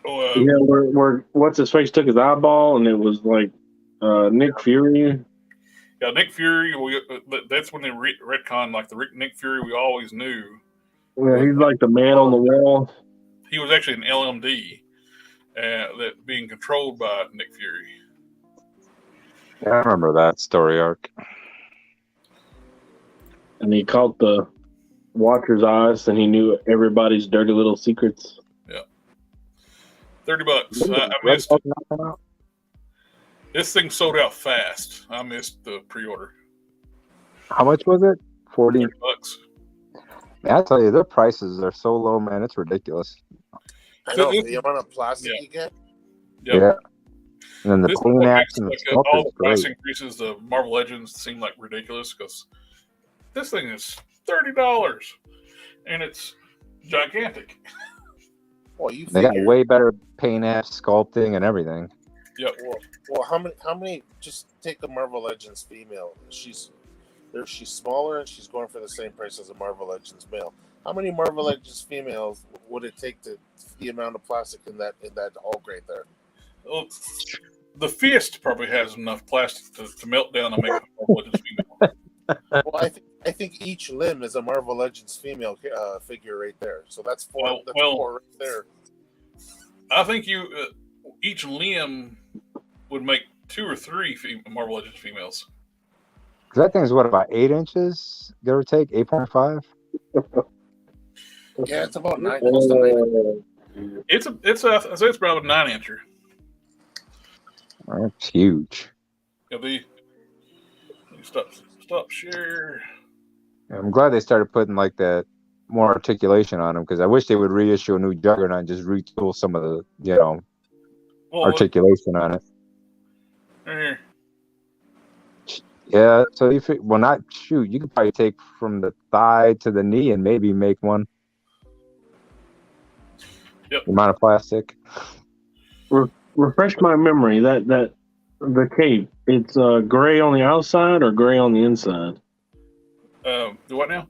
Speaker 3: Where what's his face took his eyeball, and it was like Nick Fury.
Speaker 1: Yeah, Nick Fury. That's when they retconned like the Nick Fury we always knew.
Speaker 3: Yeah, he's like the man on the wall.
Speaker 1: He was actually an LMD that being controlled by Nick Fury.
Speaker 6: Yeah, I remember that story arc.
Speaker 3: And he caught the Watcher's eyes, and he knew everybody's dirty little secrets.
Speaker 1: Yeah, $30. I missed it. This thing sold out fast. I missed the pre-order.
Speaker 6: How much was it? 40
Speaker 1: $30.
Speaker 6: Man, I tell you, their prices are so low, man. It's ridiculous.
Speaker 2: I know the amount of plastic you get.
Speaker 1: Yep.
Speaker 6: Yeah. And then the
Speaker 1: This
Speaker 6: clean
Speaker 1: one
Speaker 6: action
Speaker 1: makes,
Speaker 6: and
Speaker 1: like,
Speaker 6: stuff
Speaker 1: all
Speaker 6: is
Speaker 1: the price
Speaker 6: great.
Speaker 1: increases the Marvel Legends seem like ridiculous because this thing is $30 and it's gigantic.
Speaker 2: Well, you
Speaker 6: They got
Speaker 2: figure.
Speaker 6: way better paint apps, sculpting, and everything.
Speaker 1: Yep.
Speaker 2: Well, how many? Just take the Marvel Legends female. She's smaller and she's going for the same price as a Marvel Legends male. How many Marvel Legends females would it take to the amount of plastic in that Hulk right there?
Speaker 1: Well, the fist probably has enough plastic to melt down and make a Marvel Legends female.
Speaker 2: Well, I think each limb is a Marvel Legends female figure right there. So that's four. That's four right there.
Speaker 1: I think each limb would make 2 or 3 Marvel Legends females.
Speaker 6: Because that thing's what, about 8 inches, give or take, 8.5.
Speaker 2: Yeah, it's about 9. Close to 9.
Speaker 1: I'd say it's about a 9-incher.
Speaker 6: That's huge.
Speaker 1: Yeah, stop share.
Speaker 6: I'm glad they started putting like that more articulation on them, because I wish they would reissue a new Juggernaut and just retool some of the articulation on it.
Speaker 1: Right here.
Speaker 6: Yeah, so you could probably take from the thigh to the knee and maybe make one.
Speaker 1: Yep.
Speaker 6: The amount of plastic.
Speaker 3: Refresh my memory. That the cape. It's gray on the outside or gray on the inside.
Speaker 1: Do what now?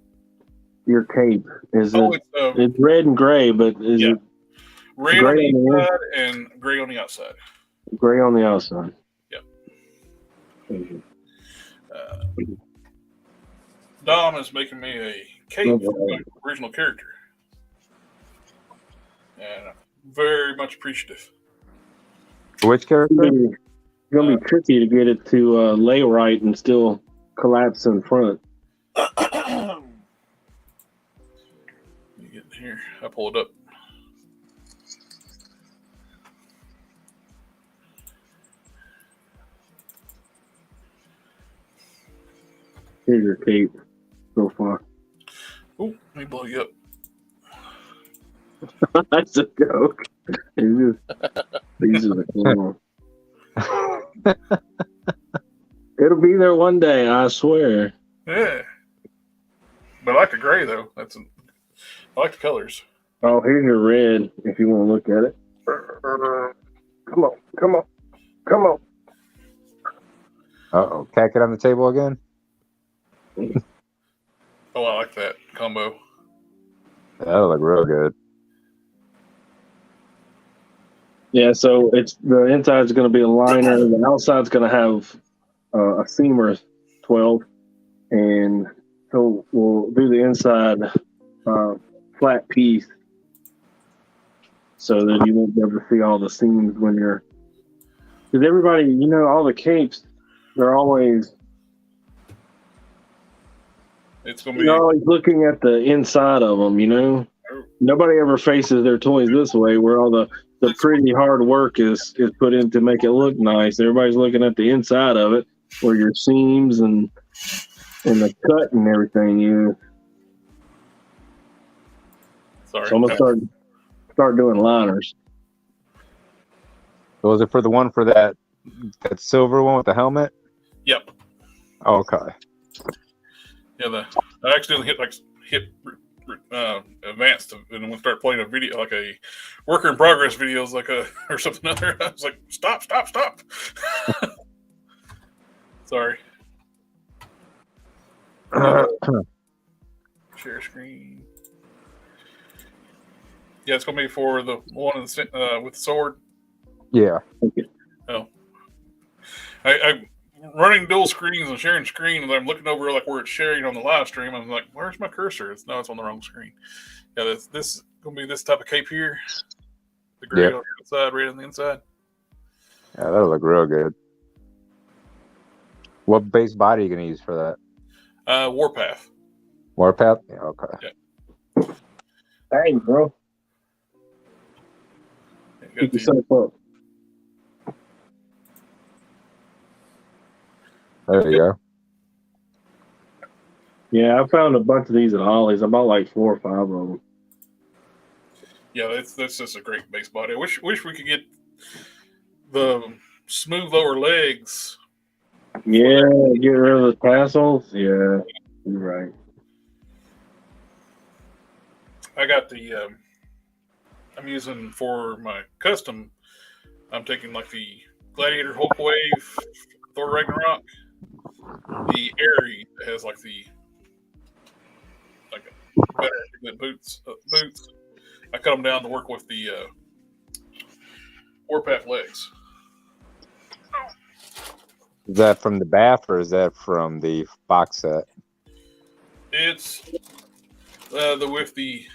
Speaker 3: Your cape is it's red and gray, but is it
Speaker 1: red on the inside and gray on the outside?
Speaker 3: Gray on the outside.
Speaker 1: Yep. Dom is making me a cape for my original character, and I'm very much appreciative.
Speaker 6: Which character?
Speaker 3: It's gonna be tricky to get it to lay right and still collapse in front.
Speaker 1: You get here. I pull it up.
Speaker 3: Here's your cape so far.
Speaker 1: Oh, let me blow you up.
Speaker 3: That's a joke. These are the clone. It'll be there one day, I swear.
Speaker 1: Yeah, but I like the gray though. I like the colors.
Speaker 3: Oh, here's your red. If you want to look at it. Come on.
Speaker 6: Uh-oh. Can't get on the table again?
Speaker 1: Oh, I like that combo.
Speaker 6: That'll look real good.
Speaker 3: Yeah, so the inside's going to be a liner. The outside's going to have a seamer 12, and so we'll do the inside flat piece so that you won't be able to see all the seams when you're. Because everybody, all the capes, they're always.
Speaker 1: It's gonna be.
Speaker 3: You're always looking at the inside of them, Nobody ever faces their toys this way, where all the pretty hard work is put in to make it look nice. Everybody's looking at the inside of it, where your seams and the cut and everything is.
Speaker 1: Sorry.
Speaker 3: So I'm gonna start start doing liners.
Speaker 6: Was it for the one for that silver one with the helmet?
Speaker 1: Yep.
Speaker 6: Oh, okay.
Speaker 1: Yeah, I accidentally hit advanced, and when I start playing a video, like a worker in progress videos, like or something other, I was like, stop. Sorry. Share screen. Yeah, it's gonna be for the one with the sword.
Speaker 6: Yeah.
Speaker 1: Oh, I running dual screens and sharing screen, and I'm looking over like where it's sharing on the live stream. I'm like, where's my cursor? It's on the wrong screen. Yeah, this is gonna be this type of cape here. The gray on the outside, red on the inside.
Speaker 6: Yeah, that'll look real good. What base body are you gonna use for that?
Speaker 1: Warpath.
Speaker 6: Warpath? Yeah, okay.
Speaker 1: Yeah.
Speaker 3: Dang, bro. Keep yourself up.
Speaker 6: There you go.
Speaker 3: Yeah, I found a bunch of these at Ollie's. I bought like 4 or 5 of them.
Speaker 1: Yeah, that's just a great base body. I wish we could get the smooth lower legs.
Speaker 3: Yeah, get rid of the tassels. Yeah, you're right.
Speaker 1: I got the I'm using for my custom. I'm taking like the Gladiator Hulk Wave, Thor Ragnarok, the Aerie that has like better boots. I cut them down to work with the Warpath legs.
Speaker 6: Is that from the BAF or is that from the box set?
Speaker 1: It's the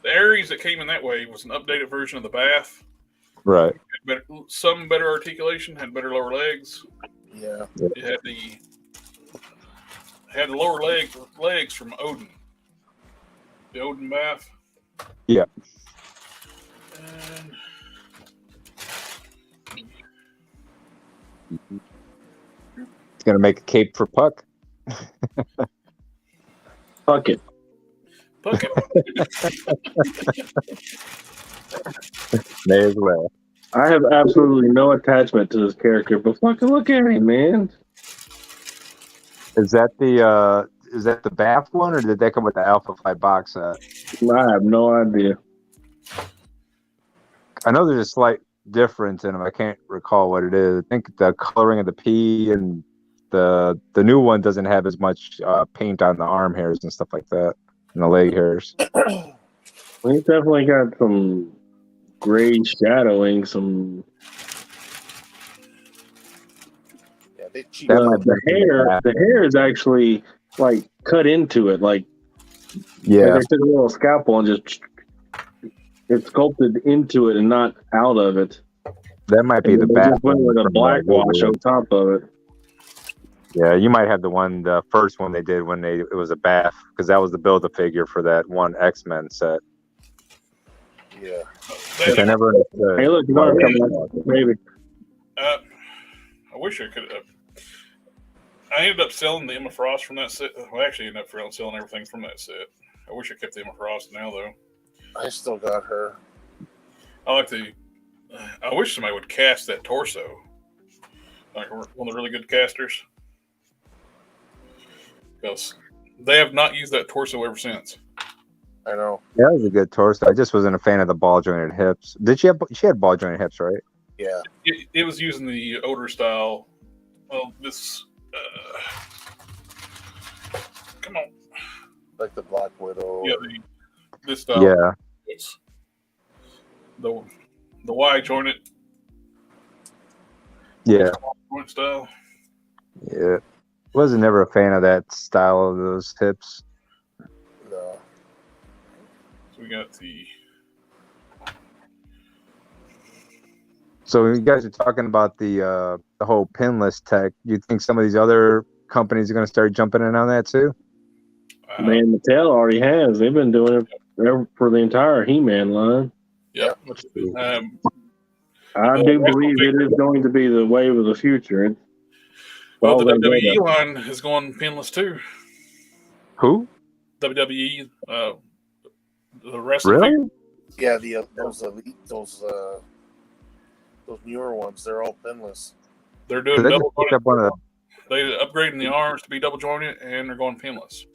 Speaker 1: Aries that came in that way was an updated version of the Bath.
Speaker 6: Right.
Speaker 1: Some better articulation, had better lower legs.
Speaker 2: Yeah.
Speaker 1: It had the lower legs from Odin. The Odin Bath.
Speaker 6: Yeah.
Speaker 1: And
Speaker 6: It's gonna make a cape for Puck.
Speaker 3: Fuck it.
Speaker 1: Puck it.
Speaker 6: May as well.
Speaker 3: I have absolutely no attachment to this character, but fucking look at him, man.
Speaker 6: Is that the BAF one, or did that come with the Alpha Flight box set?
Speaker 3: I have no idea.
Speaker 6: I know there's a slight difference in them. I can't recall what it is. I think the coloring of the P and the new one doesn't have as much paint on the arm hairs and stuff like that, and the leg hairs.
Speaker 3: He's definitely got some gray shadowing, some.
Speaker 2: Yeah, they cheat.
Speaker 3: The hair is actually like cut into it, like
Speaker 6: Yeah.
Speaker 3: they took a little scalpel and just it's sculpted into it and not out of it.
Speaker 6: That might be
Speaker 3: And
Speaker 6: the
Speaker 3: they
Speaker 6: BAF
Speaker 3: just went with a
Speaker 6: from
Speaker 3: black wash on top of it.
Speaker 6: Yeah, you might have the first one they did when it was a BAF, because that was the Build-A-Figure for that one X-Men set.
Speaker 2: Yeah.
Speaker 6: Which I never understood.
Speaker 3: Hey, look, you want to come back, baby?
Speaker 1: I wish I could. I ended up selling the Emma Frost from that set. Well, actually, ended up selling everything from that set. I wish I kept the Emma Frost now, though.
Speaker 2: I still got her.
Speaker 1: I wish somebody would cast that torso. Like one of the really good casters. Because they have not used that torso ever since.
Speaker 2: I know.
Speaker 6: Yeah, that was a good torso. I just wasn't a fan of the ball jointed hips. She had ball jointed hips, right?
Speaker 2: Yeah.
Speaker 1: It was using the older style. Well, this. Come on.
Speaker 2: Like the Black Widow.
Speaker 1: Yeah, this style.
Speaker 6: Yeah.
Speaker 1: It's the Y jointed.
Speaker 6: Yeah.
Speaker 1: Joint style.
Speaker 6: Yeah. Wasn't never a fan of that style of those hips.
Speaker 2: No.
Speaker 1: So we got the.
Speaker 6: So you guys are talking about the whole pinless tech. Do you think some of these other companies are going to start jumping in on that too?
Speaker 3: Man, Mattel already has. They've been doing it for the entire He-Man line.
Speaker 1: Yeah.
Speaker 3: I do believe it is going to be the wave of the future.
Speaker 1: Well, the WWE line is going pinless too.
Speaker 6: Who?
Speaker 1: WWE. The wrestling
Speaker 6: Really?
Speaker 1: figures,
Speaker 2: Yeah, those elite, those newer ones, they're all pinless.
Speaker 1: they're doing
Speaker 6: 'Cause I just
Speaker 1: double
Speaker 6: picked
Speaker 1: jointed.
Speaker 6: up one of the.
Speaker 1: They're upgrading the arms to be double jointed, and they're going pinless.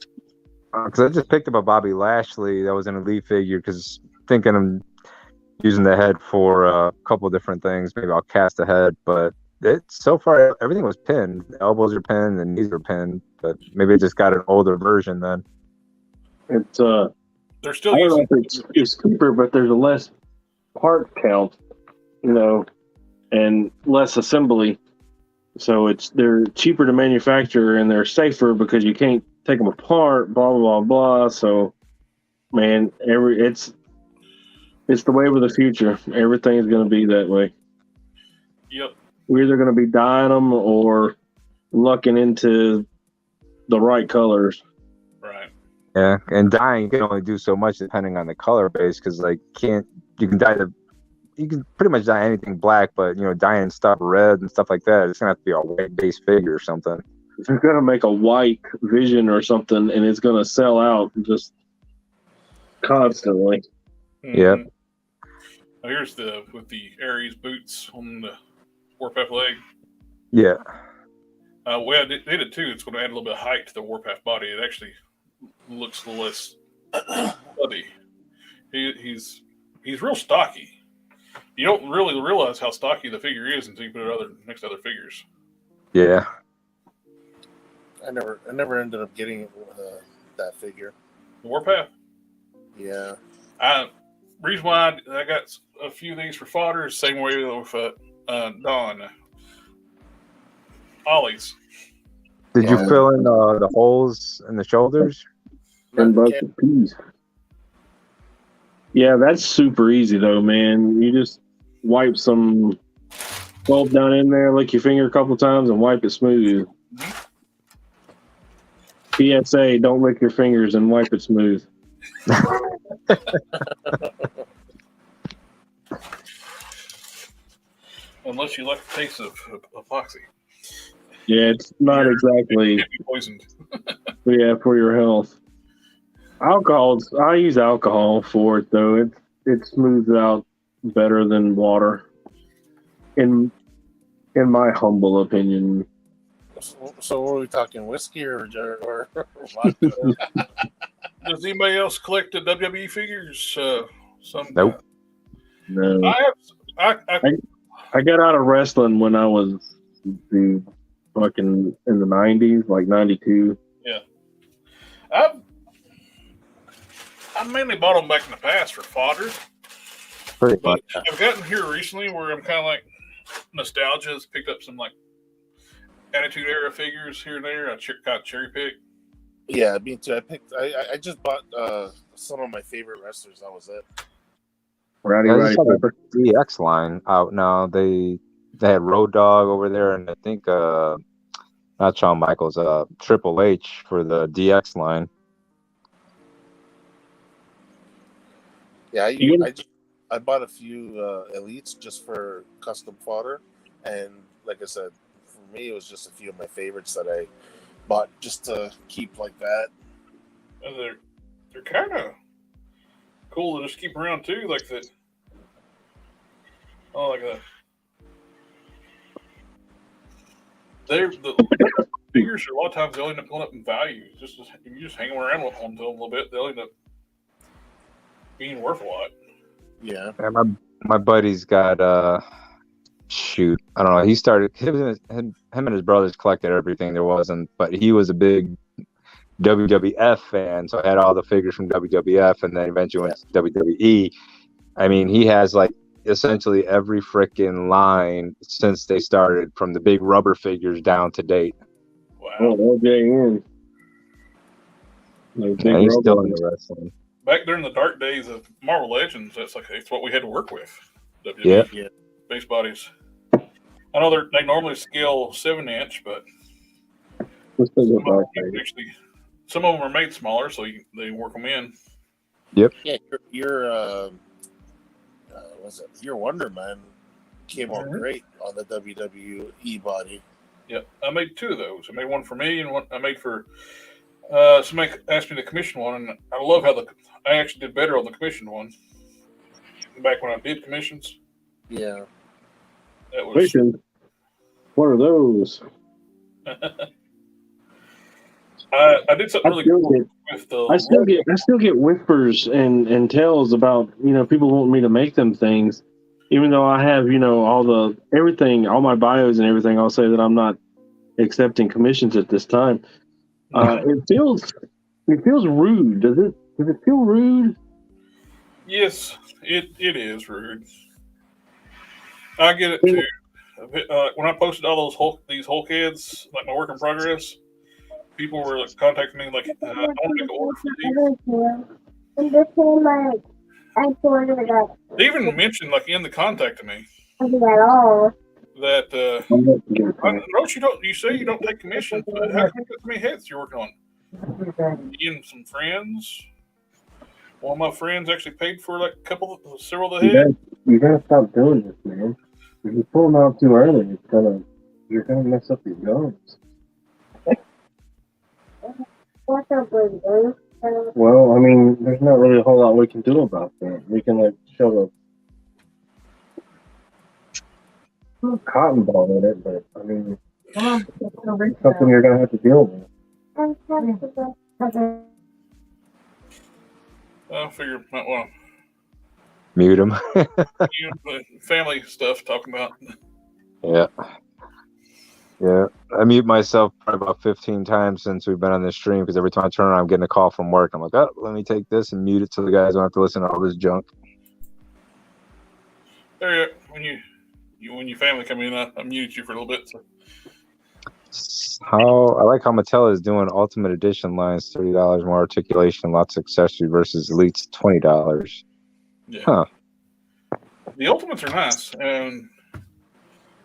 Speaker 6: Because I just picked up a Bobby Lashley that was an elite figure. Because thinking I'm using the head for a couple different things. Maybe I'll cast the head, but so far everything was pinned. The elbows are pinned, and knees are pinned. But maybe it just got an older version then.
Speaker 3: It's
Speaker 1: They're
Speaker 3: I
Speaker 1: still
Speaker 3: don't know
Speaker 1: using.
Speaker 3: if it's cheaper, but there's a less part count, and less assembly. So they're cheaper to manufacture and they're safer because you can't take them apart. Blah blah blah blah. So, man, it's the wave of the future. Everything's going to be that way.
Speaker 1: Yep.
Speaker 3: We're either going to be dyeing them or looking into the right colors.
Speaker 1: Right.
Speaker 6: Yeah, and dyeing you can only do so much depending on the color base. Because you can pretty much dye anything black, but dyeing stuff red and stuff like that, it's gonna have to be a white base figure or something.
Speaker 3: They're going to make a white Vision or something, and it's going to sell out just constantly.
Speaker 6: Yep.
Speaker 1: Now here's with the Aries boots on the Warpath leg.
Speaker 6: Yeah.
Speaker 1: Well, they did it too. It's going to add a little bit of height to the Warpath body. It actually looks a little less stubby. He's real stocky. You don't really realize how stocky the figure is until you put it next to other figures.
Speaker 6: Yeah.
Speaker 2: I never ended up getting that figure.
Speaker 1: The Warpath.
Speaker 2: Yeah.
Speaker 1: Reason why I got a few of these for fodder is the same way with Don. Ollie's.
Speaker 6: Did you fill in the holes in the shoulders?
Speaker 3: And both the P's. Yeah, that's super easy though, man. You just wipe some salt down in there, lick your finger a couple times, and wipe it smooth. PSA: don't lick your fingers and wipe it smooth.
Speaker 1: Unless you like the taste of epoxy.
Speaker 3: Yeah, it's not exactly.
Speaker 1: It can be poisoned.
Speaker 3: Yeah, for your health. I use alcohol for it though. It smooths out better than water. In my humble opinion.
Speaker 2: So what are we talking, whiskey or vodka?
Speaker 1: Does anybody else collect the WWE figures?
Speaker 6: Nope.
Speaker 3: No.
Speaker 1: I
Speaker 3: got out of wrestling when I was fucking in the 90s, like 92.
Speaker 1: Yeah. I mainly bought them back in the past for fodder.
Speaker 6: Pretty
Speaker 1: But
Speaker 6: much.
Speaker 1: I've gotten here recently where I'm kind of like nostalgia has picked up some like Attitude Era figures here and there. I got cherry pick.
Speaker 2: Yeah, me too. I just bought some of my favorite wrestlers. That was it.
Speaker 3: Rowdy
Speaker 6: There's
Speaker 3: Pepper.
Speaker 6: a DX line out now. They had Road Dogg over there, and I think not Shawn Michaels, Triple H for the DX line.
Speaker 2: Yeah, I bought a few elites just for custom fodder, and like I said, for me it was just a few of my favorites that I bought just to keep like that.
Speaker 1: And they're kind of cool to just keep around too, like that. Oh, like that. The figures a lot of times they'll end up going up in value. If you just hang around with them a little bit, they'll end up being worth a lot.
Speaker 2: Yeah.
Speaker 6: And my buddy's got I don't know. He started him and his brothers collected everything there wasn't, but he was a big WWF fan, so I had all the figures from WWF, and then eventually went to WWE. I mean, he has like essentially every freaking line since they started, from the big rubber figures down to date.
Speaker 1: Wow.
Speaker 3: Oh, LJN.
Speaker 6: Yeah, he's still in the wrestling.
Speaker 1: Back during the dark days of Marvel Legends, it's what we had to work with. WWE
Speaker 2: Yeah.
Speaker 1: base bodies. I know they normally scale 7-inch, but some of them are made smaller, so they work them in.
Speaker 6: Yep.
Speaker 2: Yeah, your Wonder Man came out great on the WWE body.
Speaker 1: Yep, I made 2 of those. I made one for me, and one I made for Somebody asked me to commission one, and I love how I actually did better on the commissioned one. Back when I did commissions.
Speaker 2: Yeah.
Speaker 1: That was.
Speaker 3: Commissions? What are those?
Speaker 1: I did something really cool with the.
Speaker 3: I still get whispers and tales about people wanting me to make them things, even though I have all my bios and everything. I'll say that I'm not accepting commissions at this time. It feels rude. Does it feel rude?
Speaker 1: Yes, it is rude. I get it too. When I posted all these Hulk heads, like my work in progress, people were contacting me like, I want to make an order for these. They even mentioned in the contact to me that you say you don't take commissions, but how come you got so many heads you're working on? Me and some friends. One of my friends actually paid for several of the heads.
Speaker 3: You gotta stop doing this, man. If you pull them out too early, you're gonna mess up your gums. Well, I mean, there's not really a whole lot we can do about that. We can shove a cotton ball in it, but I mean, it's something you're gonna have to deal with.
Speaker 1: I figure might want
Speaker 6: Mute him.
Speaker 1: to family stuff talking about.
Speaker 6: Yeah. I mute myself probably about 15 times since we've been on this stream because every time I turn around, I'm getting a call from work. I'm like, oh, let me take this and mute it so the guys don't have to listen to all this junk.
Speaker 1: There, when your family come in, I mute you for a little bit. So.
Speaker 6: I like how Mattel is doing Ultimate Edition lines, $30 more articulation, lots of accessory versus Elite's $20.
Speaker 1: Yeah.
Speaker 6: Huh.
Speaker 1: The Ultimates are nice, and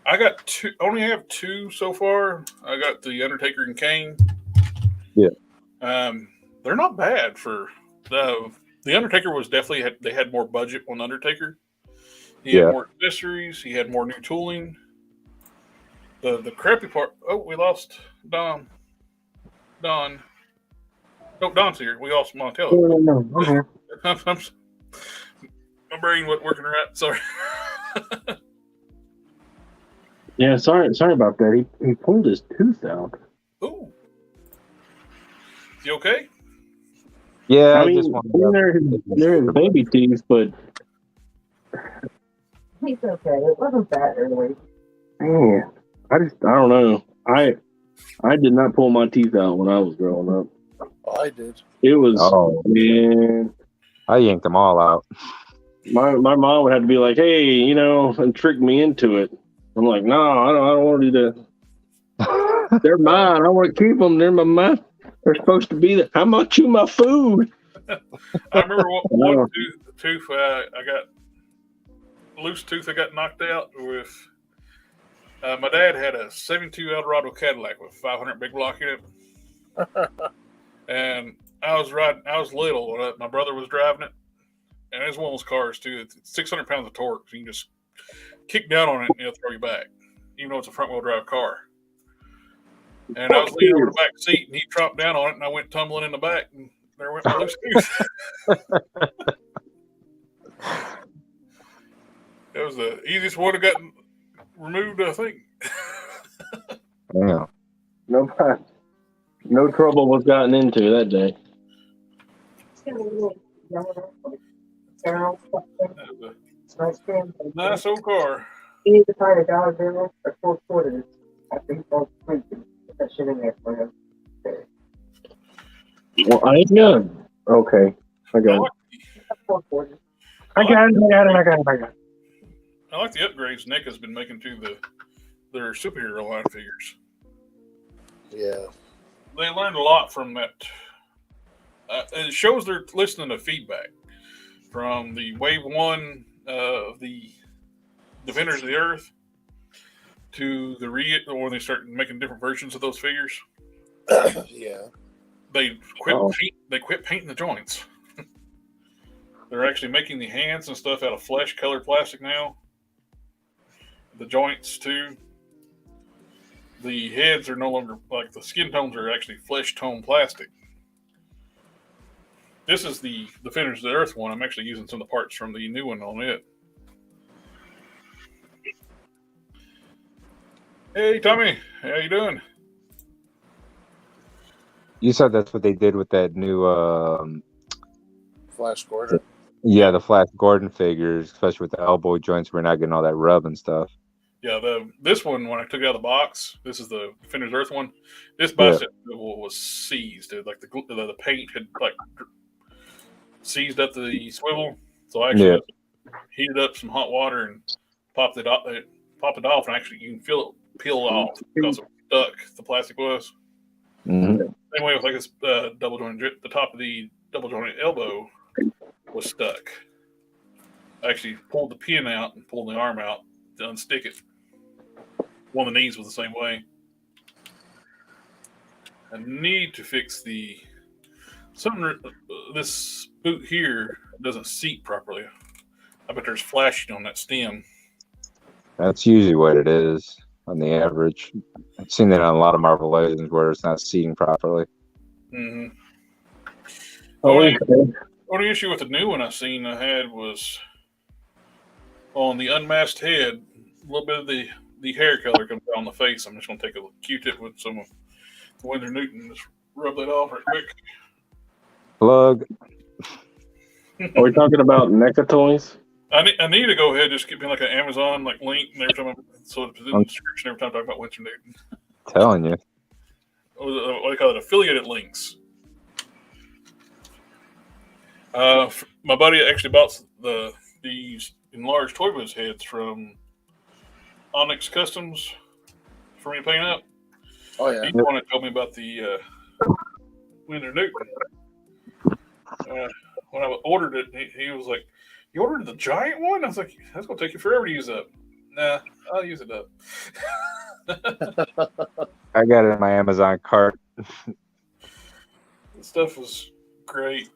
Speaker 1: I got two. Only have two so far. I got the Undertaker and Kane.
Speaker 6: Yeah.
Speaker 1: They're not bad for the Undertaker was definitely they had more budget on Undertaker. He had more accessories. He had more new tooling. The crappy part. Oh, we lost Don. No, Don's here. We lost Montello.
Speaker 3: No, I'm here.
Speaker 1: My brain wasn't working right. Sorry.
Speaker 3: Yeah, sorry about that. He pulled his tooth out.
Speaker 1: Ooh. Is he okay?
Speaker 6: Yeah,
Speaker 3: I mean, they're his baby teeth, but
Speaker 8: he's okay. It wasn't that early.
Speaker 3: man, I don't know. I did not pull my teeth out when I was growing up.
Speaker 2: Oh, I did.
Speaker 3: It was man.
Speaker 6: I yanked them all out.
Speaker 3: My mom would have to be like, hey, and trick me into it. I'm like, no, I don't want to do that. They're mine. I want to keep them. They're mine. They're supposed to be there. I'm gonna chew my food.
Speaker 1: I remember one tooth. I got loose tooth. I got knocked out with. My dad had a '72 Eldorado Cadillac with 500 big block in it, and I was little when my brother was driving it, and it was one of those cars too. It's 600 pounds of torque. So you can just kick down on it and it'll throw you back, even though it's a front wheel drive car. And I was leaning over the back seat, and he dropped down on it, and I went tumbling in the back, and there went my loose tooth. That was the easiest one to get removed, I think.
Speaker 6: Yeah.
Speaker 3: No trouble was gotten into that day.
Speaker 1: Nice old car.
Speaker 8: You need to find a dollar bill or $4. I think that's sleeping. Put that shit in there for him.
Speaker 3: Well, I ain't done. Okay, I got it. I got it.
Speaker 1: I like the upgrades Nick has been making to their superhero line figures.
Speaker 2: Yeah.
Speaker 1: They learned a lot from that. It shows they're listening to feedback from the Wave 1 of the Defenders of the Earth to the when they start making different versions of those figures.
Speaker 2: Yeah.
Speaker 1: They quit painting the joints. They're actually making the hands and stuff out of flesh colored plastic now. The joints too. The heads are no longer the skin tones are actually flesh tone plastic. This is the Defenders of the Earth one. I'm actually using some of the parts from the new one on it. Hey, Tommy. How you doing?
Speaker 6: You said that's what they did with that new,
Speaker 2: Flash Gordon.
Speaker 6: yeah, the Flash Gordon figures, especially with the elbow joints. We're not getting all that rub and stuff.
Speaker 1: Yeah, this one, when I took it out of the box, this is the Defenders of Earth one. This bicep swivel was seized. Like the paint had like seized up the swivel. So I actually heated up some hot water and popped it off. And actually, you can feel it peel off because it stuck. The plastic was.
Speaker 6: Mm-hmm.
Speaker 1: Same way with like this double jointed. The top of the double jointed elbow was stuck. I actually pulled the pin out and pulled the arm out to unstick it. One of the knees was the same way. I need to fix this boot here doesn't seat properly. I bet there's flashing on that stem.
Speaker 6: That's usually what it is on the average. I've seen that on a lot of Marvel Legends where it's not seating properly.
Speaker 1: Mm-hmm.
Speaker 3: Okay.
Speaker 1: Only issue with the new one I had was on the unmasked head, a little bit of the hair color comes down the face. I'm just going to take a Q-tip with some of Windsor Newton and just rub that off right quick.
Speaker 6: Plug.
Speaker 3: Are we talking about NECA toys?
Speaker 1: I need to go ahead and just get me like an Amazon link and every time so it's in the description every time I talk about Windsor Newton.
Speaker 6: Telling you.
Speaker 1: What do you call it? Affiliated links. My buddy actually bought these enlarged Toy Biz heads from Onyx Customs for me to paint up.
Speaker 2: Oh yeah.
Speaker 1: He's the one that told me about the Windsor Newton. When I ordered it, he was like, "You ordered the giant one?" I was like, "That's gonna take you forever to use up." Nah, I'll use it up.
Speaker 6: I got it in my Amazon cart.
Speaker 1: The stuff was great.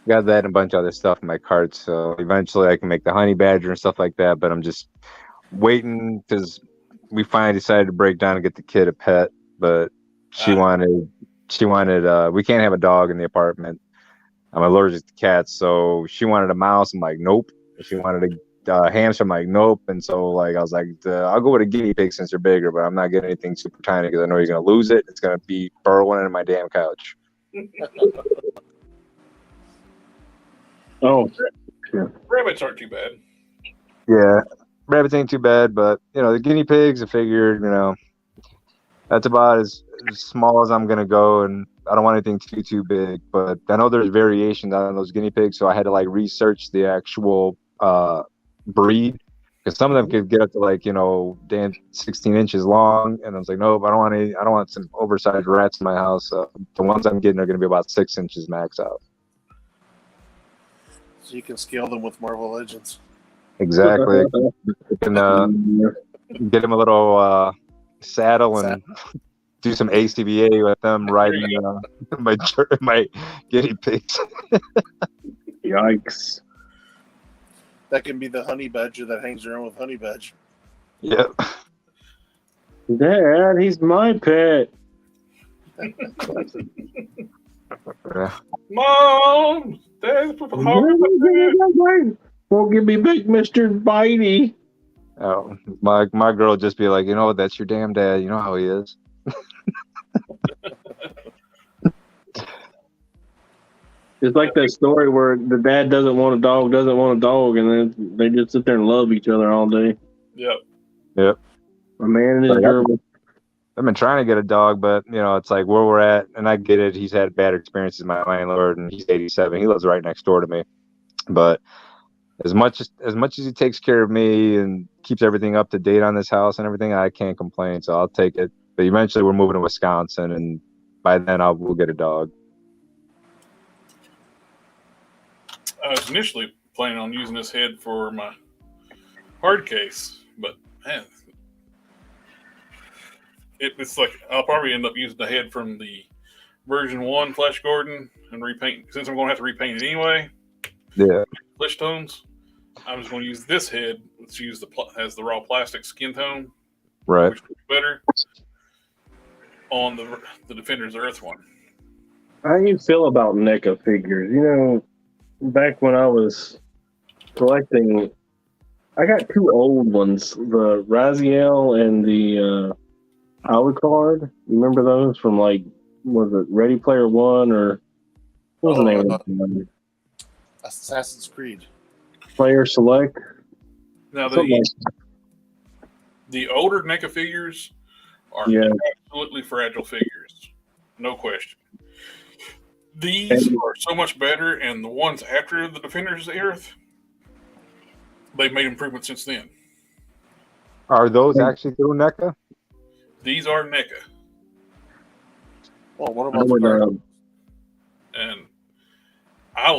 Speaker 6: Got that and a bunch of other stuff in my cart, so eventually I can make the honey badger and stuff like that. But I'm just waiting because we finally decided to break down and get the kid a pet. But she wanted. We can't have a dog in the apartment. I'm allergic to cats, so she wanted a mouse. I'm like, nope. She wanted a hamster. I'm like, nope. And so I was like, I'll go with a guinea pig since they're bigger, but I'm not getting anything super tiny because I know you're gonna lose it. It's gonna be burrowing into my damn couch.
Speaker 3: Oh,
Speaker 1: Rabbits aren't too bad.
Speaker 6: Yeah, rabbits ain't too bad, but the guinea pigs, I figured, that's about as small as I'm gonna go, and I don't want anything too big. But I know there's variations on those guinea pigs, so I had to research the actual breed because some of them could get up to damn 16 inches long, and I was like, nope, I don't want some oversized rats in my house. The ones I'm getting are gonna be about 6 inches max out.
Speaker 2: So you can scale them with Marvel Legends.
Speaker 6: Exactly. You can get him a little saddle and do some ACBA with them riding my guinea pigs.
Speaker 3: Yikes.
Speaker 2: That can be the honey badger that hangs around with honey badger.
Speaker 6: Yep.
Speaker 3: Dad, he's my pet.
Speaker 1: Mom! Dad's put the hog in the
Speaker 3: Won't give me big Mr. Bitey.
Speaker 6: Oh, my girl would just be like, that's your damn dad. You know how he is.
Speaker 3: It's like that story where the dad doesn't want a dog, and then they just sit there and love each other all day.
Speaker 1: Yep.
Speaker 3: A man and his gerbil.
Speaker 6: I've been trying to get a dog, but it's like where we're at, and I get it. He's had bad experiences, my landlord, and he's 87. He lives right next door to me. But as much as he takes care of me and keeps everything up to date on this house and everything, I can't complain. So I'll take it. But eventually, we're moving to Wisconsin, and by then, we'll get a dog.
Speaker 1: I was initially planning on using this head for my hard case, but man, it's like I'll probably end up using the head from the version 1 Flash Gordon and repaint, since I'm going to have to repaint it anyway.
Speaker 6: Yeah.
Speaker 1: Flesh tones. I'm just going to use this head, which has the raw plastic skin tone,
Speaker 6: right,
Speaker 1: which will be better on the Defenders of Earth one.
Speaker 3: How do you feel about NECA figures? You know, back when I was collecting, I got two old ones, the Raziel and the Alucard. You remember those from like, was it Ready Player One or what was the name of it?
Speaker 2: Assassin's Creed.
Speaker 3: Player Select.
Speaker 1: Now
Speaker 3: Something like
Speaker 1: the older NECA figures are
Speaker 3: Yeah.
Speaker 1: absolutely fragile figures, no question. These are so much better, and the ones after the Defenders of the Earth, they've made improvements since then.
Speaker 6: Are those actually through NECA?
Speaker 1: These are NECA,
Speaker 2: Well, what
Speaker 3: I
Speaker 2: about
Speaker 3: would,
Speaker 1: and I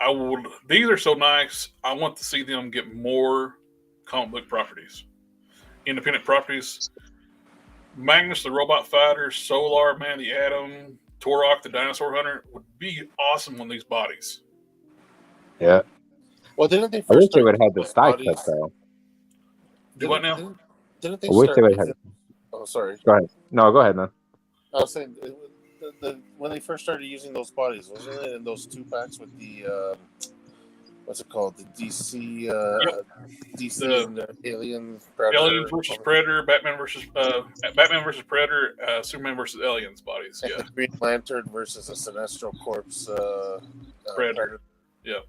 Speaker 1: would. These are so nice. I want to see them get more comic book properties, independent properties. Magnus the Robot Fighter, Solar Man the Atom, Torok the Dinosaur Hunter would be awesome on these bodies.
Speaker 6: Yeah.
Speaker 2: Well, didn't they
Speaker 6: I
Speaker 2: first
Speaker 6: wish they
Speaker 2: start
Speaker 6: would have had the
Speaker 2: those
Speaker 6: thigh
Speaker 2: bodies?
Speaker 6: cut though.
Speaker 1: Do what now?
Speaker 2: Didn't they
Speaker 6: I wish
Speaker 2: start
Speaker 6: they would
Speaker 2: using...
Speaker 6: have.
Speaker 2: Oh, sorry.
Speaker 6: Go ahead. No, go ahead, man.
Speaker 2: I was saying, when they first started using those bodies, wasn't it in those 2-packs with the, what's it called? The DC, DC and Alien Predator.
Speaker 1: Aliens versus Predator, Batman versus Predator, Superman versus Aliens bodies.
Speaker 2: And
Speaker 1: Yeah,
Speaker 2: the Green Lantern versus a Sinestro Corpse
Speaker 1: Predator. Yeah.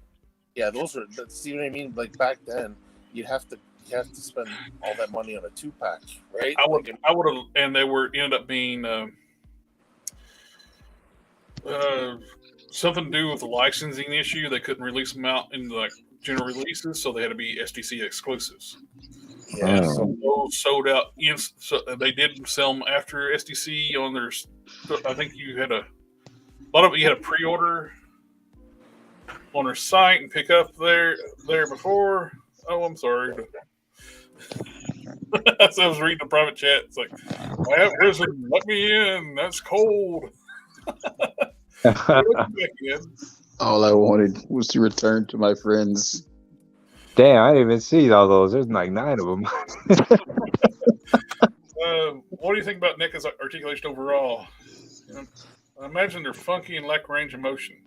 Speaker 2: Yeah, those are. See what I mean? Like back then, you have to spend all that money on a 2-pack, right?
Speaker 1: I would have, and they ended up being something to do with the licensing issue. They couldn't release them out in like general releases, so they had to be STC exclusives.
Speaker 2: Yeah.
Speaker 1: And so those sold out. So they did sell them after STC on their. I think you had a lot of it. You had a pre-order on their site and pick up there before. Oh, I'm sorry. So I was reading the private chat. It's like, I have risen. Let me in. That's cold.
Speaker 5: All I wanted was to return to my friends.
Speaker 6: Damn, I didn't even see all those. There's like 9 of them.
Speaker 1: What do you think about NECA's articulation overall? You know, I imagine they're funky and lack range of motion.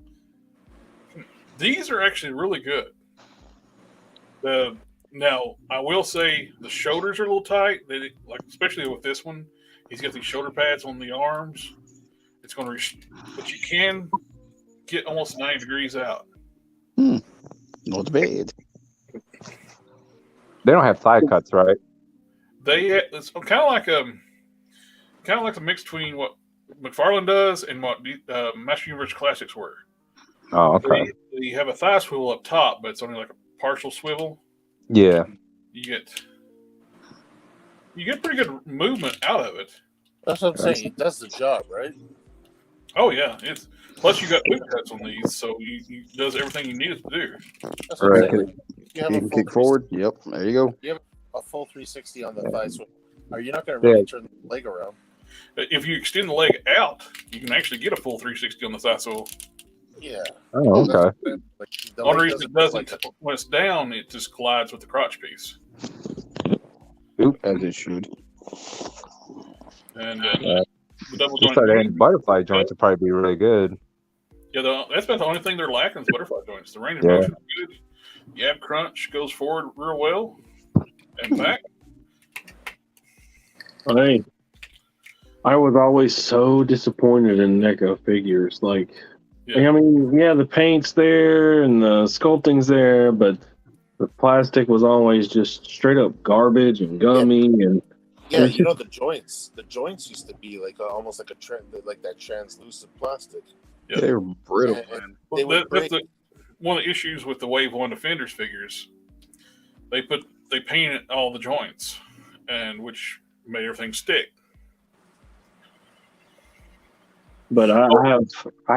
Speaker 1: These are actually really good. Now, I will say the shoulders are a little tight. Especially with this one, he's got these shoulder pads on the arms. It's going to, but you can get almost 90 degrees out.
Speaker 5: Not bad.
Speaker 6: They don't have thigh cuts, right?
Speaker 1: It's kind of like a mix between what McFarlane does and what Master Universe Classics were.
Speaker 6: Oh, okay.
Speaker 1: They have a thigh swivel up top, but it's only like a partial swivel.
Speaker 6: Yeah.
Speaker 1: You get pretty good movement out of it.
Speaker 2: That's what I'm saying. It does the job, right?
Speaker 1: Oh yeah, plus you got boot cuts on these, so he does everything you need it to do.
Speaker 2: That's what
Speaker 6: Right.
Speaker 2: I'm saying. You have
Speaker 5: You
Speaker 2: a
Speaker 5: can
Speaker 2: full
Speaker 5: kick forward. Yep, there you go.
Speaker 2: You have a full 360 on the thigh swivel. Are you not going to really turn the leg around?
Speaker 1: If you extend the leg out, you can actually get a full 360 on the thigh swivel.
Speaker 2: Yeah.
Speaker 6: Oh, okay.
Speaker 2: Like,
Speaker 1: The only reason it doesn't, when it's down, it just collides with the crotch piece.
Speaker 5: As it should.
Speaker 1: And the double
Speaker 6: Just
Speaker 1: joint.
Speaker 6: like butterfly joints would probably be really good.
Speaker 1: Yeah, that's about the only thing they're lacking is butterfly joints. The range of motion is good. The ab crunch goes forward real well and back.
Speaker 3: I was always so disappointed in NECA figures. Like, I mean, yeah, the paint's there and the sculpting's there, but the plastic was always just straight up garbage and gummy and.
Speaker 2: Yeah, you know the joints. The joints used to be like almost like like that translucent plastic.
Speaker 1: Yeah.
Speaker 5: They were brittle,
Speaker 2: And
Speaker 5: man.
Speaker 1: That's one of the issues with the Wave 1 Defenders figures. They painted all the joints, and which made everything stick.
Speaker 3: But I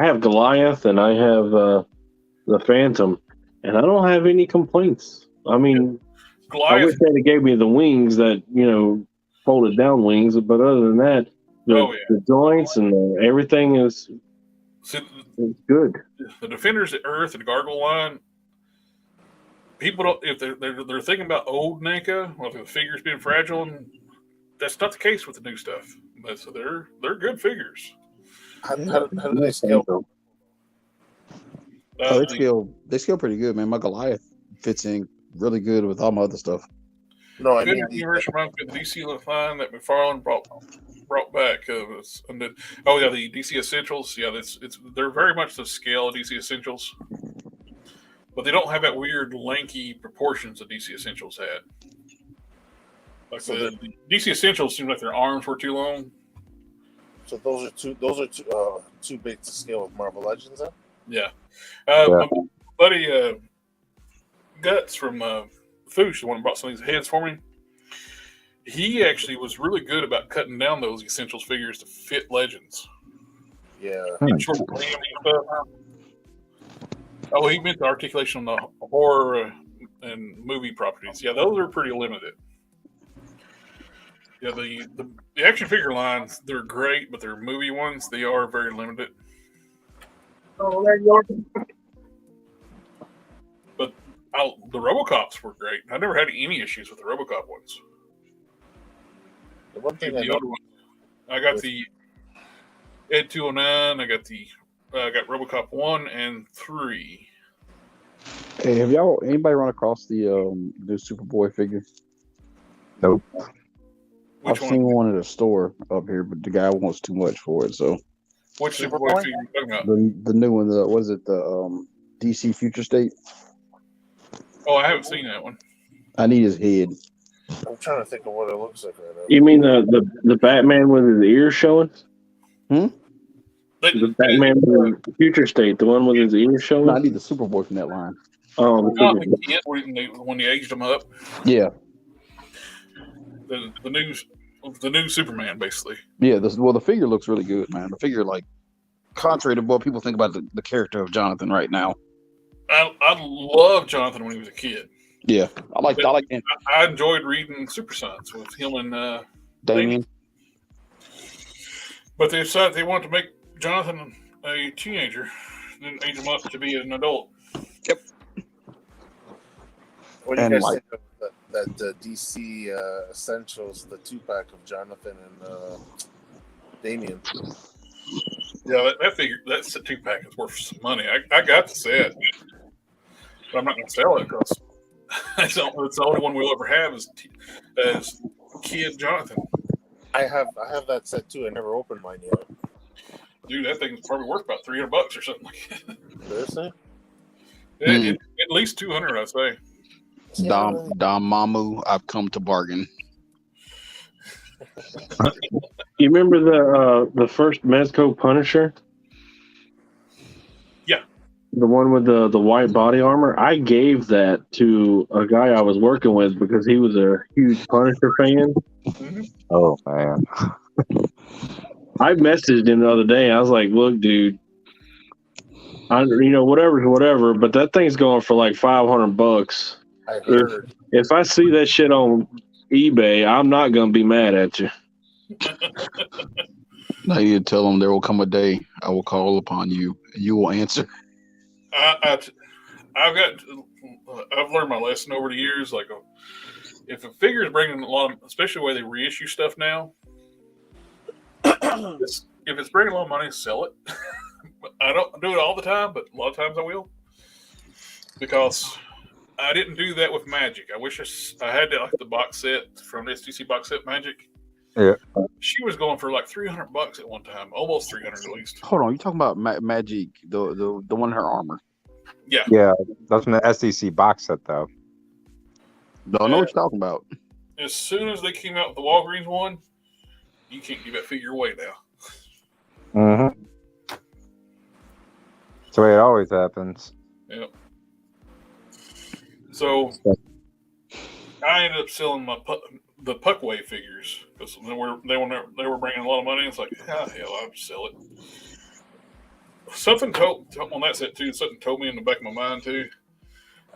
Speaker 3: have Goliath and I have the Phantom, and I don't have any complaints. I mean,
Speaker 1: Goliath,
Speaker 3: I wish they'd have gave me the wings that folded down wings, but other than that, the joints and everything is good.
Speaker 1: The Defenders of Earth and Gargoyle line. People don't, if they're thinking about old NECA, well, if the figures being fragile, and that's not the case with the new stuff. But so they're good figures.
Speaker 2: How do they scale?
Speaker 5: Oh, they scale pretty good, man. My Goliath fits in really good with all my other stuff.
Speaker 2: No, I mean
Speaker 1: Good universe reminds me of the DC line that McFarlane brought back. The DC Essentials. Yeah, they're very much the scale of DC Essentials, but they don't have that weird lanky proportions that DC Essentials had. Like the DC Essentials seems like their arms were too long.
Speaker 2: So those are too big to scale with Marvel Legends, then?
Speaker 1: Yeah. My buddy Guts from Foosh, the one who brought some of these heads for me, he actually was really good about cutting down those Essentials figures to fit Legends.
Speaker 2: Yeah.
Speaker 1: Short and stuff. Oh, he meant the articulation on the horror and movie properties. Yeah, those are pretty limited. Yeah, the action figure lines, they're great, but their movie ones, they are very limited.
Speaker 8: Oh, there you are.
Speaker 1: But the RoboCops were great. I never had any issues with the RoboCop ones.
Speaker 2: The one thing
Speaker 1: I got the Ed 209. I got RoboCop 1 and 3.
Speaker 5: Hey, have anybody run across the new Superboy figure?
Speaker 6: Nope.
Speaker 1: Which
Speaker 5: I've seen one at a store up here, but the guy wants too much for it. So,
Speaker 1: which Superboy figure are you talking about?
Speaker 5: The new one. What is it? The DC Future State.
Speaker 1: Oh, I haven't seen that one.
Speaker 5: I need his head.
Speaker 2: I'm trying to think of what it looks like right now.
Speaker 3: You mean the Batman with his ears showing? The Batman with the Future State, the one with his ears showing?
Speaker 5: No, I need the Superboy from that line.
Speaker 3: Oh,
Speaker 1: when they aged him up.
Speaker 5: Yeah.
Speaker 1: The new Superman, basically.
Speaker 5: Yeah. The figure looks really good, man. The figure, like, contrary to what people think about the character of Jonathan right now.
Speaker 1: I loved Jonathan when he was a kid.
Speaker 5: Yeah, I like him.
Speaker 1: I enjoyed reading Super Sons with him and
Speaker 5: Damien.
Speaker 1: But they decided they wanted to make Jonathan a teenager, then age him up to be an adult.
Speaker 5: Yep.
Speaker 2: What do you guys think of that DC Essentials, the 2-pack of Jonathan and Damien?
Speaker 1: Yeah, that figure, that's a 2-pack is worth some money. I got the set, but I'm not going to sell it because it's the only one we'll ever have is Kid Jonathan.
Speaker 2: I have that set too. I never opened mine yet.
Speaker 1: Dude, that thing's probably worth about $300 or something like that.
Speaker 2: Seriously?
Speaker 1: At least 200, I'd say.
Speaker 5: Dom Mamu, I've come to bargain.
Speaker 3: You remember the first Mezco Punisher?
Speaker 1: Yeah.
Speaker 3: The one with the white body armor? I gave that to a guy I was working with because he was a huge Punisher fan.
Speaker 1: Mm-hmm.
Speaker 6: Oh, man.
Speaker 3: I messaged him the other day. I was like, look, dude, whatever's whatever, but that thing's going for like $500.
Speaker 2: I heard.
Speaker 3: If I see that shit on eBay, I'm not going to be mad at you.
Speaker 5: Now you tell them there will come a day I will call upon you and you will answer.
Speaker 1: I've learned my lesson over the years. Like, if a figure is bringing a lot of, especially the way they reissue stuff now, if it's bringing a lot of money, sell it. I don't do it all the time, but a lot of times I will, because I didn't do that with Magic. I wish I had the box set from the STC box set Magic.
Speaker 6: Yeah,
Speaker 1: she was going for like $300 at one time, almost 300 at least.
Speaker 5: Hold on, you talking about Magic, the one in her armor?
Speaker 6: Yeah, that's from the STC box set though.
Speaker 5: Don't know what you're talking about.
Speaker 1: As soon as they came out with the Walgreens one, you can't give that figure away now.
Speaker 6: Mm-hmm. That's the way it always happens.
Speaker 1: Yep. So I ended up selling the Wwe figures because they were bringing a lot of money. It's like, hell, I'll sell it. Something told on that set too. Something told me in the back of my mind too.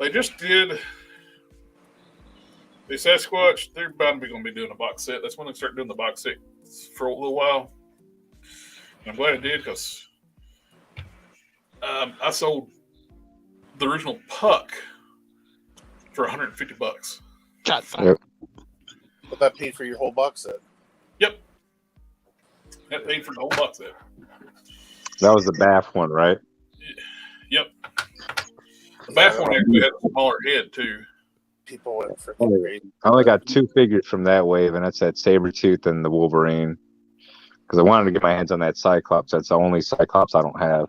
Speaker 1: They just did. The Sasquatch, they're bound to be going to be doing a box set. That's when they start doing the box set for a little while. And I'm glad I did because I sold the original Puck for $150.
Speaker 6: Yep.
Speaker 2: But that paid for your whole box set.
Speaker 1: Yep. That paid for the whole box set.
Speaker 6: That was the bath one, right?
Speaker 1: Yep. The bath one actually had a smaller head too.
Speaker 2: People went freaking crazy.
Speaker 6: I only got 2 figures from that wave, and that's that Sabretooth and the Wolverine. Because I wanted to get my hands on that Cyclops. That's the only Cyclops I don't have.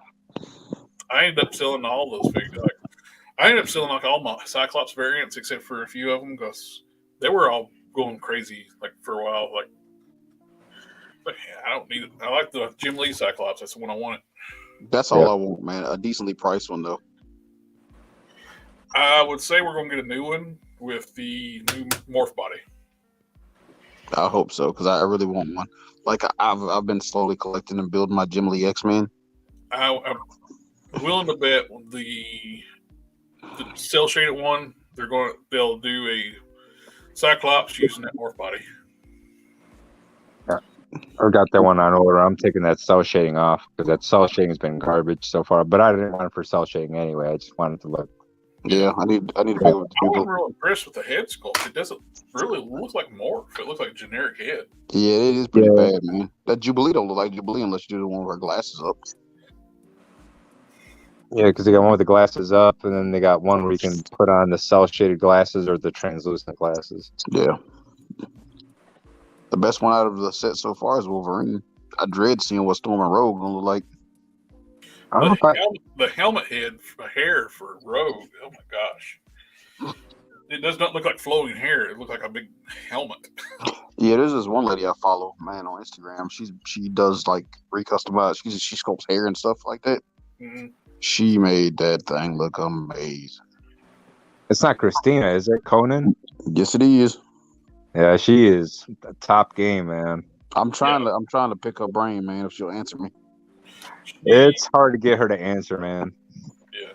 Speaker 1: I ended up selling all those figures. I ended up selling like all my Cyclops variants except for a few of them because they were all going crazy like for a while. But yeah, I don't need it. I like the Jim Lee Cyclops. That's the one I wanted.
Speaker 5: That's all I want, man. A decently priced one though.
Speaker 1: I would say we're going to get a new one with the new morph body.
Speaker 5: I hope so because I really want one. Like I've been slowly collecting and building my Jim Lee X-Men.
Speaker 1: I'm willing to bet the cell shaded one they'll do a Cyclops using that morph body.
Speaker 6: I got that one on order. I'm taking that cell shading off because that cell shading has been garbage so far. But I didn't want it for cell shading anyway. I just wanted to look.
Speaker 5: Yeah, I need to be able to
Speaker 1: I
Speaker 5: do
Speaker 1: wasn't
Speaker 5: that.
Speaker 1: real impressed with the head sculpt. It doesn't really look like morph. It looks like a generic head.
Speaker 5: Yeah, it is pretty bad, man. That Jubilee don't look like Jubilee unless you do the one with her glasses up.
Speaker 6: Yeah, because they got one with the glasses up, and then they got one where you can put on the cell shaded glasses or the translucent glasses.
Speaker 5: Yeah. The best one out of the set so far is Wolverine. I dread seeing what Storm and Rogue gonna look like.
Speaker 6: I don't know if I,
Speaker 1: The helmet head hair for Rogue. Oh my gosh. It does not look like flowing hair. It looks like a big helmet.
Speaker 5: Yeah, there's this one lady I follow, man, on Instagram. She does like recustomize. She sculpts hair and stuff like that.
Speaker 1: Mm-hmm.
Speaker 5: She made that thing look amazing.
Speaker 6: it's not Christina, is it? Conan?
Speaker 5: Yes, it is.
Speaker 6: Yeah, she is a top game, man.
Speaker 5: I'm trying to pick her brain, man, if she'll answer me.
Speaker 6: It's hard to get her to answer, man.
Speaker 1: Yeah.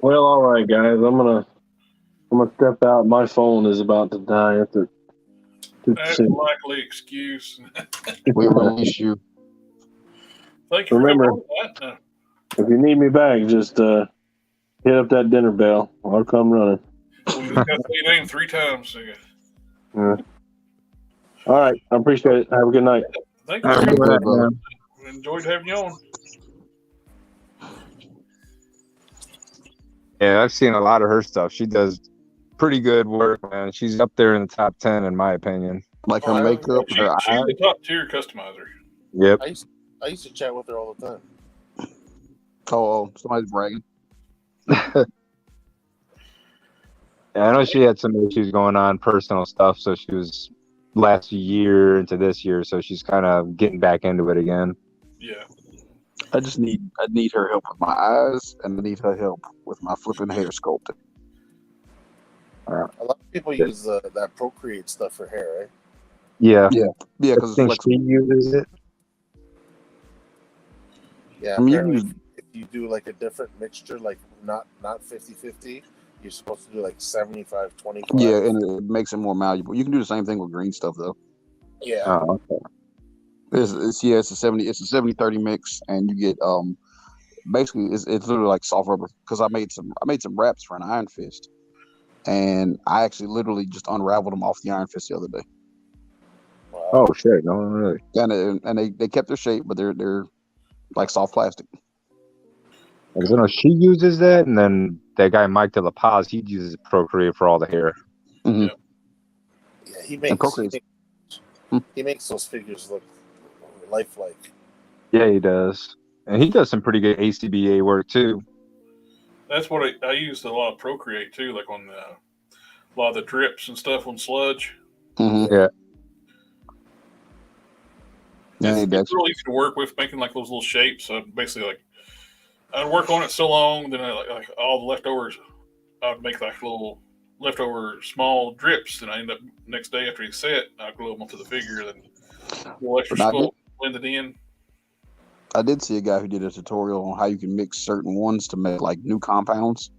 Speaker 3: Well, all right, guys. I'm gonna step out. My phone is about to die after.
Speaker 1: That's a likely excuse.
Speaker 5: We release you.
Speaker 1: Thank you
Speaker 3: Remember,
Speaker 1: for coming on that.
Speaker 3: if you need me back, just hit up that dinner bell. I'll come running.
Speaker 1: We just got to say your name 3 times.
Speaker 3: Yeah. All right. I appreciate it. Have a good night.
Speaker 1: Thank you.
Speaker 6: Have a good night, man.
Speaker 1: Enjoyed having you on.
Speaker 6: Yeah, I've seen a lot of her stuff. She does pretty good work, man. She's up there in the top 10, in my opinion.
Speaker 5: Like her makeup,
Speaker 1: She's
Speaker 5: her eyes.
Speaker 1: the top tier customizer.
Speaker 6: Yep.
Speaker 2: I used to chat with her all the time.
Speaker 5: Oh, somebody's bragging.
Speaker 6: Yeah, I know she had some issues going on, personal stuff, so she was last year into this year, so she's kind of getting back into it again.
Speaker 1: Yeah.
Speaker 5: I need her help with my eyes, and I need her help with my flipping hair sculpting.
Speaker 2: A lot of people use that Procreate stuff for hair, right?
Speaker 6: Yeah.
Speaker 5: Yeah, because
Speaker 6: I think
Speaker 5: it's
Speaker 6: she
Speaker 5: flexible.
Speaker 6: uses it.
Speaker 2: Yeah,
Speaker 5: I mean,
Speaker 2: apparently if you do like a different mixture, like not 50-50, you're supposed to do like 75-25.
Speaker 5: Yeah, and it makes it more malleable. You can do the same thing with green stuff though.
Speaker 2: Yeah.
Speaker 6: Oh, okay.
Speaker 5: It's a 70-30 mix, and you get basically it's literally like soft rubber. Because I made some wraps for an Iron Fist, and I actually literally just unraveled them off the Iron Fist the other day.
Speaker 2: Wow.
Speaker 6: Oh shit! No, really.
Speaker 5: And they kept their shape, but they're like soft plastic.
Speaker 6: Because I know she uses that, and then that guy Mike De La Paz, he uses Procreate for all the hair.
Speaker 5: Mm-hmm.
Speaker 2: Yeah, he makes those figures look lifelike.
Speaker 6: Yeah, he does, and he does some pretty good ACBA work too.
Speaker 1: That's what I used a lot of Procreate too, like on a lot of the drips and stuff on Sludge.
Speaker 5: Mm-hmm.
Speaker 6: Yeah.
Speaker 1: It's real easy to work with, making like those little shapes. So basically, like I'd work on it so long, then like all the leftovers, I'd make like little leftover small drips, and I end up next day after he's set, I glue them onto the figure, then a little extra sculpt, blend it in.
Speaker 5: I did see a guy who did a tutorial on how you can mix certain ones to make like new compounds.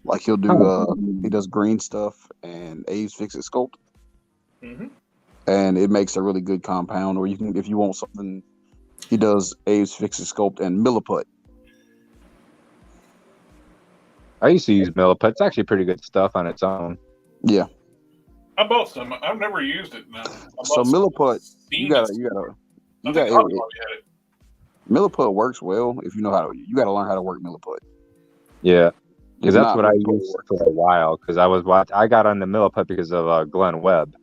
Speaker 5: Like he'll do, he does green stuff and Abe's Fix-It Sculpt.
Speaker 1: Mm-hmm.
Speaker 5: And it makes a really good compound. Or you can, if you want something, he does Abe's Fix-It Sculpt and Milliput.
Speaker 6: I used to use Milliput. It's actually pretty good stuff on its own.
Speaker 5: Yeah.
Speaker 1: I bought some. I've never used it. No.
Speaker 5: So Milliput, you got Milliput works well if you know how to. You got to learn how to work milliput.
Speaker 6: Yeah, because
Speaker 5: It's
Speaker 6: that's
Speaker 5: not
Speaker 6: what I
Speaker 5: really
Speaker 6: used for a while. Because I got on the milliput because of Glenn Webb.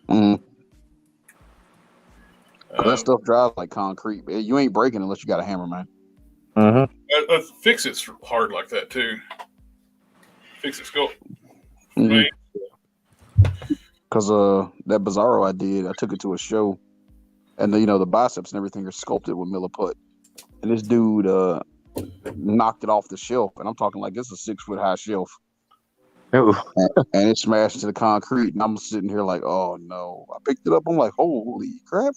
Speaker 5: Mm-hmm. That stuff drives like concrete. You ain't breaking unless you got a hammer, man.
Speaker 6: Mm-hmm.
Speaker 1: Fix it's hard like that too. Fix it's go.
Speaker 5: Mm-hmm. Because that Bizarro I did, I took it to a show, and the biceps and everything are sculpted with milliput, and this dude knocked it off the shelf, and I'm talking like it's a 6 foot high shelf.
Speaker 6: Ooh.
Speaker 5: And it smashed into the concrete, and I'm sitting here like, oh no. I picked it up, I'm like, holy crap.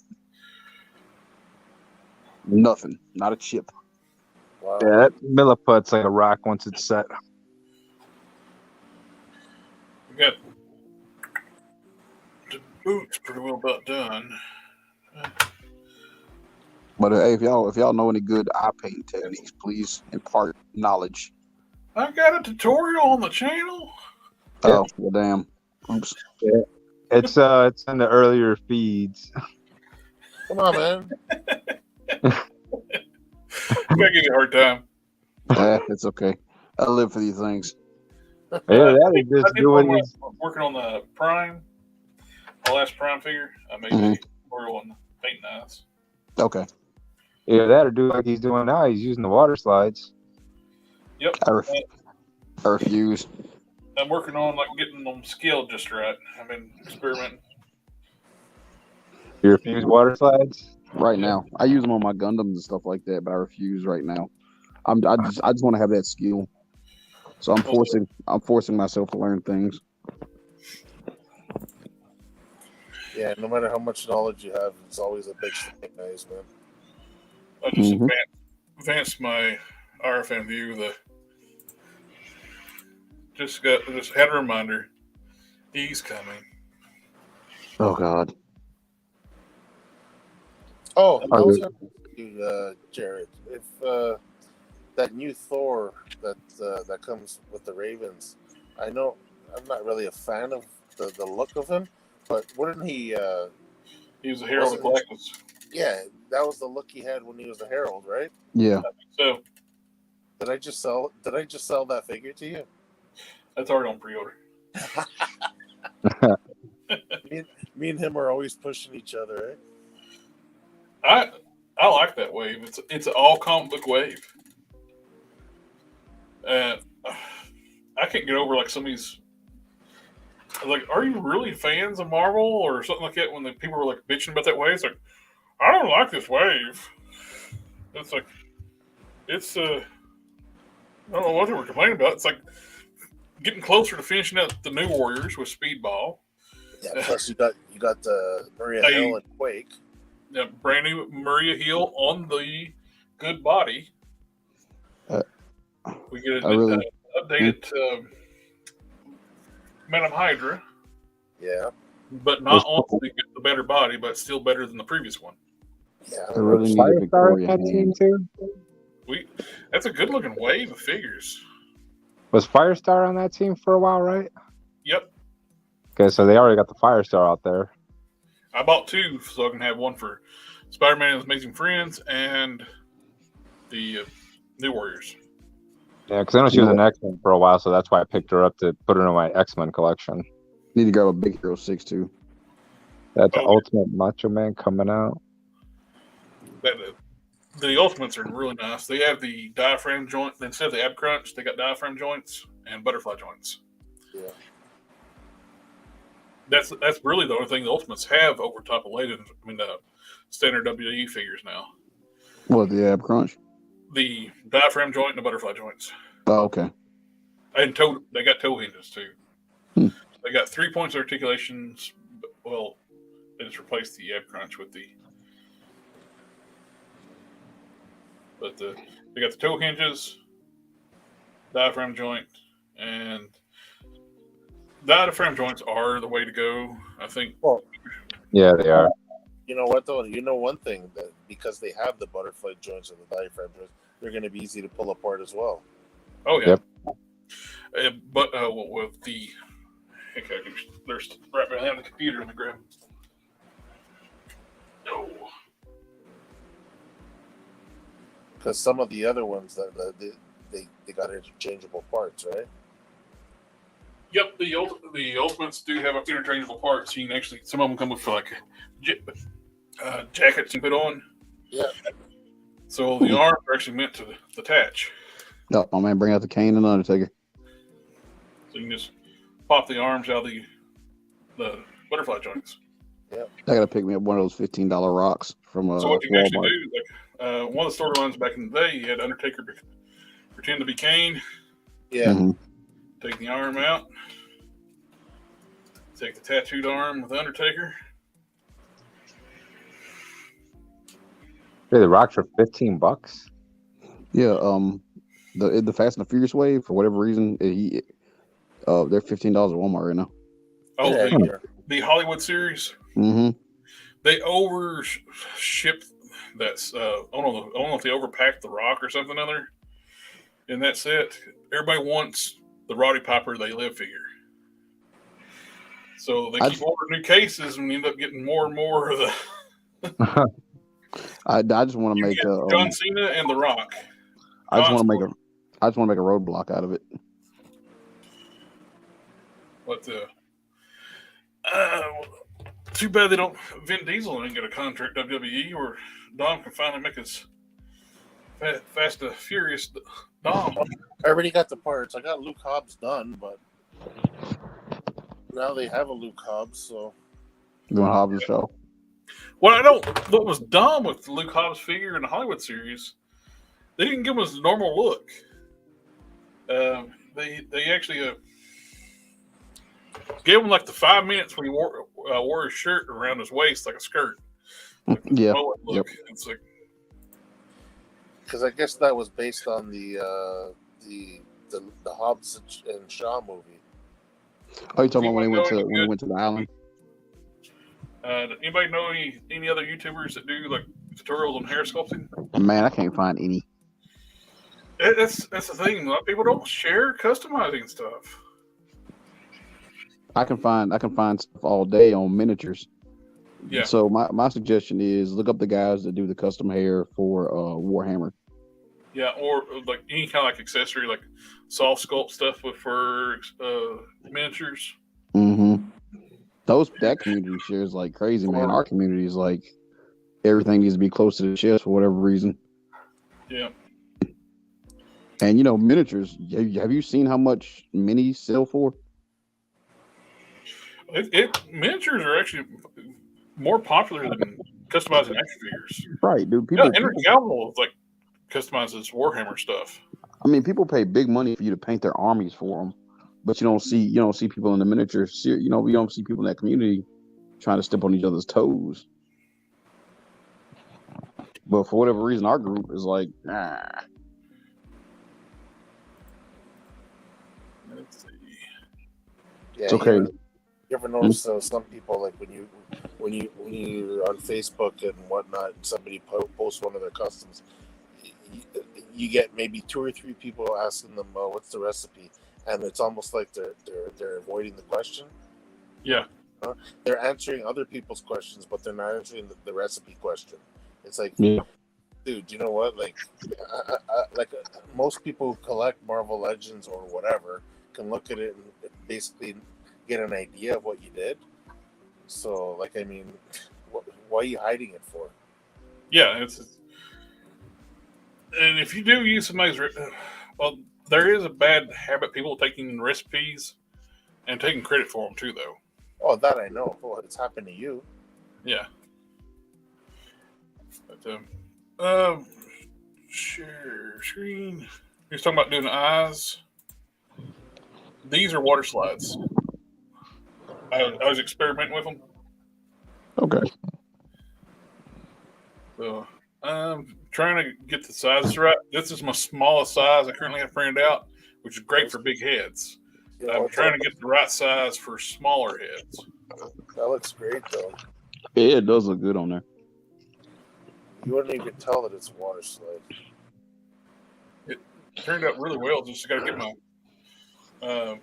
Speaker 5: Nothing, not a chip.
Speaker 2: Wow.
Speaker 6: Yeah, that milliput's like a rock once it's set.
Speaker 1: We got the boots pretty well about done.
Speaker 5: But hey, if y'all know any good eye paint techniques, please impart knowledge.
Speaker 1: I got a tutorial on the channel.
Speaker 5: Oh, well, damn. Oops.
Speaker 6: Yeah. It's in the earlier feeds.
Speaker 2: Come on, man.
Speaker 1: I give you a hard time.
Speaker 5: It's okay. I live for these things.
Speaker 6: Yeah, that is just doing these.
Speaker 1: Working on the Prime, my last Prime figure. I made a tutorial on paint knives.
Speaker 5: Okay.
Speaker 6: Yeah, that or do like he's doing now. He's using the water slides.
Speaker 1: Yep.
Speaker 5: I refuse.
Speaker 1: I'm working on getting them scaled just right. I've been experimenting.
Speaker 6: You refuse water slides?
Speaker 5: Right now, I use them on my Gundams and stuff like that, but I refuse right now. I just want to have that skill, so I'm forcing myself to learn things.
Speaker 2: Yeah, no matter how much knowledge you have, it's always a big thing, guys, man.
Speaker 1: I just advanced my RFM view. Just had a reminder. He's coming.
Speaker 5: Oh God.
Speaker 2: Oh, I was going to ask you, Jared, if that new Thor that comes with the Ravens, I know I'm not really a fan of the look of him, but wouldn't he?
Speaker 1: He was a Herald of Galactus.
Speaker 2: Yeah, that was the look he had when he was a Herald, right?
Speaker 5: Yeah.
Speaker 1: So
Speaker 2: did I just sell that figure to you?
Speaker 1: That's already on pre-order.
Speaker 2: me and him are always pushing each other, right?
Speaker 1: I like that wave. It's an all comic book wave. I can't get over some of these. Are you really fans of Marvel or something like that? When the people were bitching about that wave, it's like, I don't like this wave. It's I don't know what they were complaining about. It's getting closer to finishing out the New Warriors with Speedball.
Speaker 2: Yeah. Plus, you got the Maria Hill and Quake.
Speaker 1: Yeah, brand new Maria Hill on the Good Body. We get an updated Madam Hydra.
Speaker 2: Yeah.
Speaker 1: But not on the better body, but still better than the previous one.
Speaker 2: Yeah.
Speaker 5: I really need a Victoria hand.
Speaker 1: That's a good looking wave of figures.
Speaker 6: Was Firestar on that team for a while, right?
Speaker 1: Yep.
Speaker 6: Okay, so they already got the Firestar out there.
Speaker 1: I bought 2 so I can have one for Spider-Man and His Amazing Friends and the New Warriors.
Speaker 6: Yeah, because I know she was an X-Men for a while, so that's why I picked her up to put her in my X-Men collection.
Speaker 5: Need to grab a Big Hero 6 too.
Speaker 6: That's Ultimate Macho Man coming out.
Speaker 1: The Ultimates are really nice. They have the diaphragm joint. Instead of the ab crunch, they got diaphragm joints and butterfly joints.
Speaker 2: Yeah.
Speaker 1: That's really the only thing the Ultimates have over top of standard WWE figures now.
Speaker 5: What, the ab crunch?
Speaker 1: The diaphragm joint and the butterfly joints.
Speaker 5: Oh, okay.
Speaker 1: And they got toe hinges too. They got 3 points of articulations. Well, they just replaced the ab crunch with the. But they got the toe hinges, diaphragm joint, and diaphragm joints are the way to go, I think.
Speaker 2: Well,
Speaker 6: yeah, they are.
Speaker 2: You know what though? You know one thing, that because they have the butterfly joints and the diaphragm joints, they're going to be easy to pull apart as well.
Speaker 1: Oh yeah.
Speaker 6: Yep.
Speaker 1: But with the there's right behind the computer in the grab.
Speaker 2: Because some of the other ones they got interchangeable parts, right?
Speaker 1: Yep, the Ultimates do have interchangeable parts. You can actually, some of them come with like jackets you put on.
Speaker 2: Yeah.
Speaker 1: So the arms are actually meant to attach.
Speaker 5: Oh, my man, bring out the cane and the Undertaker.
Speaker 1: So you can just pop the arms out of the butterfly joints.
Speaker 2: Yeah.
Speaker 5: I gotta pick me up one of those $15 rocks from
Speaker 1: So what you can actually
Speaker 5: Walmart.
Speaker 1: do, like one of the storylines back in the day, you had Undertaker pretend to be Kane.
Speaker 2: Yeah.
Speaker 5: Mm-hmm.
Speaker 1: Take the arm out. Take the tattooed arm with Undertaker.
Speaker 6: Hey, the rocks are $15.
Speaker 5: Yeah, the Fast and the Furious wave, for whatever reason, they're $15 at Walmart right now.
Speaker 1: Oh,
Speaker 2: Yeah,
Speaker 1: the Hollywood series.
Speaker 5: Mm-hmm.
Speaker 1: They overship that. I don't know if they overpacked the Rock or something other in that set. Everybody wants the Roddy Piper They Live figure. So they keep ordering new cases and we end up getting more and more of the.
Speaker 5: I just want to make
Speaker 1: John Cena and The Rock.
Speaker 5: I just want to make a roadblock out of it.
Speaker 1: But too bad they don't. Vin Diesel didn't get a contract WWE, or Dom can finally make his Fast and Furious Dom.
Speaker 2: I already got the parts. I got Luke Hobbs done, but now they have a Luke Hobbs, so.
Speaker 5: You want Hobbs show?
Speaker 1: Well, I don't. What was dumb with the Luke Hobbs figure in the Hollywood series, they didn't give him his normal look. They actually gave him like the 5 minutes when he wore his shirt around his waist like a skirt. Like
Speaker 5: Yeah.
Speaker 1: look.
Speaker 5: Yep.
Speaker 1: It's like,
Speaker 2: Because I guess that was based on the Hobbs and Shaw movie.
Speaker 5: Oh, you talking about when he went to the island?
Speaker 1: Anybody know any other YouTubers that do like tutorials on hair sculpting?
Speaker 5: Man, I can't find any.
Speaker 1: That's the thing. A lot of people don't share customizing stuff.
Speaker 5: I can find stuff all day on miniatures.
Speaker 1: Yeah.
Speaker 5: So my suggestion is look up the guys that do the custom hair for Warhammer.
Speaker 1: Yeah, or like any kind of like accessory, like soft sculpt stuff for miniatures.
Speaker 5: Mm-hmm. That community shares like crazy, man. Our community is like everything needs to be close to the chest for whatever reason.
Speaker 1: Yeah.
Speaker 5: And miniatures. Have you seen how much minis sell for?
Speaker 1: Miniatures are actually more popular than customizing action figures.
Speaker 5: Right, dude.
Speaker 1: Henry Cavill like customizes Warhammer stuff.
Speaker 5: I mean, people pay big money for you to paint their armies for them, but you don't see people in the miniatures. We don't see people in that community trying to step on each other's toes. But for whatever reason, our group is like, nah.
Speaker 1: Let's see.
Speaker 2: Yeah,
Speaker 5: It's okay.
Speaker 2: You ever notice some people, like when you're on Facebook and whatnot, and somebody posts one of their customs, you get maybe 2 or 3 people asking them, "What's the recipe?" And it's almost like they're avoiding the question.
Speaker 1: Yeah.
Speaker 2: They're answering other people's questions, but they're not answering the recipe question. It's like, dude, you know what? Like, most people who collect Marvel Legends or whatever can look at it and basically get an idea of what you did. So, like, I mean, why are you hiding it for?
Speaker 1: Yeah, and if you do use somebody's, well, there is a bad habit people taking recipes and taking credit for them too, though.
Speaker 2: Oh, that I know. Well, it's happened to you.
Speaker 1: Yeah. But share screen. He was talking about doing eyes. These are water slides. I was experimenting with them.
Speaker 5: Okay.
Speaker 1: So I'm trying to get the sizes right. This is my smallest size I currently have printed out, which is great for big heads. I'm trying to get the right size for smaller heads.
Speaker 2: That looks great, though.
Speaker 5: Yeah, it does look good on there.
Speaker 2: You wouldn't even tell that it's a water slide.
Speaker 1: It turned out really well. Just got to get my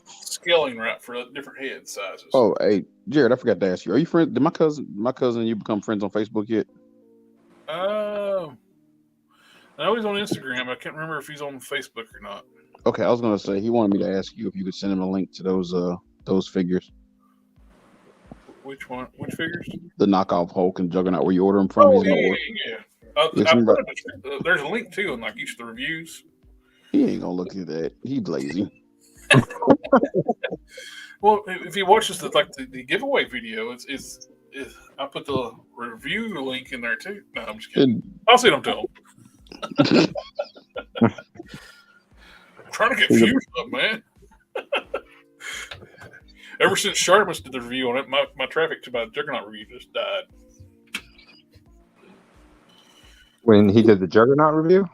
Speaker 1: scaling right for different head sizes.
Speaker 5: Oh, hey, Jared, I forgot to ask you. Are you friends? Did my cousin and you become friends on Facebook yet?
Speaker 1: I know he's on Instagram. I can't remember if he's on Facebook or not.
Speaker 5: Okay, I was gonna say he wanted me to ask you if you could send him a link to those figures.
Speaker 1: Which one? Which figures?
Speaker 5: The knockoff Hulk and Juggernaut, where you order them from.
Speaker 1: Oh,
Speaker 5: He's gonna order.
Speaker 1: yeah. There's a link too in like each of the reviews.
Speaker 5: He ain't gonna look at that. He's lazy.
Speaker 1: Well, if he watches the giveaway video, it's I put the review link in there too. No, I'm just kidding. I'll see them tell him. I'm trying to get views up, man. Ever since Sharmus did the review on it, my traffic to my Juggernaut review just died.
Speaker 6: When he did the Juggernaut review?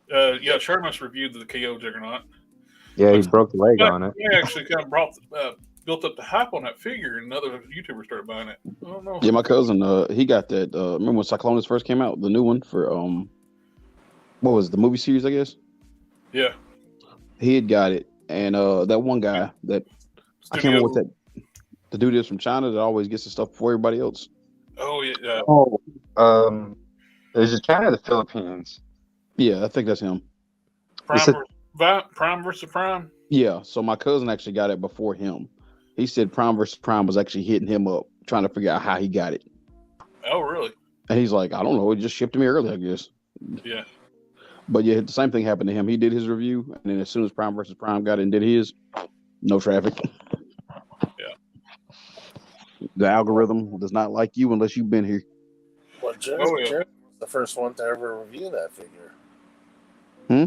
Speaker 1: Yeah, Sharmus reviewed the KO Juggernaut.
Speaker 6: Yeah, he broke the leg on it.
Speaker 1: He actually kind of built up the hype on that figure, and other YouTubers started buying it. I don't know.
Speaker 5: Yeah, my cousin, he got that. Remember when Cyclonus first came out, the new one for what was it, the movie series, I guess?
Speaker 1: Yeah.
Speaker 5: He had got it, and that one guy that I can't remember what that the dude is from China that always gets the stuff before everybody else.
Speaker 1: Oh yeah.
Speaker 6: Is it China or the Philippines?
Speaker 5: Yeah, I think that's him.
Speaker 1: Prime versus Prime.
Speaker 5: Yeah, so my cousin actually got it before him. He said Prime versus Prime was actually hitting him up, trying to figure out how he got it.
Speaker 1: Oh, really?
Speaker 5: And he's like, I don't know, it just shipped to me early, I guess.
Speaker 1: Yeah.
Speaker 5: But yeah, the same thing happened to him. He did his review, and then as soon as Prime versus Prime got it and did his, no traffic.
Speaker 1: Yeah.
Speaker 5: The algorithm does not like you unless you've been here.
Speaker 2: Well, Jared was the first one to ever review that figure.
Speaker 1: Yeah.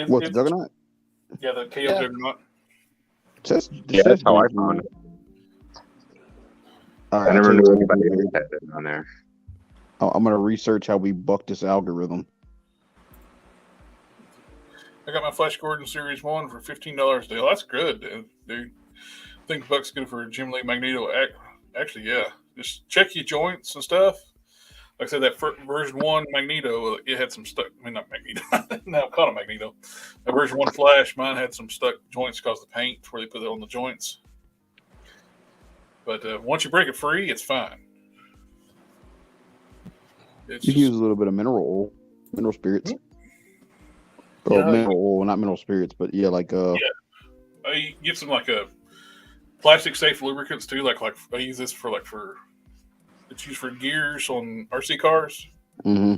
Speaker 5: What, the Juggernaut?
Speaker 1: Yeah, the KO Juggernaut.
Speaker 6: That's how I found it.
Speaker 5: Right,
Speaker 6: I never knew anybody had it on there.
Speaker 5: I'm going to research how we buck this algorithm.
Speaker 1: I got my Flash Gordon Series 1 for $15 deal. That's good, dude. I think Buck's good for Jim Lee Magneto. Actually, yeah. Just check your joints and stuff. Like I said, that version 1 Magneto, it had some stuck. I mean, not Magneto. Now I'm calling it Magneto. That version 1 Flash, mine had some stuck joints because of the paint where they put it on the joints. But once you break it free, it's fine.
Speaker 5: You can use a little bit of mineral spirits. Oh, mineral oil, not mineral spirits, but yeah, like
Speaker 1: you get some like plastic safe lubricants too. Like I use this for it's used for gears on RC cars.
Speaker 5: Mm-hmm.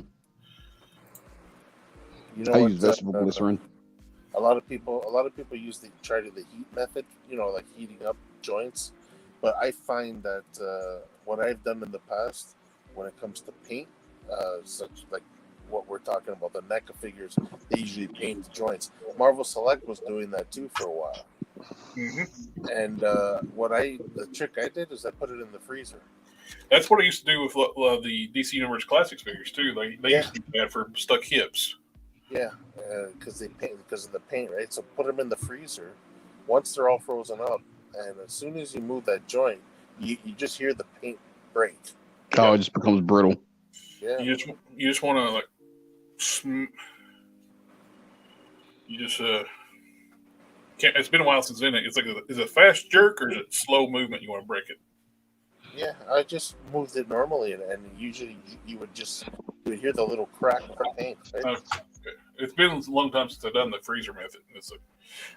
Speaker 2: You know,
Speaker 5: I use vegetable glycerin.
Speaker 2: A lot of people try the heat method. You know, like heating up joints. But I find that what I've done in the past, when it comes to paint, such like what we're talking about, the NECA figures, they usually paint the joints. Marvel Select was doing that too for a while.
Speaker 1: Mm-hmm.
Speaker 2: And the trick I did is I put it in the freezer.
Speaker 1: That's what I used to do with the DC Universe Classics figures too. They used to do that for stuck hips.
Speaker 2: Yeah, because of the paint, right? So put them in the freezer. Once they're all frozen up, and as soon as you move that joint, you just hear the paint break.
Speaker 5: Oh, it just becomes brittle.
Speaker 2: Yeah.
Speaker 1: You just want to you just can't. It's been a while since in it. It's like is it a fast jerk or is it slow movement? You want to break it?
Speaker 2: Yeah, I just moved it normally, and usually you would hear the little crack of the paint. Right?
Speaker 1: Okay. It's been a long time since I've done the freezer method.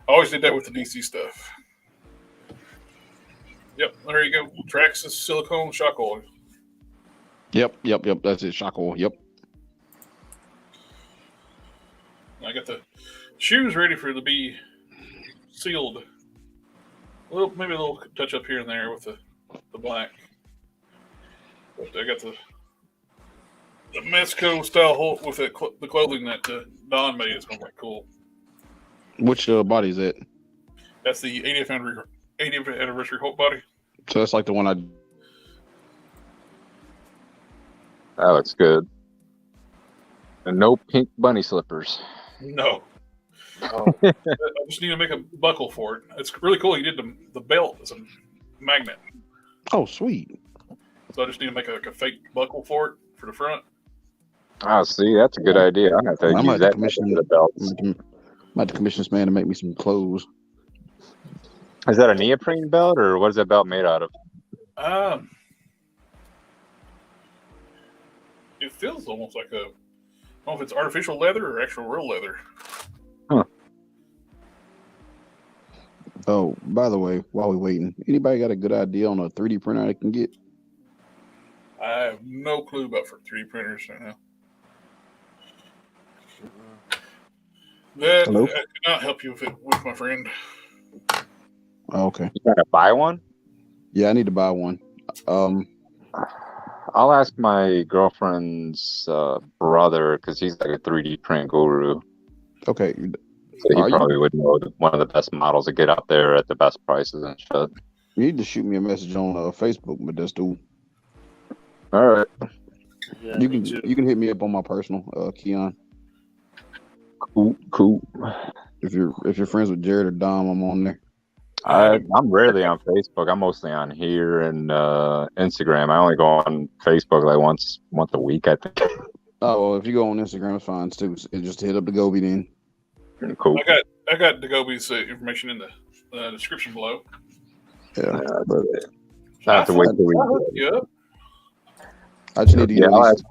Speaker 1: I always did that with the DC stuff. Yep, there you go. Traxxas silicone shock oil.
Speaker 5: Yep. That's it. Shock oil. Yep.
Speaker 1: I got the shoes ready to be sealed. Maybe a little touch up here and there with the black. But I got the Mesco style hole with the clothing that Don made. It's going to look cool.
Speaker 5: Which body is it?
Speaker 1: That's the 80th anniversary Hulk body.
Speaker 5: So that's like the one I.
Speaker 6: That looks good. And no pink bunny slippers.
Speaker 1: No. I just need to make a buckle for it. It's really cool. He did the belt as a magnet.
Speaker 5: Oh, sweet.
Speaker 1: So I just need to make a fake buckle for it for the front.
Speaker 6: Oh, see, that's a good idea. I'm going to use that commission the belts.
Speaker 5: I'm about to commission this man to make me some clothes.
Speaker 6: Is that a neoprene belt, or what is that belt made out of?
Speaker 1: It feels almost like know if it's artificial leather or actual real leather.
Speaker 5: Oh, by the way, while we're waiting, anybody got a good idea on a 3D printer I can get?
Speaker 1: I have no clue about for 3D printers right now. That
Speaker 5: Hello?
Speaker 1: I could not help you with my friend.
Speaker 5: Oh, okay.
Speaker 6: You gotta buy one?
Speaker 5: Yeah, I need to buy one.
Speaker 6: I'll ask my girlfriend's brother because he's like a 3D print guru.
Speaker 5: Okay.
Speaker 6: So he probably would know one of the best models to get out there at the best prices and shit.
Speaker 5: You need to shoot me a message on Facebook, but that's cool.
Speaker 6: All right.
Speaker 2: Yeah,
Speaker 5: You
Speaker 2: me
Speaker 5: can
Speaker 2: too.
Speaker 5: you can hit me up on my personal, Keon.
Speaker 6: Cool.
Speaker 5: If you're friends with Jared or Dom, I'm on there.
Speaker 6: I'm rarely on Facebook. I'm mostly on here and Instagram. I only go on Facebook like once a week, I think.
Speaker 5: Oh, well, if you go on Instagram, it's fine too. Just hit up the Gobi then.
Speaker 6: Cool.
Speaker 1: I got Dagobi's information in the description below.
Speaker 5: Yeah.
Speaker 6: I have to wait till we.
Speaker 1: Yeah.
Speaker 5: I just need to get at least.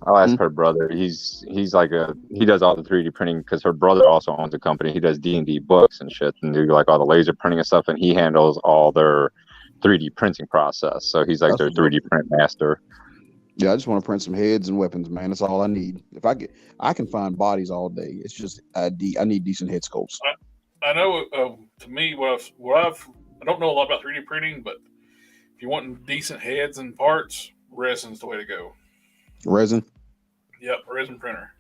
Speaker 6: I'll ask her brother. He's like he does all the 3D printing because her brother also owns a company. He does D&D books and shit and do like all the laser printing and stuff. And he handles all their 3D printing process. So he's like their 3D print master.
Speaker 5: Yeah, I just want to print some heads and weapons, man. That's all I need. I can find bodies all day. It's just I need decent head sculpts.
Speaker 1: I know. To me, I don't know a lot about 3D printing, but if you want decent heads and parts, resin's the way to go.
Speaker 5: Resin?
Speaker 1: Yep, resin printer.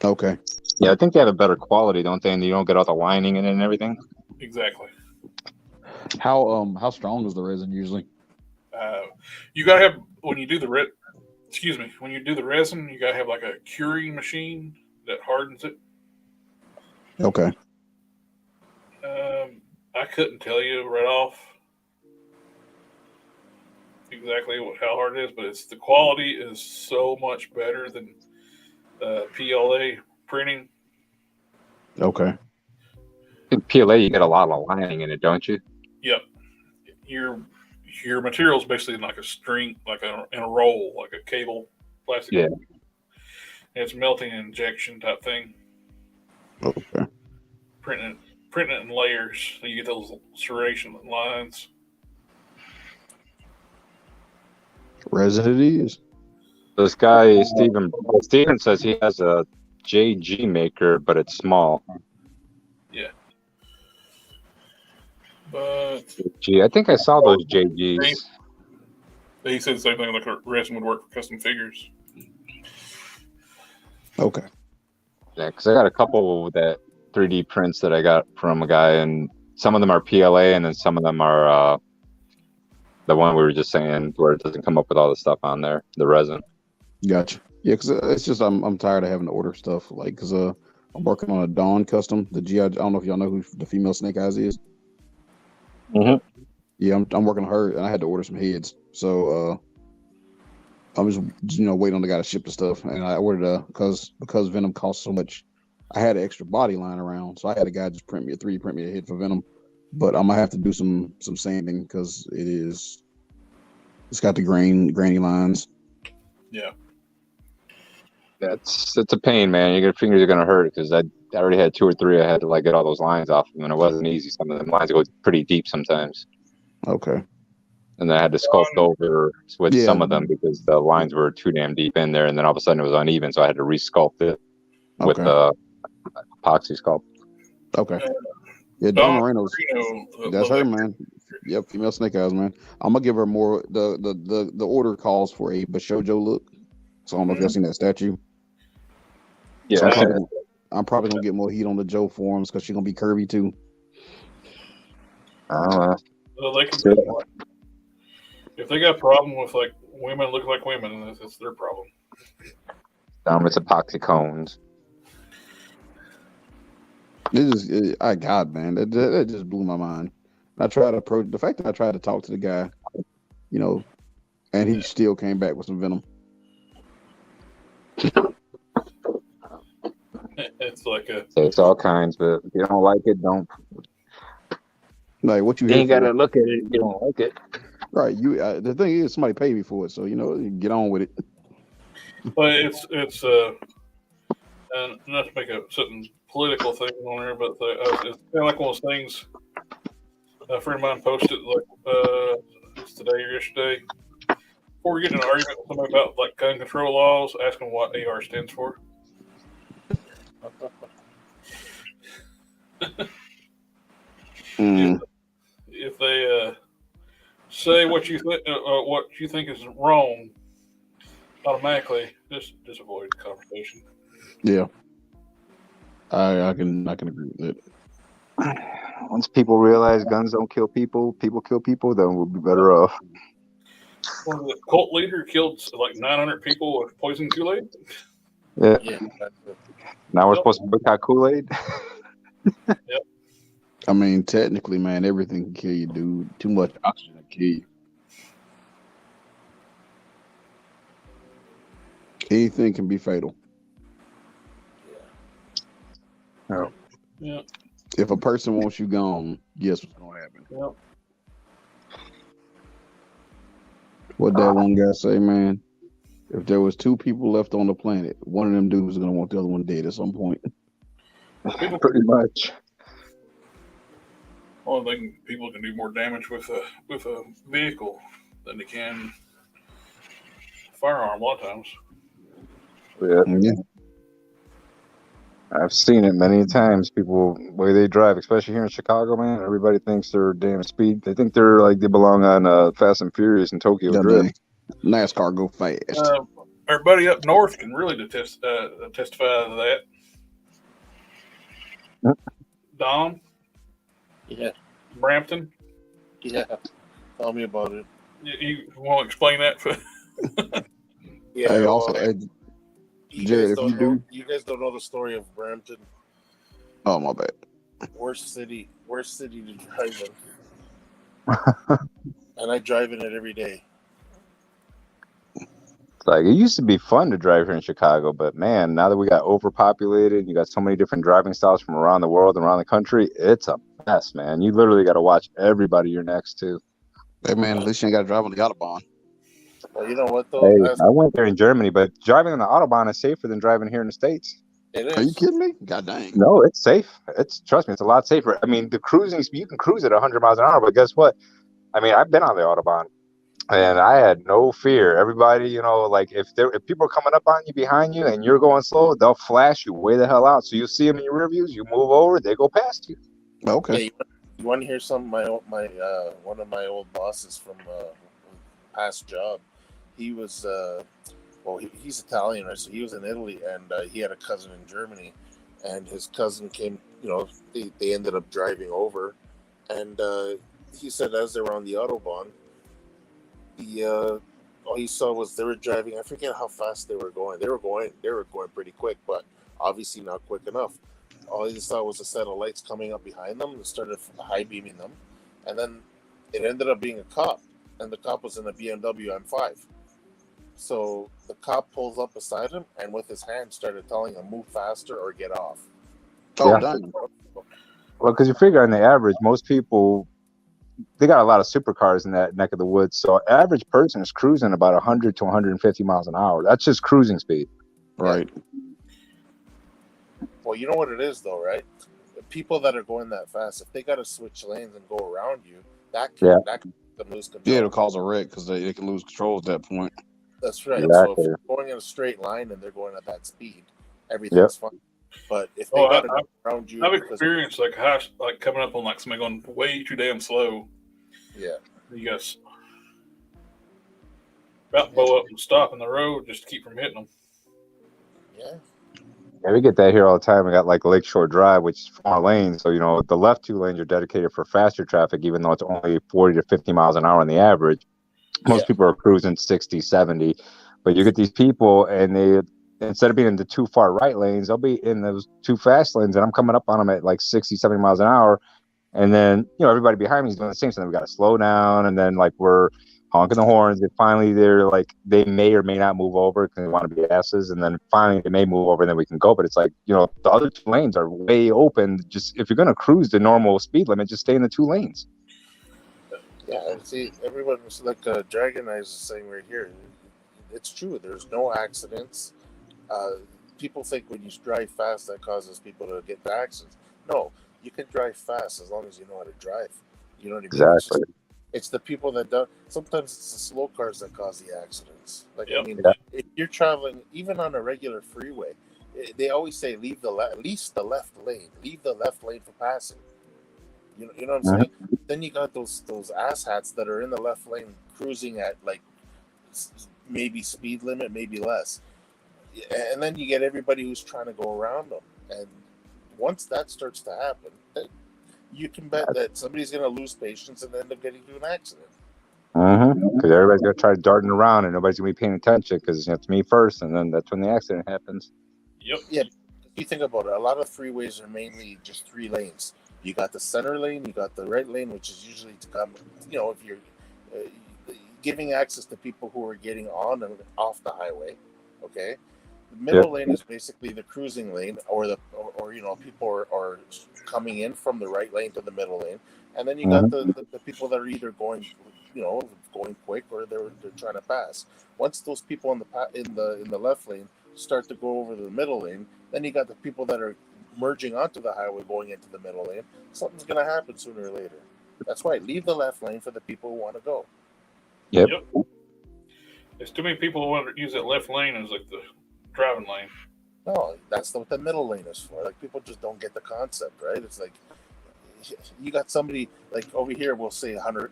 Speaker 5: Okay.
Speaker 6: Yeah, I think they have a better quality, don't they? And you don't get all the lining in it and everything.
Speaker 1: Exactly.
Speaker 5: How strong is the resin usually?
Speaker 1: You gotta have when you do the resin, you gotta have like a curing machine that hardens it.
Speaker 5: Okay.
Speaker 1: I couldn't tell you right off exactly how hard it is, but the quality is so much better than PLA printing.
Speaker 6: I
Speaker 5: Okay.
Speaker 6: think PLA, you get a lot of lining in it, don't you?
Speaker 1: Yep. Your material is basically like a string, like in a roll, like a cable, plastic.
Speaker 6: Yeah.
Speaker 1: It's melting injection type thing.
Speaker 5: Okay.
Speaker 1: Printing it in layers, so you get those serration lines.
Speaker 5: Resin it is.
Speaker 6: This guy Steven says he has a JG maker, but it's small.
Speaker 1: Yeah. But
Speaker 6: Gee, I think I saw those JGs.
Speaker 1: he said the same thing, like a resin would work for custom figures.
Speaker 5: Okay.
Speaker 6: Yeah, because I got a couple that 3D prints that I got from a guy, and some of them are PLA, and then some of them are the one we were just saying where it doesn't come up with all the stuff on there, the resin.
Speaker 5: Gotcha. Yeah, because it's just I'm tired of having to order stuff because I'm working on a Dawn custom. The GI. I don't know if y'all know who the female Snake Eyes is.
Speaker 6: Mm-hmm.
Speaker 5: Yeah, I'm working on her, and I had to order some heads. So I'm just waiting on the guy to ship the stuff, and I ordered because Venom costs so much. I had an extra body lying around, so I had a guy just 3D print me a head for Venom. But I'm gonna have to do some sanding because it's got the grainy lines.
Speaker 1: Yeah.
Speaker 6: It's a pain, man. Your fingers are gonna hurt because I already had 2 or 3. I had to like get all those lines off them, and it wasn't easy. Some of them lines go pretty deep sometimes.
Speaker 5: Okay.
Speaker 6: And then I had to sculpt over with some of them because the lines were too damn deep in there, and then all of a sudden it was uneven, so I had to resculpt it with the epoxy sculpt.
Speaker 5: Okay. Yeah, Dawn Moreno's. That's her, man. Yep, female Snake Eyes, man. I'm gonna give her more. The order calls for a Bashojo look, so I don't know if y'all seen that statue.
Speaker 6: Yeah,
Speaker 5: so I'm probably gonna get more heat on the Joe forums because she's gonna be curvy too.
Speaker 1: Well, they can if they got a problem with like women look like women, that's their problem.
Speaker 6: It's epoxy cones.
Speaker 5: Man, that just blew my mind. I tried to approach the fact that I tried to talk to the guy, and he still came back with some venom.
Speaker 6: It's all kinds, but if you don't like it, don't.
Speaker 5: Like what you
Speaker 6: ain't gotta look at it if you don't like it.
Speaker 5: Right. The thing is, somebody paid me for it, so get on with it.
Speaker 1: But it's And not to make a certain political thing on there, but it's kind of like one of those things. A friend of mine posted like it's today or yesterday. Before you get in an argument with somebody about like gun control laws, ask them what AR stands for. If they say what you think is wrong, automatically just avoid the conversation.
Speaker 5: Yeah, I can agree with it.
Speaker 6: Once people realize guns don't kill people, people kill people, then we'll be better off.
Speaker 1: One of the cult leader killed like 900 people with poison Kool-Aid.
Speaker 6: Yeah.
Speaker 2: Yeah.
Speaker 6: Now we're supposed to boycott Kool-Aid.
Speaker 1: Yep.
Speaker 5: I mean, technically, man, everything can kill you, dude. Too much oxygen can kill you. Anything can be fatal.
Speaker 6: Oh.
Speaker 1: Yeah.
Speaker 5: If a person wants you gone, guess what's gonna happen?
Speaker 1: Yep.
Speaker 5: What that one guy say, man? If there was two people left on the planet, one of them dudes is gonna want the other one dead at some point.
Speaker 6: Pretty much.
Speaker 1: Well, people can do more damage with a vehicle than they can a firearm a lot of times.
Speaker 6: Yeah. I've seen it many times. People, the way they drive, especially here in Chicago, man, everybody thinks they're damn speed. They think they're like they belong on Fast and Furious and Tokyo Drift.
Speaker 5: NASCAR go fast.
Speaker 1: Everybody up north can really testify to that. Don?
Speaker 2: Yeah.
Speaker 1: Brampton?
Speaker 2: Yeah. Tell me about it.
Speaker 1: You want to explain that?
Speaker 2: Yeah.
Speaker 5: Hey, also, Jared,
Speaker 2: you guys don't know the story of Brampton.
Speaker 5: Oh, my bad.
Speaker 2: Worst city to drive in. And I drive in it every day.
Speaker 6: Like, it used to be fun to drive here in Chicago, but man, now that we got overpopulated, you got so many different driving styles from around the world and around the country, it's a mess, man. You literally got to watch everybody you're next to.
Speaker 5: Hey, man, at least you ain't got to drive on the Autobahn.
Speaker 2: Well, you know what, though?
Speaker 6: Hey, I went there in Germany, but driving on the Autobahn is safer than driving here in the States.
Speaker 2: It is.
Speaker 5: Are you kidding me? God dang.
Speaker 6: No, it's safe. Trust me, it's a lot safer. I mean, the cruising, you can cruise at 100 miles an hour, but guess what? I mean, I've been on the Autobahn. And I had no fear. Everybody, like if people are coming up on you behind you and you're going slow, they'll flash you way the hell out. So you see them in your rear views, you move over, they go past you.
Speaker 5: Okay.
Speaker 2: Yeah, you want to hear something? One of my old bosses from past job, he was he's Italian, right? So he was in Italy, and he had a cousin in Germany, and his cousin came. They ended up driving over, and he said as they were on the Autobahn, all he saw was they were driving. I forget how fast they were going. They were going pretty quick, but obviously not quick enough. All he saw was a set of lights coming up behind them and started high beaming them, and then it ended up being a cop, and the cop was in a BMW M5. So the cop pulls up beside him and with his hand started telling him move faster or get off.
Speaker 5: Oh,
Speaker 6: Yeah.
Speaker 5: dang.
Speaker 6: Well, because you figure on the average, most people, they got a lot of supercars in that neck of the woods. So average person is cruising about 100 to 150 miles an hour. That's just cruising speed.
Speaker 5: Right.
Speaker 2: Well, you know what it is, though, right? The people that are going that fast, if they got to switch lanes and go around you, that can lose control.
Speaker 5: Yeah, it'll cause a wreck because they can lose control at that point.
Speaker 2: That's right.
Speaker 6: Exactly.
Speaker 2: So if you're going in a straight line and they're going at that speed, everything's fine. But if they got to go around you,
Speaker 1: I've experienced like coming up on like somebody going way too damn slow.
Speaker 2: Yeah,
Speaker 1: you guys about to blow up and stop in the road just to keep from hitting them.
Speaker 2: Yeah.
Speaker 6: Yeah, we get that here all the time. We got like Lakeshore Drive, which is 4 lanes. So, the left 2 lanes are dedicated for faster traffic, even though it's only 40 to 50 miles an hour on the average. Most people are cruising 60, 70. But you get these people, and they, instead of being in the 2 far right lanes, they'll be in those 2 fast lanes, and I'm coming up on them at like 60, 70 miles an hour. And then, everybody behind me is doing the same. So then we got to slow down, and then like we're honking the horns. And finally, they're like, they may or may not move over because they want to be asses. And then finally, they may move over, and then we can go. But it's like, the other 2 lanes are way open. Just if you're going to cruise the normal speed limit, just stay in the 2 lanes.
Speaker 2: Yeah, see, everyone's like Dragon Eyes is saying right here. It's true. There's no accidents. people think when you drive fast that causes people to get into accidents. No, you can drive fast as long as you know how to drive. You know what I mean?
Speaker 6: Exactly.
Speaker 2: It's the people that don't. Sometimes it's the slow cars that cause the accidents. Like
Speaker 1: Yep.
Speaker 2: I mean,
Speaker 6: Yeah.
Speaker 2: if you're traveling even on a regular freeway, they always say leave at least the left lane. Leave the left lane for passing. You know what I'm
Speaker 6: Mhm.
Speaker 2: saying? Then you got those asshats that are in the left lane cruising at like maybe speed limit, maybe less, and then you get everybody who's trying to go around them. And once that starts to happen, you can bet that somebody's going to lose patience and end up getting into an accident.
Speaker 6: Because everybody's gonna try darting around, and nobody's gonna be paying attention because it's me first, and then that's when the accident happens.
Speaker 1: Yep.
Speaker 2: Yeah, if you think about it, a lot of freeways are mainly just 3 lanes. You got the center lane, you got the right lane, which is usually to come, if you're giving access to people who are getting on and off the highway. Okay, the middle lane is basically the cruising lane, or people are coming in from the right lane to the middle lane, and then you got the people that are either going quick, or they're trying to pass. Once those people in the left lane start to go over to the middle lane, then you got the people that are merging onto the highway going into the middle lane. Something's going to happen sooner or later. That's why leave the left lane for the people who want to go.
Speaker 6: Yep.
Speaker 1: There's too many people who want to use that left lane as like the driving lane.
Speaker 2: No, that's what the middle lane is for. Like, people just don't get the concept, right? It's like you got somebody like over here, we'll say 100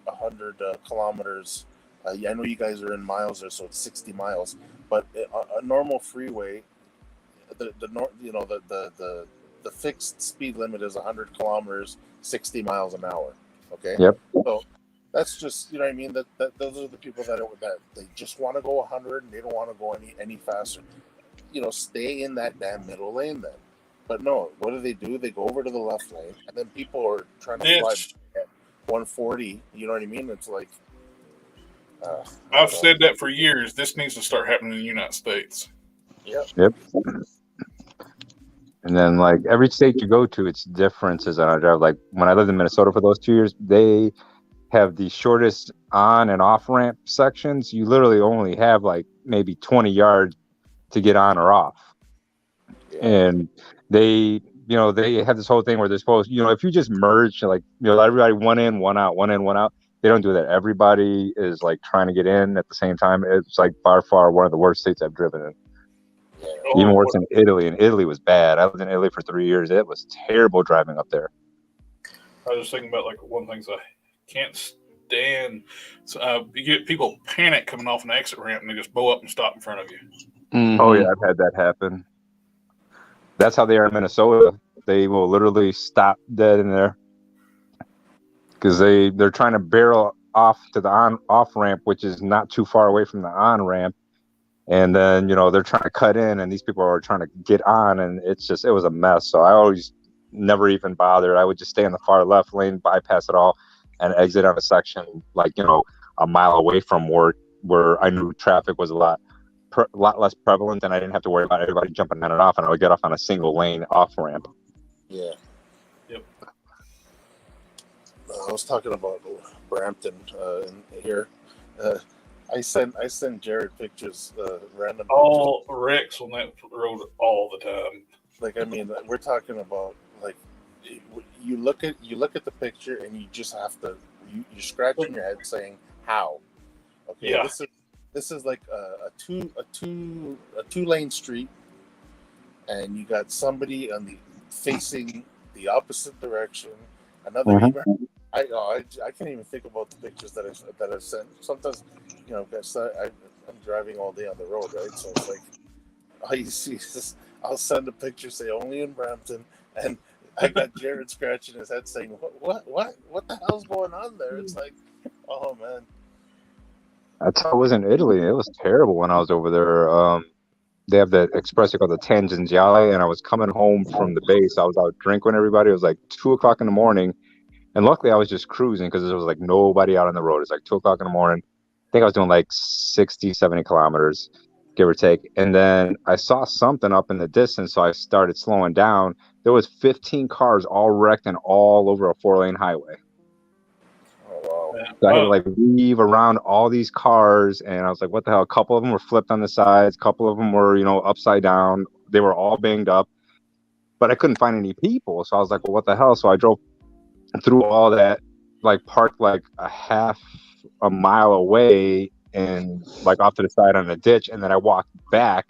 Speaker 2: kilometers. I know you guys are in miles there, so it's 60 miles. But a normal freeway, the fixed speed limit is 100 kilometers, 60 miles an hour. Okay.
Speaker 6: Yep.
Speaker 2: So that's just, you know what I mean. That those are the people that they just want to go 100 and they don't want to go any faster. Stay in that damn middle lane then. But no, what do? They go over to the left lane, and then people are trying to fly at 140. You know what I mean? It's like
Speaker 1: I've said that for years. This needs to start happening in the United States.
Speaker 6: Yep. And then, like, every state you go to, it's differences on a drive. Like, when I lived in Minnesota for those 2 years, they have the shortest on and off ramp sections. You literally only have like maybe 20 yards to get on or off. And they have this whole thing where they're supposed, if you just merge, like, everybody one in, one out, one in, one out. They don't do that. Everybody is like trying to get in at the same time. It's like by far one of the worst states I've driven in. Even worse than Italy. And Italy was bad. I lived in Italy for 3 years. It was terrible driving up there.
Speaker 1: I was just thinking about like one thing I can't stand. So, you get people panic coming off an exit ramp and they just blow up and stop in front of you.
Speaker 6: Oh yeah, I've had that happen. That's how they are in Minnesota. They will literally stop dead in there because they're trying to barrel off to the off ramp, which is not too far away from the on ramp. And then, they're trying to cut in, and these people are trying to get on, and it was a mess. So I always never even bothered. I would just stay in the far left lane, bypass it all, and exit on a section like, a mile away from where I knew traffic was a lot less prevalent, and I didn't have to worry about everybody jumping on and off, and I would get off on a single lane off ramp.
Speaker 2: Yeah.
Speaker 1: Yep.
Speaker 2: I was talking about Brampton in here. I send Jared pictures, random.
Speaker 1: All wrecks on that road all the time.
Speaker 2: Like, I mean, we're talking about like you look at the picture and you just have to you're scratching your head saying how. Okay,
Speaker 1: yeah.
Speaker 2: This is like a two lane street, and you got somebody facing the opposite direction. Another I can't even think about the pictures that I've sent. Sometimes, I'm driving all day on the road, right? So it's like all you see is I'll send a picture, say only in Brampton, and I got Jared scratching his head saying, what the hell's going on there? It's like, oh man.
Speaker 6: That's how it was in Italy. It was terrible when I was over there. They have that expressway called the Tangenziale, and I was coming home from the base. I was out drinking with everybody. It was like 2:00 in the morning. And luckily I was just cruising because there was like nobody out on the road. It's like 2:00 in the morning. I think I was doing like 60, 70 kilometers, give or take. And then I saw something up in the distance, so I started slowing down. There was 15 cars all wrecked and all over a 4-lane highway.
Speaker 2: Oh, wow.
Speaker 6: So I had to like weave around all these cars, and I was like, what the hell? A couple of them were flipped on the sides. A couple of them were, upside down. they were all banged up, but I couldn't find any people. So I was like, well, what the hell? So I drove through all that, like parked like a half a mile away and like off to the side on a ditch, and then I walked back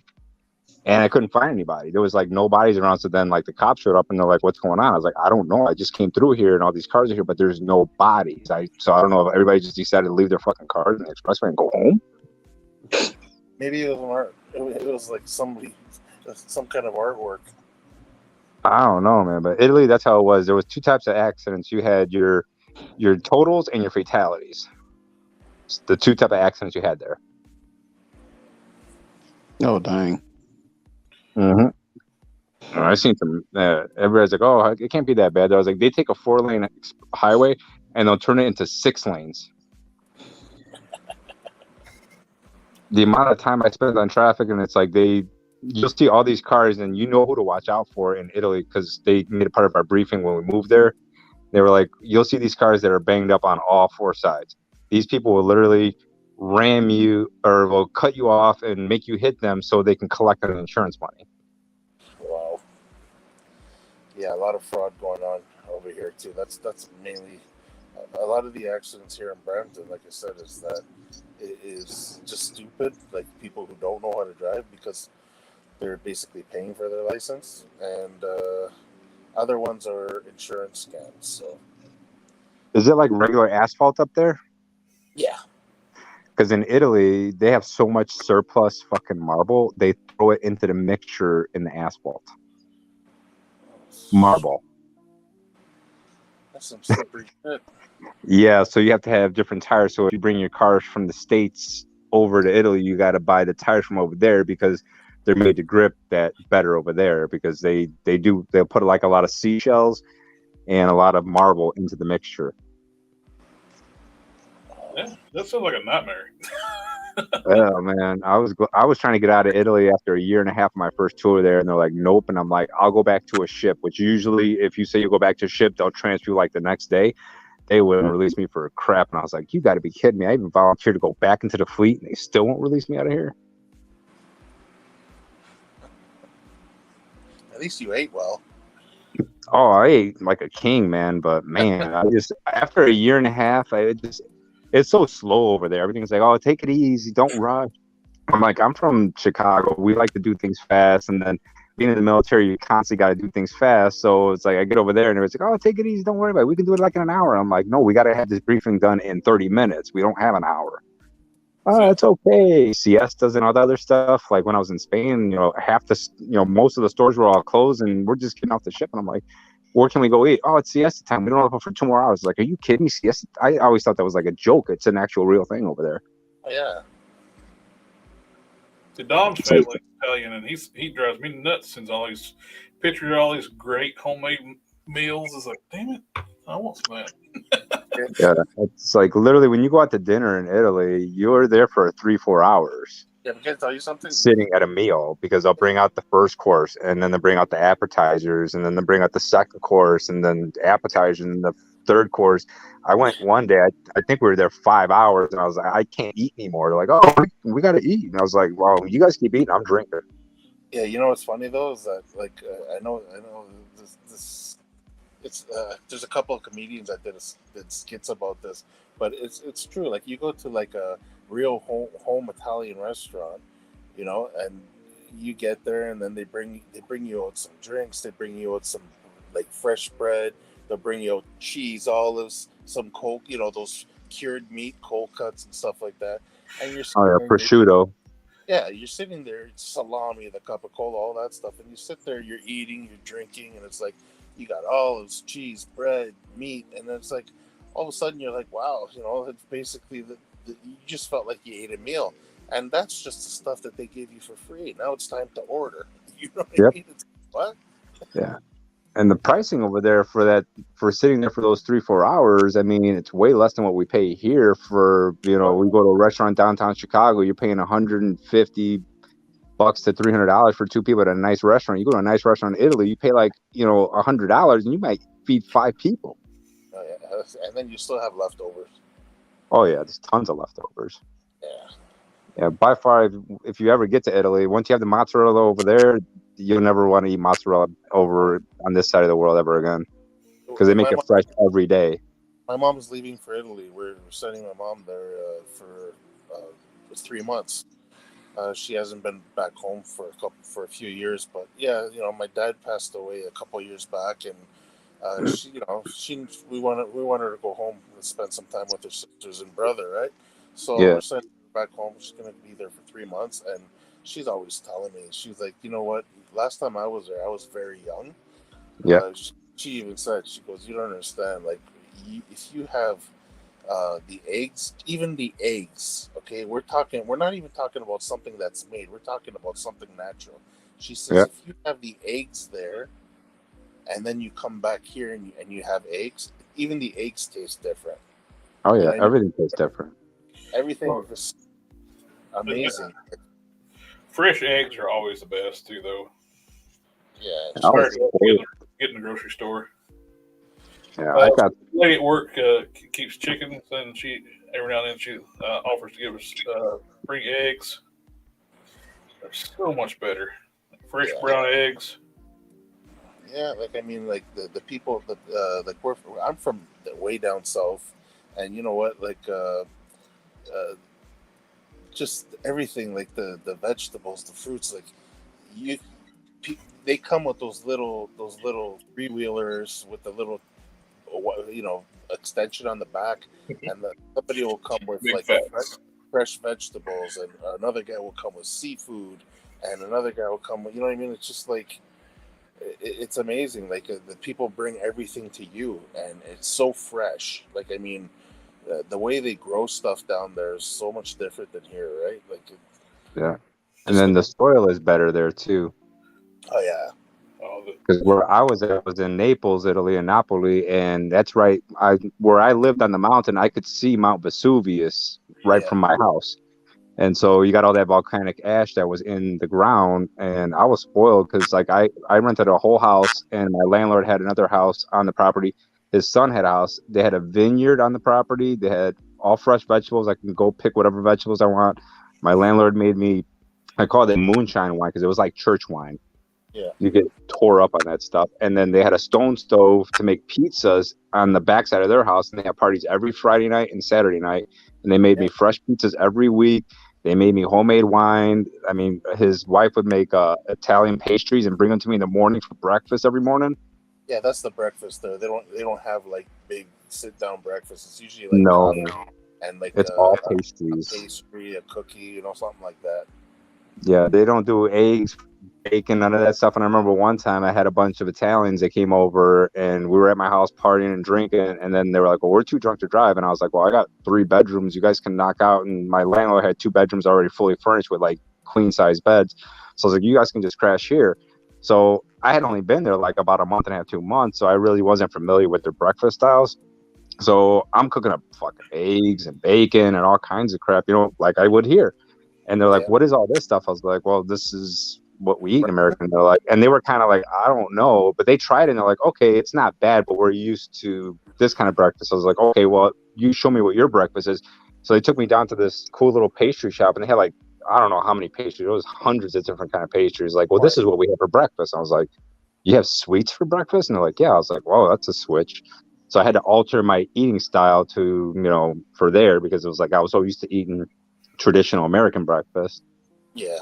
Speaker 6: and I couldn't find anybody. There was like no bodies around. So then like the cops showed up and they're like, what's going on? I was like, I don't know. I just came through here and all these cars are here, but there's no bodies. So I don't know if everybody just decided to leave their fucking cars in the expressway and go home.
Speaker 2: Maybe it was like some kind of artwork.
Speaker 6: I don't know, man. But Italy, that's how it was. There was two types of accidents. You had your totals and your fatalities. It's the two type of accidents you had there.
Speaker 5: Oh, dang.
Speaker 6: Mm-hmm. I seen some. Everybody's like, "Oh, it can't be that bad." I was like, they take a 4-lane highway and they'll turn it into 6 lanes. The amount of time I spent on traffic, and it's like you'll see all these cars, and you know who to watch out for in Italy because they made it part of our briefing when we moved there. They were like, you'll see these cars that are banged up on all 4 sides. These people will literally ram you or will cut you off and make you hit them so they can collect their insurance money.
Speaker 2: Wow. Yeah, a lot of fraud going on over here too. That's mainly a lot of the accidents here in Brampton. Like I said, is that it is just stupid. Like people who don't know how to drive because they're basically paying for their license, and other ones are insurance scams. So,
Speaker 6: is it like regular asphalt up there?
Speaker 2: Yeah.
Speaker 6: Because in Italy, they have so much surplus fucking marble, they throw it into the mixture in the asphalt. Marble.
Speaker 2: That's some slippery shit.
Speaker 6: Yeah, so you have to have different tires. So if you bring your cars from the States over to Italy, you got to buy the tires from over there because they're made to grip that better over there because they'll put like a lot of seashells and a lot of marble into the mixture.
Speaker 1: Yeah, that sounds like a nightmare.
Speaker 6: Oh man, I was trying to get out of Italy after a year and a half of my first tour there, and they're like, nope. And I'm like, I'll go back to a ship. Which usually, if you say you go back to a ship, they'll transfer you like the next day. They wouldn't release me for crap, and I was like, you got to be kidding me! I even volunteered to go back into the fleet, and they still won't release me out of here.
Speaker 2: At least you ate well.
Speaker 6: Oh, I ate like a king, man. But man, I just after a year and a half, it's so slow over there. Everything's like, oh, take it easy, don't rush. I'm like, I'm from Chicago. We like to do things fast, and then being in the military, you constantly got to do things fast. So it's like I get over there, and it's like, oh, take it easy, don't worry about it. We can do it like in an hour. I'm like, no, we got to have this briefing done in 30 minutes. We don't have an hour. Oh, it's okay. Siestas and all the other stuff. Like when I was in Spain, most of the stores were all closed, and we're just getting off the ship, and I'm like, where can we go eat? Oh, it's siesta time. We don't open for 2 more hours. Like, are you kidding me? Siesta? I always thought that was like a joke. It's an actual real thing over there.
Speaker 2: Oh, yeah.
Speaker 1: The Dom's family Italian, and he drives me nuts since all these pictures of all these great homemade meals. It's like, damn it, I want some of that.
Speaker 6: Yeah, it's like literally when you go out to dinner in Italy, you're there for 3-4 hours.
Speaker 2: Yeah, but can I tell you something?
Speaker 6: Sitting at a meal because they'll bring out the first course and then they'll bring out the appetizers and then they'll bring out the second course and then appetizers and the third course. I went one day, I think we were there 5 hours and I was like, I can't eat anymore. They're like, oh, we got to eat. And I was like, well, you guys keep eating, I'm drinking.
Speaker 2: Yeah, you know what's funny though is that like I know this it's there's a couple of comedians that did skits about this, but it's true. Like you go to like a real home Italian restaurant, and you get there and then they bring you out some drinks, they bring you out some like fresh bread, they'll bring you out cheese, olives, some Coke, those cured meat, cold cuts and stuff like that. And you're
Speaker 6: prosciutto.
Speaker 2: Yeah, you're sitting there, salami, the cup of cola, all that stuff, and you sit there, you're eating, you're drinking, and it's like you got olives, cheese, bread, meat, and then it's like all of a sudden you're like, wow, it's basically you just felt like you ate a meal, and that's just the stuff that they give you for free. Now it's time to order. You know what I mean? It's, what?
Speaker 6: Yeah. And the pricing over there for sitting there for those 3-4 hours, I mean, it's way less than what we pay here for, we go to a restaurant downtown Chicago, you're paying $150 to $300 for 2 people at a nice restaurant. You go to a nice restaurant in Italy, you pay like, $100 and you might feed 5 people.
Speaker 2: Oh, yeah. And then you still have leftovers.
Speaker 6: Oh yeah, there's tons of leftovers.
Speaker 2: Yeah.
Speaker 6: Yeah, by far, if you ever get to Italy, once you have the mozzarella over there, you'll never want to eat mozzarella over on this side of the world ever again because they make it fresh every day.
Speaker 2: My mom's leaving for Italy. We're sending my mom there for 3 months. She hasn't been back home for a few years, but yeah, my dad passed away a couple years back, and we want her to go home and spend some time with her sisters and brother, right? So we're sending her back home. She's gonna be there for 3 months, and she's always telling me, she's like, you know what? Last time I was there, I was very young.
Speaker 6: Yeah.
Speaker 2: She even said, she goes, you don't understand. Like, if you have the eggs, even the eggs, okay, we're not even talking about something that's made. We're talking about something natural. She says, if you have the eggs there, and then you come back here and you have eggs, even the eggs taste different.
Speaker 6: Oh yeah, everything tastes different.
Speaker 2: Everything is amazing.
Speaker 1: Fresh eggs are always the best too, though.
Speaker 2: Yeah,
Speaker 1: it's hard to get in the grocery store.
Speaker 6: Yeah, I got.
Speaker 1: Lady at work keeps chickens, and she every now and then she offers to give us free eggs. They're so much better. Fresh brown eggs.
Speaker 2: Yeah, like the people that I'm from way down south, and you know what, just everything, like the vegetables, the fruits, like they come with those little 3-wheelers with the little extension on the back, and somebody will come with fresh vegetables, and another guy will come with seafood, and another guy will come with, it's just like, it's amazing. Like the people bring everything to you, and it's so fresh. Like, the way they grow stuff down there is so much different than here, right? Like,
Speaker 6: and then the soil is better there too.
Speaker 2: Oh yeah.
Speaker 6: Because where I was in Naples, Italy, in Napoli, and that's right. Where I lived on the mountain, I could see Mount Vesuvius right from my house. And so you got all that volcanic ash that was in the ground, and I was spoiled because I rented a whole house, and my landlord had another house on the property. His son had a house. They had a vineyard on the property. They had all fresh vegetables. I can go pick whatever vegetables I want. My landlord made me, I called it moonshine wine because it was like church wine.
Speaker 2: Yeah.
Speaker 6: You get tore up on that stuff. And then they had a stone stove to make pizzas on the backside of their house, and they had parties every Friday night and Saturday night. And they made me fresh pizzas every week. They made me homemade wine. His wife would make Italian pastries and bring them to me in the morning for breakfast every morning.
Speaker 2: Yeah, that's the breakfast there. They don't have like big sit down breakfast. It's usually like coffee and like
Speaker 6: it's all pastries,
Speaker 2: a pastry, a cookie, something like that.
Speaker 6: Yeah, they don't do eggs, bacon, none of that stuff. And I remember one time I had a bunch of Italians that came over, and we were at my house partying and drinking, and then they were like, well, we're too drunk to drive. And I was like, well, I got 3 bedrooms you guys can knock out. And my landlord had 2 bedrooms already fully furnished with like queen size beds. So I was like, you guys can just crash here. So I had only been there like about a month and a half, 2 months. So I really wasn't familiar with their breakfast styles. So I'm cooking up fucking eggs and bacon and all kinds of crap, like I would here. And they're like, what is all this stuff? I was like, well, this is what we eat in America. And they're like, and they were kind of like, I don't know, but they tried it and they're like, okay, it's not bad, but we're used to this kind of breakfast. I was like, okay, well, you show me what your breakfast is. So they took me down to this cool little pastry shop, and they had like, I don't know how many pastries. It was hundreds of different kind of pastries. Like, well, this is what we have for breakfast. I was like, you have sweets for breakfast? And they're like, yeah. I was like, whoa, that's a switch. So I had to alter my eating style to, for there, because it was like I was so used to eating traditional American breakfast.
Speaker 2: Yeah,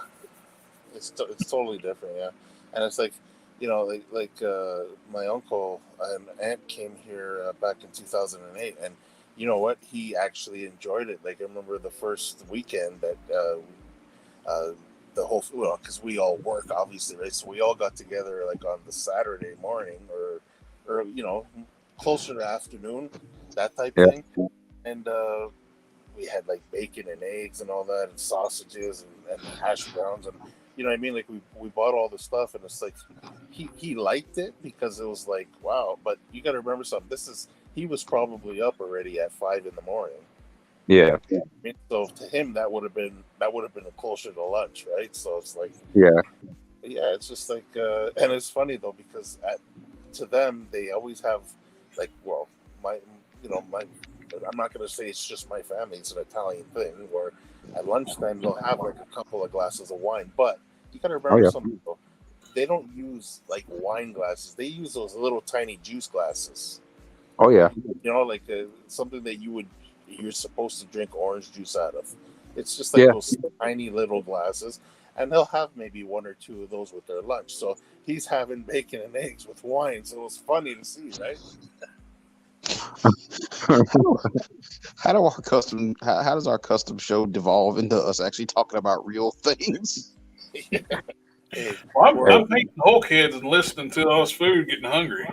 Speaker 2: it's totally different. Yeah, and it's like, my uncle and aunt came here back in 2008, and you know what? He actually enjoyed it. Like, I remember the first weekend that the whole, because we all work obviously, right? So we all got together like on the Saturday morning or closer to afternoon, that type of thing, and we had like bacon and eggs and all that, and sausages and hash browns, and like we bought all the stuff, and it's like he liked it because it was like, wow. But you got to remember something. He was probably up already at 5 a.m.
Speaker 6: Yeah.
Speaker 2: So to him that would have been closer to lunch, right? So it's like, it's just like, and it's funny though, because to them they always have like, well, I'm not going to say it's just my family. It's an Italian thing where at lunchtime they'll have like a couple of glasses of wine. But you got to remember some people, they don't use like wine glasses. They use those little tiny juice glasses.
Speaker 6: Oh yeah.
Speaker 2: You know, like something that you're supposed to drink orange juice out of. It's just like those tiny little glasses, and they'll have maybe one or two of those with their lunch. So he's having bacon and eggs with wine. So it was funny to see, right?
Speaker 5: How does our custom show devolve into us actually talking about real things?
Speaker 2: Hey,
Speaker 1: I'm eating whole kids and listening to all this food, getting hungry.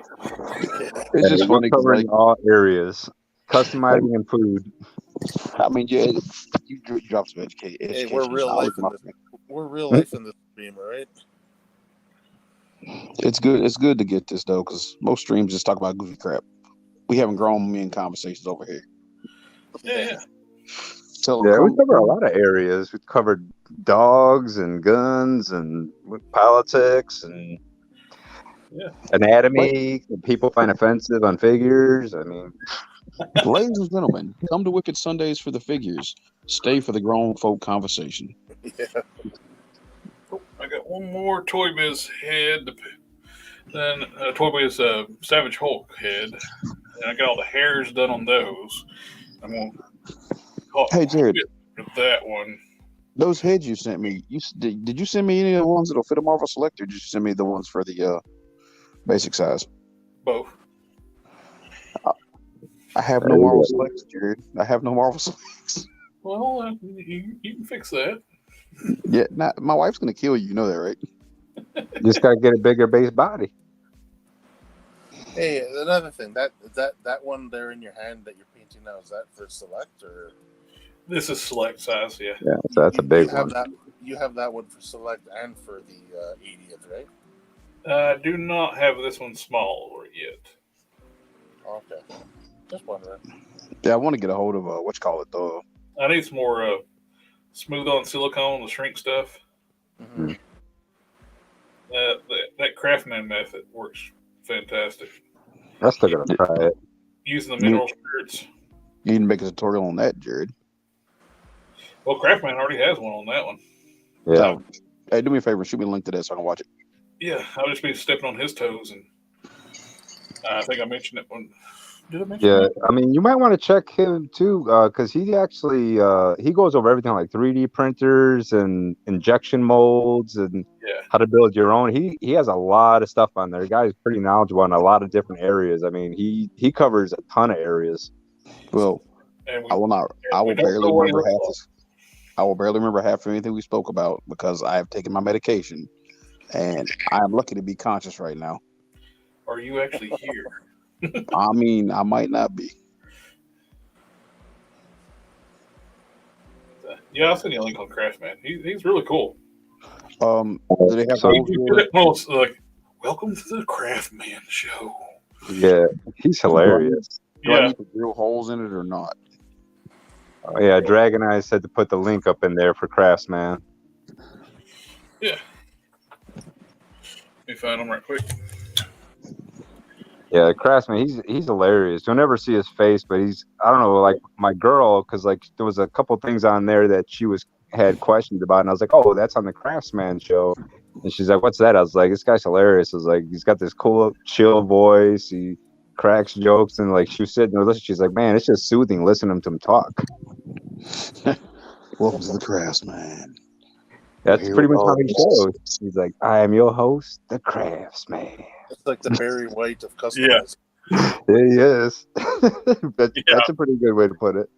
Speaker 5: It's just funny because
Speaker 6: covering all areas, customizing and food.
Speaker 5: I mean, yeah, you dropped some education.
Speaker 2: Hey, we're real life in this stream, right?
Speaker 5: It's good. It's good to get this though, because most streams just talk about goofy crap. We haven't grown men conversations over here.
Speaker 1: Yeah.
Speaker 5: So
Speaker 6: we cover a lot of areas. We covered dogs and guns and politics and anatomy. People find offensive on figures. I mean,
Speaker 5: ladies and gentlemen, come to WIP Sundays for the figures. Stay for the grown folk conversation.
Speaker 2: Yeah.
Speaker 1: I got one more Toy Biz head. Then Toy Biz Savage Hulk head. And I got all the hairs done on those. I'm going to
Speaker 5: Hey, Jared.
Speaker 1: That one.
Speaker 5: Those heads you sent me, did you send me any of the ones that'll fit a Marvel Select, or did you send me the ones for the basic size?
Speaker 1: Both.
Speaker 5: I have no Marvel Selects, Jared. I have no Marvel Selects.
Speaker 1: Well, you can fix that.
Speaker 5: Yeah, my wife's going to kill you. You know that, right?
Speaker 6: You just got to get a bigger base body.
Speaker 2: Hey, another thing, that one there in your hand that you're painting now, is that for Select or?
Speaker 1: This is Select size, yeah.
Speaker 6: Yeah, so that's a big one.
Speaker 2: You have that one for Select and for the 80th, right?
Speaker 1: I do not have this one small yet.
Speaker 2: Okay. Just wondering.
Speaker 5: Yeah, I want to get a hold of what you call it though.
Speaker 1: I need some more smooth on silicone, the shrink stuff.
Speaker 2: Mm-hmm.
Speaker 1: That Craftman method works fantastic.
Speaker 6: I'm still gonna try it.
Speaker 1: Using the mineral spirits.
Speaker 5: You need to make a tutorial on that, Jared.
Speaker 1: Well, Craftman already has one on that one.
Speaker 6: Yeah.
Speaker 5: So, hey, do me a favor, shoot me a link to that so I can watch it.
Speaker 1: Yeah, I'll just be stepping on his toes, and I think I mentioned it when. Did I mention it?
Speaker 6: I mean, you might want to check him too, because he actually he goes over everything like 3D printers and injection molds and how to build your own. He has a lot of stuff on there. The guy's pretty knowledgeable in a lot of different areas. I mean, he covers a ton of areas.
Speaker 5: Well, I will barely remember half this. I will barely remember half of anything we spoke about because I have taken my medication, and I am lucky to be conscious right now.
Speaker 1: Are you actually here?
Speaker 5: I mean, I might not be.
Speaker 1: Yeah, I'll send you a link on Craftman. He's really cool.
Speaker 5: Do they have
Speaker 1: like, welcome to the Craftman show.
Speaker 6: Yeah, he's hilarious.
Speaker 5: Do I need to drill holes in it or not?
Speaker 6: Oh, yeah, Dragon Eye said to put the link up in there for Craftsman.
Speaker 1: Yeah. Let me find him right quick.
Speaker 6: Yeah, Craftsman, he's hilarious. You'll never see his face, but I don't know, like my girl, because like there was a couple things on there that she had questions about, and I was like, oh, that's on the Craftsman show. And she's like, what's that? I was like, this guy's hilarious. I was like, he's got this cool, chill voice. He cracks jokes, and like she was sitting there listening. She's like, man, it's just soothing listening to him talk.
Speaker 5: Welcome to the Craftsman.
Speaker 6: That's pretty much how he goes. He's like, I am your host, the Craftsman.
Speaker 2: It's like the Barry White of customers.
Speaker 6: Yeah, he is. That's a pretty good way to put it.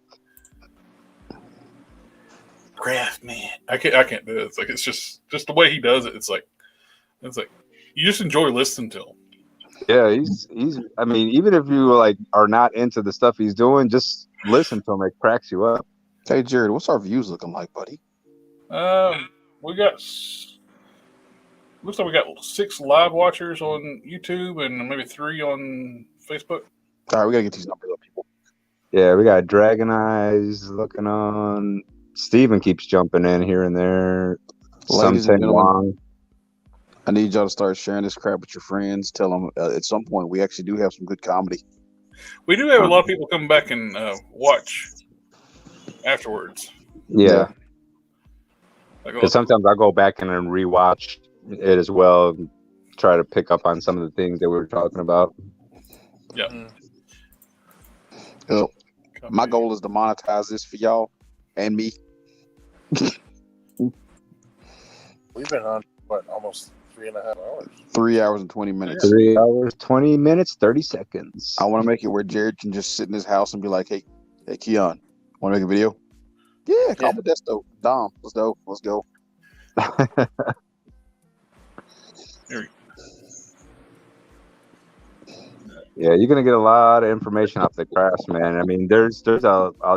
Speaker 1: Craftsman. I can't do it. It's just the way he does it. It's like you just enjoy listening to him.
Speaker 6: Yeah, he's. I mean, even if you like are not into the stuff he's doing, just listen to him. It cracks you up.
Speaker 5: Hey, Jared, what's our views looking like, buddy?
Speaker 1: We got. Looks like we got 6 live watchers on YouTube and maybe 3 on Facebook.
Speaker 5: All right, we gotta get these numbers up, people.
Speaker 6: Yeah, we got Dragon Eyes looking on. Steven keeps jumping in here and there.
Speaker 5: Ladies and gentlemen, I need y'all to start sharing this crap with your friends. Tell them at some point we actually do have some good comedy.
Speaker 1: We do have a lot of people coming back and watch afterwards.
Speaker 6: Yeah. Because sometimes I go back and rewatch it as well. try to pick up on some of the things that we were talking about.
Speaker 1: Yep.
Speaker 5: My goal is to monetize this for y'all and me.
Speaker 2: We've been on what, almost 3.5 hours.
Speaker 5: 3 hours and 20 minutes.
Speaker 6: 3 hours, 20 minutes, 30 seconds.
Speaker 5: I want to make it where Jared can just sit in his house and be like, "Hey, Keon, want to make a video?" Yeah, call me Desto. Dom, let's go.
Speaker 6: Yeah, you're gonna get a lot of information off the Craftsman. I mean, there's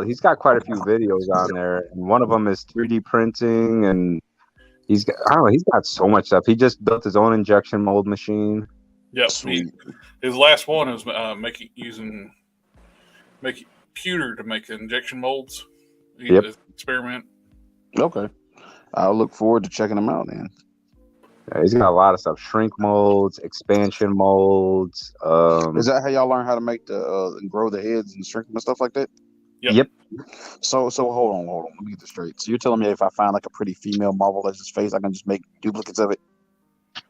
Speaker 6: he's got quite a few videos on there, and one of them is 3D printing, and he's got so much stuff. He just built his own injection mold machine.
Speaker 1: Yep. His last one is making pewter to make injection molds. Experiment.
Speaker 5: Okay, I'll look forward to checking them out, man.
Speaker 6: Yeah, he's got a lot of stuff: shrink molds, expansion molds.
Speaker 5: Is that how y'all learn how to make and grow the heads and shrink them and stuff like that?
Speaker 6: Yep.
Speaker 5: So hold on. Let me get this straight. So you're telling me if I find like a pretty female Marvel Legends face, I can just make duplicates of it?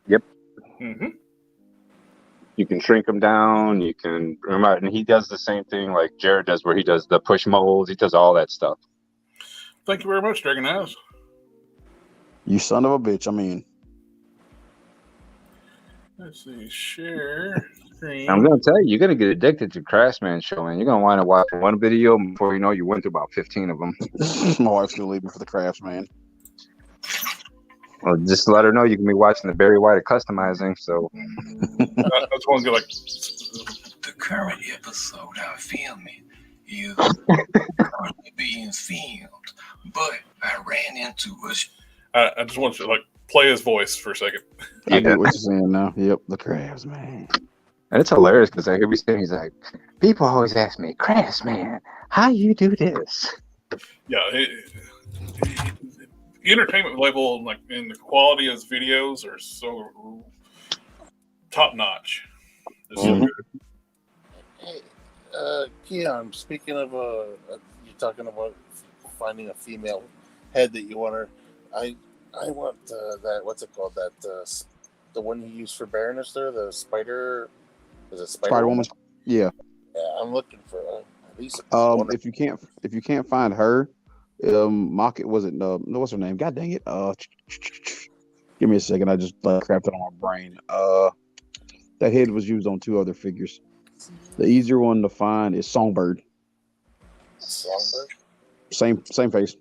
Speaker 6: Yep.
Speaker 1: Mm-hmm.
Speaker 6: You can shrink them down. You can, and he does the same thing like Jared does, where he does the push molds. He does all that stuff.
Speaker 1: Thank you very much, Dragon Eyes.
Speaker 5: You son of a bitch. I mean.
Speaker 1: Let's see, share screen.
Speaker 6: I'm gonna tell you, you're gonna get addicted to Craftsman Show, and you're gonna wind up watching one video before you know you went through about 15 of them.
Speaker 5: My wife's gonna leave me for the Craftsman.
Speaker 6: Well, just let her know you can be watching the Barry White of customizing. So
Speaker 1: that's one good, like
Speaker 9: the current episode I'm filming is currently being filmed, but I ran into a.
Speaker 1: I just want you to play his voice for a second.
Speaker 5: I get what you're saying now. Yep, the Craftsman.
Speaker 6: And it's hilarious because I hear me saying, he's like, people always ask me, Craftsman, how you do this?
Speaker 1: Yeah, entertainment level, and the quality of his videos are so top notch.
Speaker 2: Hey, Keon, speaking of you're talking about finding a female head that you want her. I want that. What's it called? That the one you use for Baroness there, the spider. Is it Spider Woman?
Speaker 5: Yeah.
Speaker 2: Yeah, I'm looking for at least.
Speaker 5: If you can't find her, Mocket wasn't. What's her name? God dang it. Give me a second. I just crapped it on my brain. That head was used on 2 other figures. The easier one to find is Songbird.
Speaker 2: Songbird.
Speaker 5: Same face.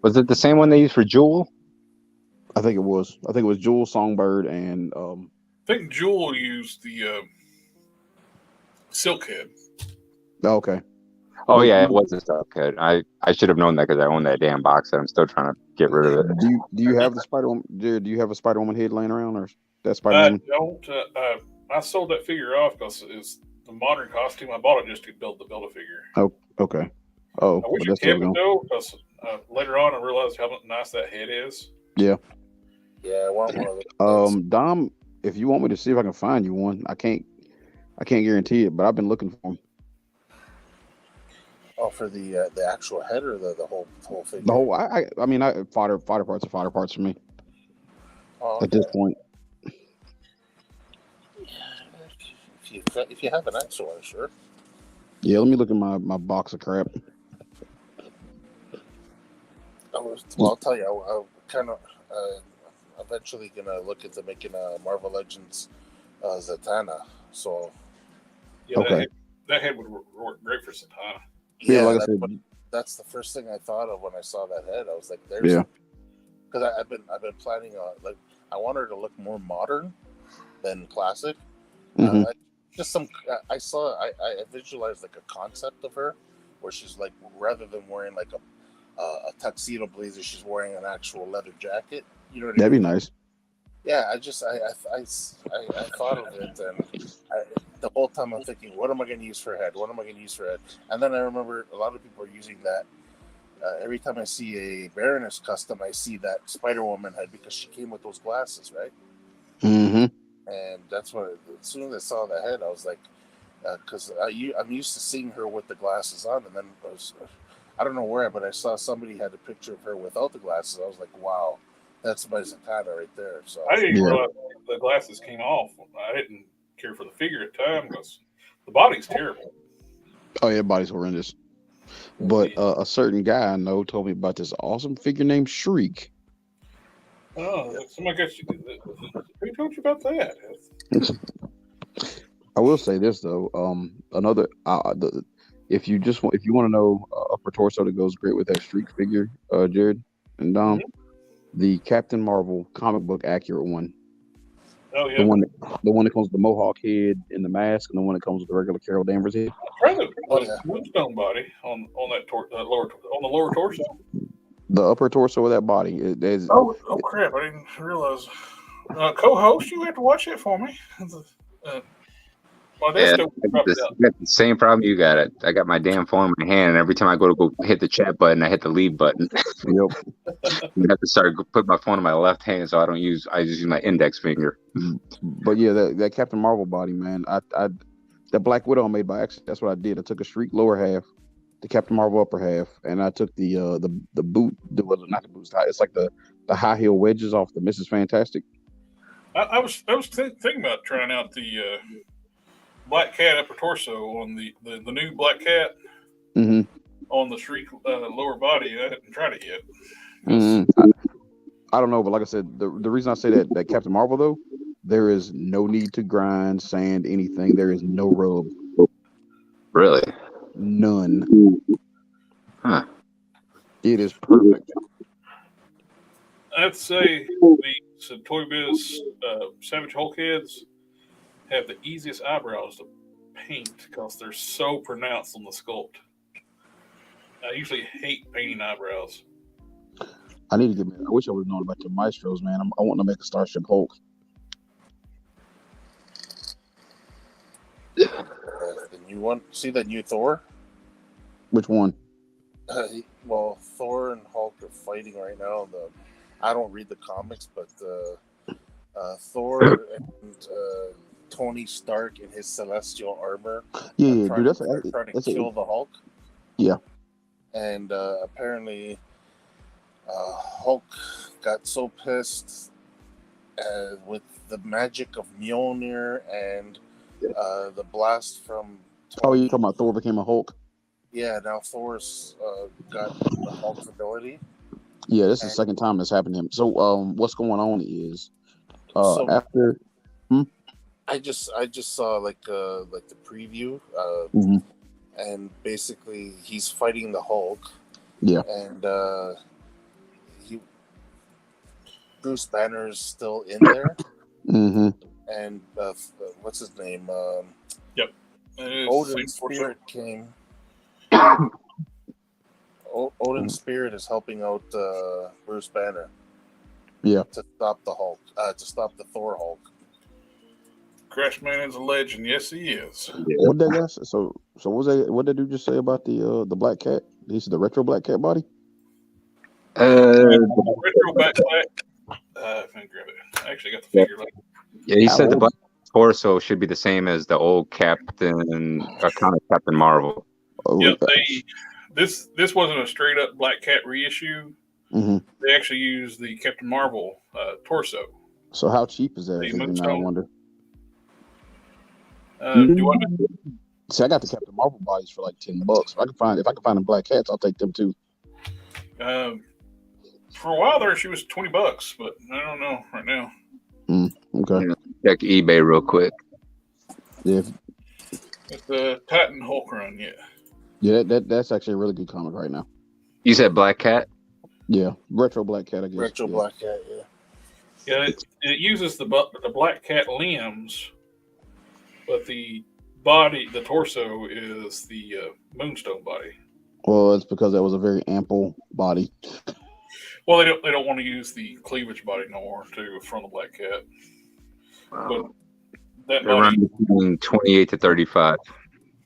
Speaker 6: Was it the same one they used for Jewel?
Speaker 5: I think it was. Jewel, Songbird, and
Speaker 1: I think Jewel used the silk head.
Speaker 5: Okay.
Speaker 6: Oh yeah, it was a silk head. I should have known that because I own that damn box and I'm still trying to get rid of it.
Speaker 5: Do you have the Spider Woman? Do you have a Spider Woman head laying around, or that Spider Woman?
Speaker 1: I don't. I sold that figure off because it's the modern costume. I bought it just to build a figure.
Speaker 5: Oh, okay. Oh,
Speaker 1: I wish I kept it though, because later on I realized how nice that head is.
Speaker 5: Yeah.
Speaker 2: Yeah, I want one of those.
Speaker 5: Dom, if you want me to see if I can find you one, I can't guarantee it, but I've been looking for them.
Speaker 2: Oh, for the actual head or the whole figure?
Speaker 5: The whole. I mean, fodder parts are fodder parts for me.
Speaker 2: Oh, okay.
Speaker 5: At this point.
Speaker 2: If you have an actual one, sure.
Speaker 5: Yeah, let me look at my box of crap.
Speaker 2: I'll tell you, I'm kind of eventually gonna look into making a Marvel Legends Zatanna. So
Speaker 1: yeah,
Speaker 5: okay.
Speaker 1: that head would work great for Zatanna.
Speaker 5: Yeah, like I said,
Speaker 2: that's the first thing I thought of when I saw that head. I was like, "There's," because I've been planning on I want her to look more modern than classic.
Speaker 5: Mm-hmm.
Speaker 2: I visualized like a concept of her where she's like, rather than wearing like a tuxedo blazer, she's wearing an actual leather jacket. You know what I mean?
Speaker 5: That'd be nice.
Speaker 2: Yeah, I thought of it, and the whole time I'm thinking, what am I going to use for head? What am I going to use for head? And then I remember a lot of people are using that. Every time I see a Baroness custom, I see that Spider-Woman head because she came with those glasses, right?
Speaker 5: Mm-hmm.
Speaker 2: And that's what, as soon as I saw the head, I was like, because I'm used to seeing her with the glasses on, and then I don't know where, but I saw somebody had a picture of her without the glasses. I was like, wow, That's somebody's katana right there. So
Speaker 1: I didn't even
Speaker 4: Yeah.
Speaker 1: realize the glasses came off. I didn't care for the figure at the time because the body's terrible.
Speaker 5: Oh yeah, body's horrendous. But a certain guy I know told me about this awesome figure named Shriek.
Speaker 1: Oh, somebody got you. Who told you about that?
Speaker 5: I will say this though, another if you want to know upper torso that goes great with that Shriek figure, Jared and Dom, the Captain Marvel comic book accurate one.
Speaker 1: Oh yeah,
Speaker 5: The one that comes with the mohawk head and the mask, and the one that comes with the regular Carol Danvers head.
Speaker 1: try the Moonstone body on that lower torso.
Speaker 5: The upper torso of that body.
Speaker 1: Oh crap! I didn't realize. Co-host, you have to watch it for me.
Speaker 6: Yeah, I got the same problem you got. It. I got my damn phone in my hand, and every time I go hit the chat button, I hit the leave button.
Speaker 5: Yep.
Speaker 6: I have to start put my phone in my left hand, so I just use my index finger.
Speaker 5: But yeah, that Captain Marvel body, man. That Black Widow I made by accident. That's what I did. I took a Shriek lower half, the Captain Marvel upper half, and I took the boot. Not the boots. It's like the high heel wedges off the Mrs. Fantastic.
Speaker 1: I was thinking about trying out the Black Cat upper torso on the new Black Cat on the Shriek lower body. I haven't tried it yet.
Speaker 5: I don't know, but like I said, the reason I say that Captain Marvel though, there is no need to grind, sand, anything. There is no rub.
Speaker 6: Really?
Speaker 5: None.
Speaker 6: Huh.
Speaker 5: It is perfect.
Speaker 1: I'd say the Toy Biz Savage Hulk heads have the easiest eyebrows to paint because they're so pronounced on the sculpt. I usually hate painting eyebrows.
Speaker 5: I need to I wish I would have known about the Maestros, man. I want to make a Starship Hulk.
Speaker 2: See that new Thor?
Speaker 5: Which one?
Speaker 2: Well, Thor and Hulk are fighting right now. I don't read the comics, but Thor and Tony Stark in his celestial armor.
Speaker 5: Yeah,
Speaker 2: trying
Speaker 5: dude,
Speaker 2: to kill the Hulk.
Speaker 5: Yeah.
Speaker 2: And apparently, Hulk got so pissed with the magic of Mjolnir and the blast from.
Speaker 5: Oh, you're talking about Thor became a Hulk?
Speaker 2: Yeah, now Thor's got the Hulk's ability.
Speaker 5: Yeah, this is the second time this happened to him. So, what's going on is after.
Speaker 2: I just saw like the preview, and basically he's fighting the Hulk.
Speaker 5: Yeah, and
Speaker 2: Bruce Banner's still in there. And what's his name?
Speaker 1: Yep.
Speaker 2: Odin's spirit came. Odin's spirit is helping out Bruce Banner.
Speaker 5: Yeah.
Speaker 2: To stop the Hulk. To stop the Thor Hulk.
Speaker 1: Crashman is a legend. Yes, he is.
Speaker 5: Yeah. What that guy? So what did you just say about the Black Cat? He said the retro Black Cat body.
Speaker 1: Retro Black Cat. If I can grab it. I actually got the figure.
Speaker 6: Yeah, he said the Black torso should be the same as the old Captain Marvel.
Speaker 1: Yeah, this wasn't a straight up Black Cat reissue. They actually used the Captain Marvel torso.
Speaker 5: So how cheap is that? I wonder. See, I got the Captain Marvel bodies for like $10. If I can find the Black Cats, I'll take them too.
Speaker 1: For a while there, she was $20, but I don't know right now.
Speaker 5: Okay.
Speaker 6: Check eBay real quick.
Speaker 5: Yeah.
Speaker 1: It's the Titan Hulk run, yeah.
Speaker 5: Yeah, that's actually a really good comic right now.
Speaker 6: You said Black Cat?
Speaker 5: Yeah, retro Black Cat, I guess.
Speaker 2: Retro Black Cat, yeah.
Speaker 1: Yeah, it uses the Black Cat limbs, but the body, the torso, is the Moonstone body.
Speaker 5: Well, it's because that was a very ample body.
Speaker 1: Well, they don't want to use the cleavage body no more from the Black Cat. But that body
Speaker 6: between 28 to 35.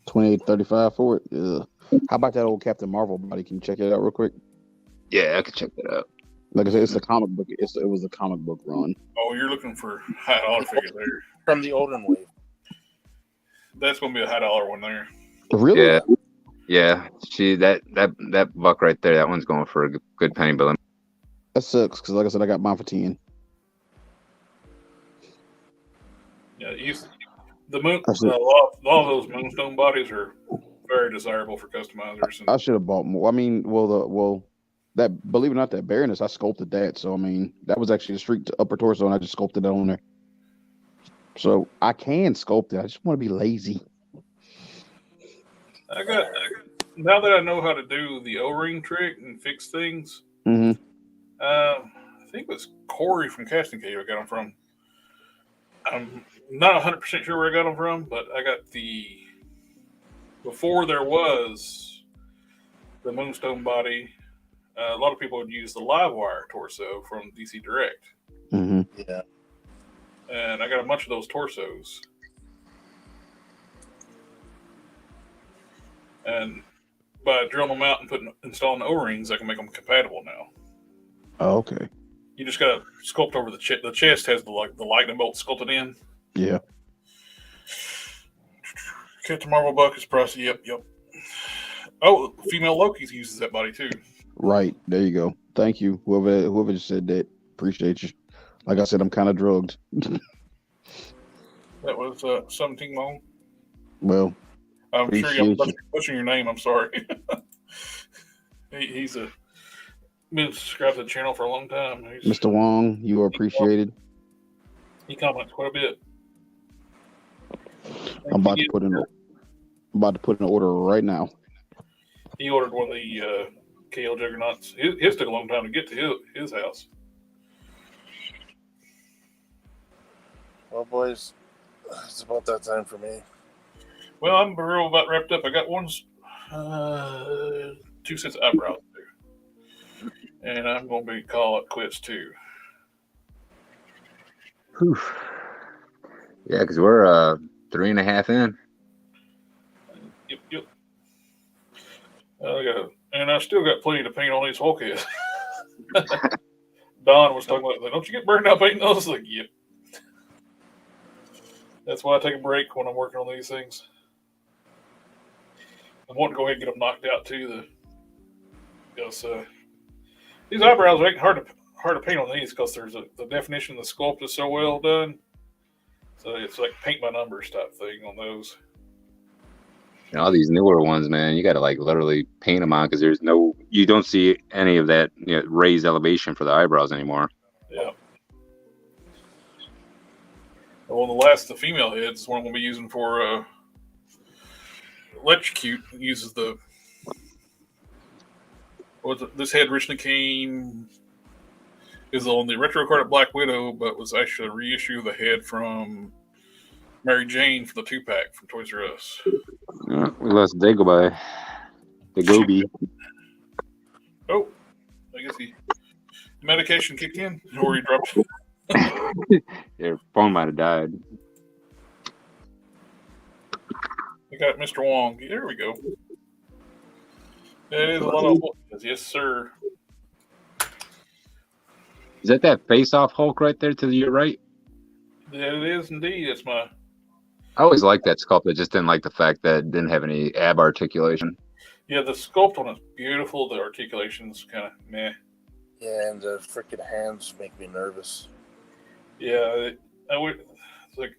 Speaker 5: 28 to 35 for it. Yeah. How about that old Captain Marvel body? Can you check it out real quick?
Speaker 6: Yeah, I can check that out.
Speaker 5: Like I said, it's a comic book. It was a comic book run.
Speaker 1: Oh, you're looking for high dollar figure there
Speaker 2: from the Odin wave.
Speaker 1: That's gonna be a high dollar one there.
Speaker 5: Really?
Speaker 6: Yeah. That buck right there. That one's going for a good penny, but
Speaker 5: That sucks because, like I said, I got mine for 10.
Speaker 1: Yeah, the moon.
Speaker 5: I
Speaker 1: A
Speaker 5: should,
Speaker 1: lot of those moonstone bodies are very desirable for customizers. And
Speaker 5: I should have bought more. I mean, that, believe it or not, that Baroness, I sculpted that. So I mean, that was actually a streak to upper torso, and I just sculpted it on there. So I can sculpt it. I just want to be lazy.
Speaker 1: Now that I know how to do the O-ring trick and fix things.
Speaker 5: Mm-hmm.
Speaker 1: I think it was Corey from Casting Cave I got them from. I'm not 100% sure where I got them from, but I got before there was the Moonstone body, a lot of people would use the live wire torso from DC Direct.
Speaker 5: Mm-hmm.
Speaker 2: Yeah.
Speaker 1: And I got a bunch of those torsos. And by drilling them out and installing the O-rings, I can make them compatible now.
Speaker 5: Oh, okay.
Speaker 1: You just got to sculpt over the chest. The chest has the lightning bolt sculpted in.
Speaker 5: Yeah.
Speaker 1: Captain Marvel Buck is pricey. Yep. Oh, female Loki uses that body too.
Speaker 5: Right. There you go. Thank you. Whoever just said that. Appreciate you. Like I said, I'm kind of drugged.
Speaker 1: That was 17 long.
Speaker 5: Well,
Speaker 1: I'm sure you're butchering your name. I'm sorry. He's been subscribed to the channel for a long time.
Speaker 5: Mr. Wong, you are appreciated.
Speaker 1: He comments quite a bit.
Speaker 5: I'm about to put in an order right now.
Speaker 1: He ordered one of the KL Juggernauts. His took a long time to get to his house.
Speaker 2: Well, boys, it's about that time for me.
Speaker 1: Well, I'm real about wrapped up. I got 2 sets of eyebrows too. And I'm going to call it quits too.
Speaker 6: Whew. Yeah, because we're 3.5 in.
Speaker 1: Yep. And I still got plenty to paint on these Hulk heads. Don was talking about that. Don't you get burned out painting those? I was like, yep. That's why I take a break when I'm working on these things. I want to go ahead and get them knocked out too. Because these eyebrows are hard to paint on these because there's the definition of the sculpt is so well done. So it's like paint by numbers type thing on those.
Speaker 6: And all these newer ones, man, you got to like literally paint them on because you don't see any of that raised elevation for the eyebrows anymore.
Speaker 1: Yeah. Well, the female heads is one I'm going to be using for Electrocute. Uses this head originally is on the retro card of Black Widow, but was actually a reissue of the head from Mary Jane for the 2-pack from Toys R Us.
Speaker 6: We lost Dagobah. Dagobi.
Speaker 1: Oh, I guess medication kicked in, or he dropped.
Speaker 6: Your phone might have died.
Speaker 1: We got Mr. Wong. There we go. That is a lot of Hulk. Yes, sir.
Speaker 6: Is that face-off Hulk right there to your right?
Speaker 1: Yeah, it is indeed. It's my.
Speaker 6: I always liked that sculpt. I just didn't like the fact that it didn't have any ab articulation.
Speaker 1: Yeah, the sculpt on it's beautiful. The articulation's kind of meh.
Speaker 2: Yeah, and the freaking hands make me nervous.
Speaker 1: Yeah, it's like,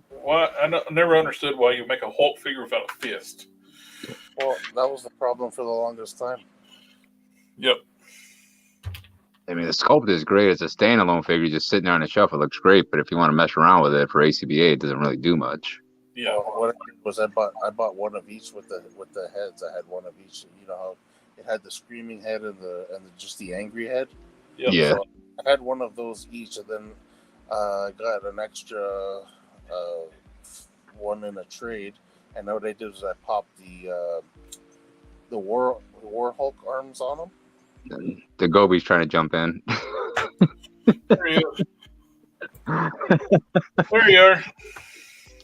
Speaker 1: why? Never understood why you make a Hulk figure without a fist.
Speaker 2: Well, that was the problem for the longest time.
Speaker 1: Yep.
Speaker 6: I mean, the sculpt is great as a standalone figure, just sitting there on the shelf. It looks great, but if you want to mess around with it for ACBA, it doesn't really do much.
Speaker 1: Yeah.
Speaker 2: Well, what I did was I bought one of each with the heads. I had one of each. You know how it had the screaming head and just the angry head.
Speaker 1: Yep.
Speaker 6: Yeah.
Speaker 2: So I had one of those each, and then I got an extra one in a trade. And what I did was I popped the War Hulk arms on them.
Speaker 6: The Gobi's trying to jump in.
Speaker 1: There he is. There you are.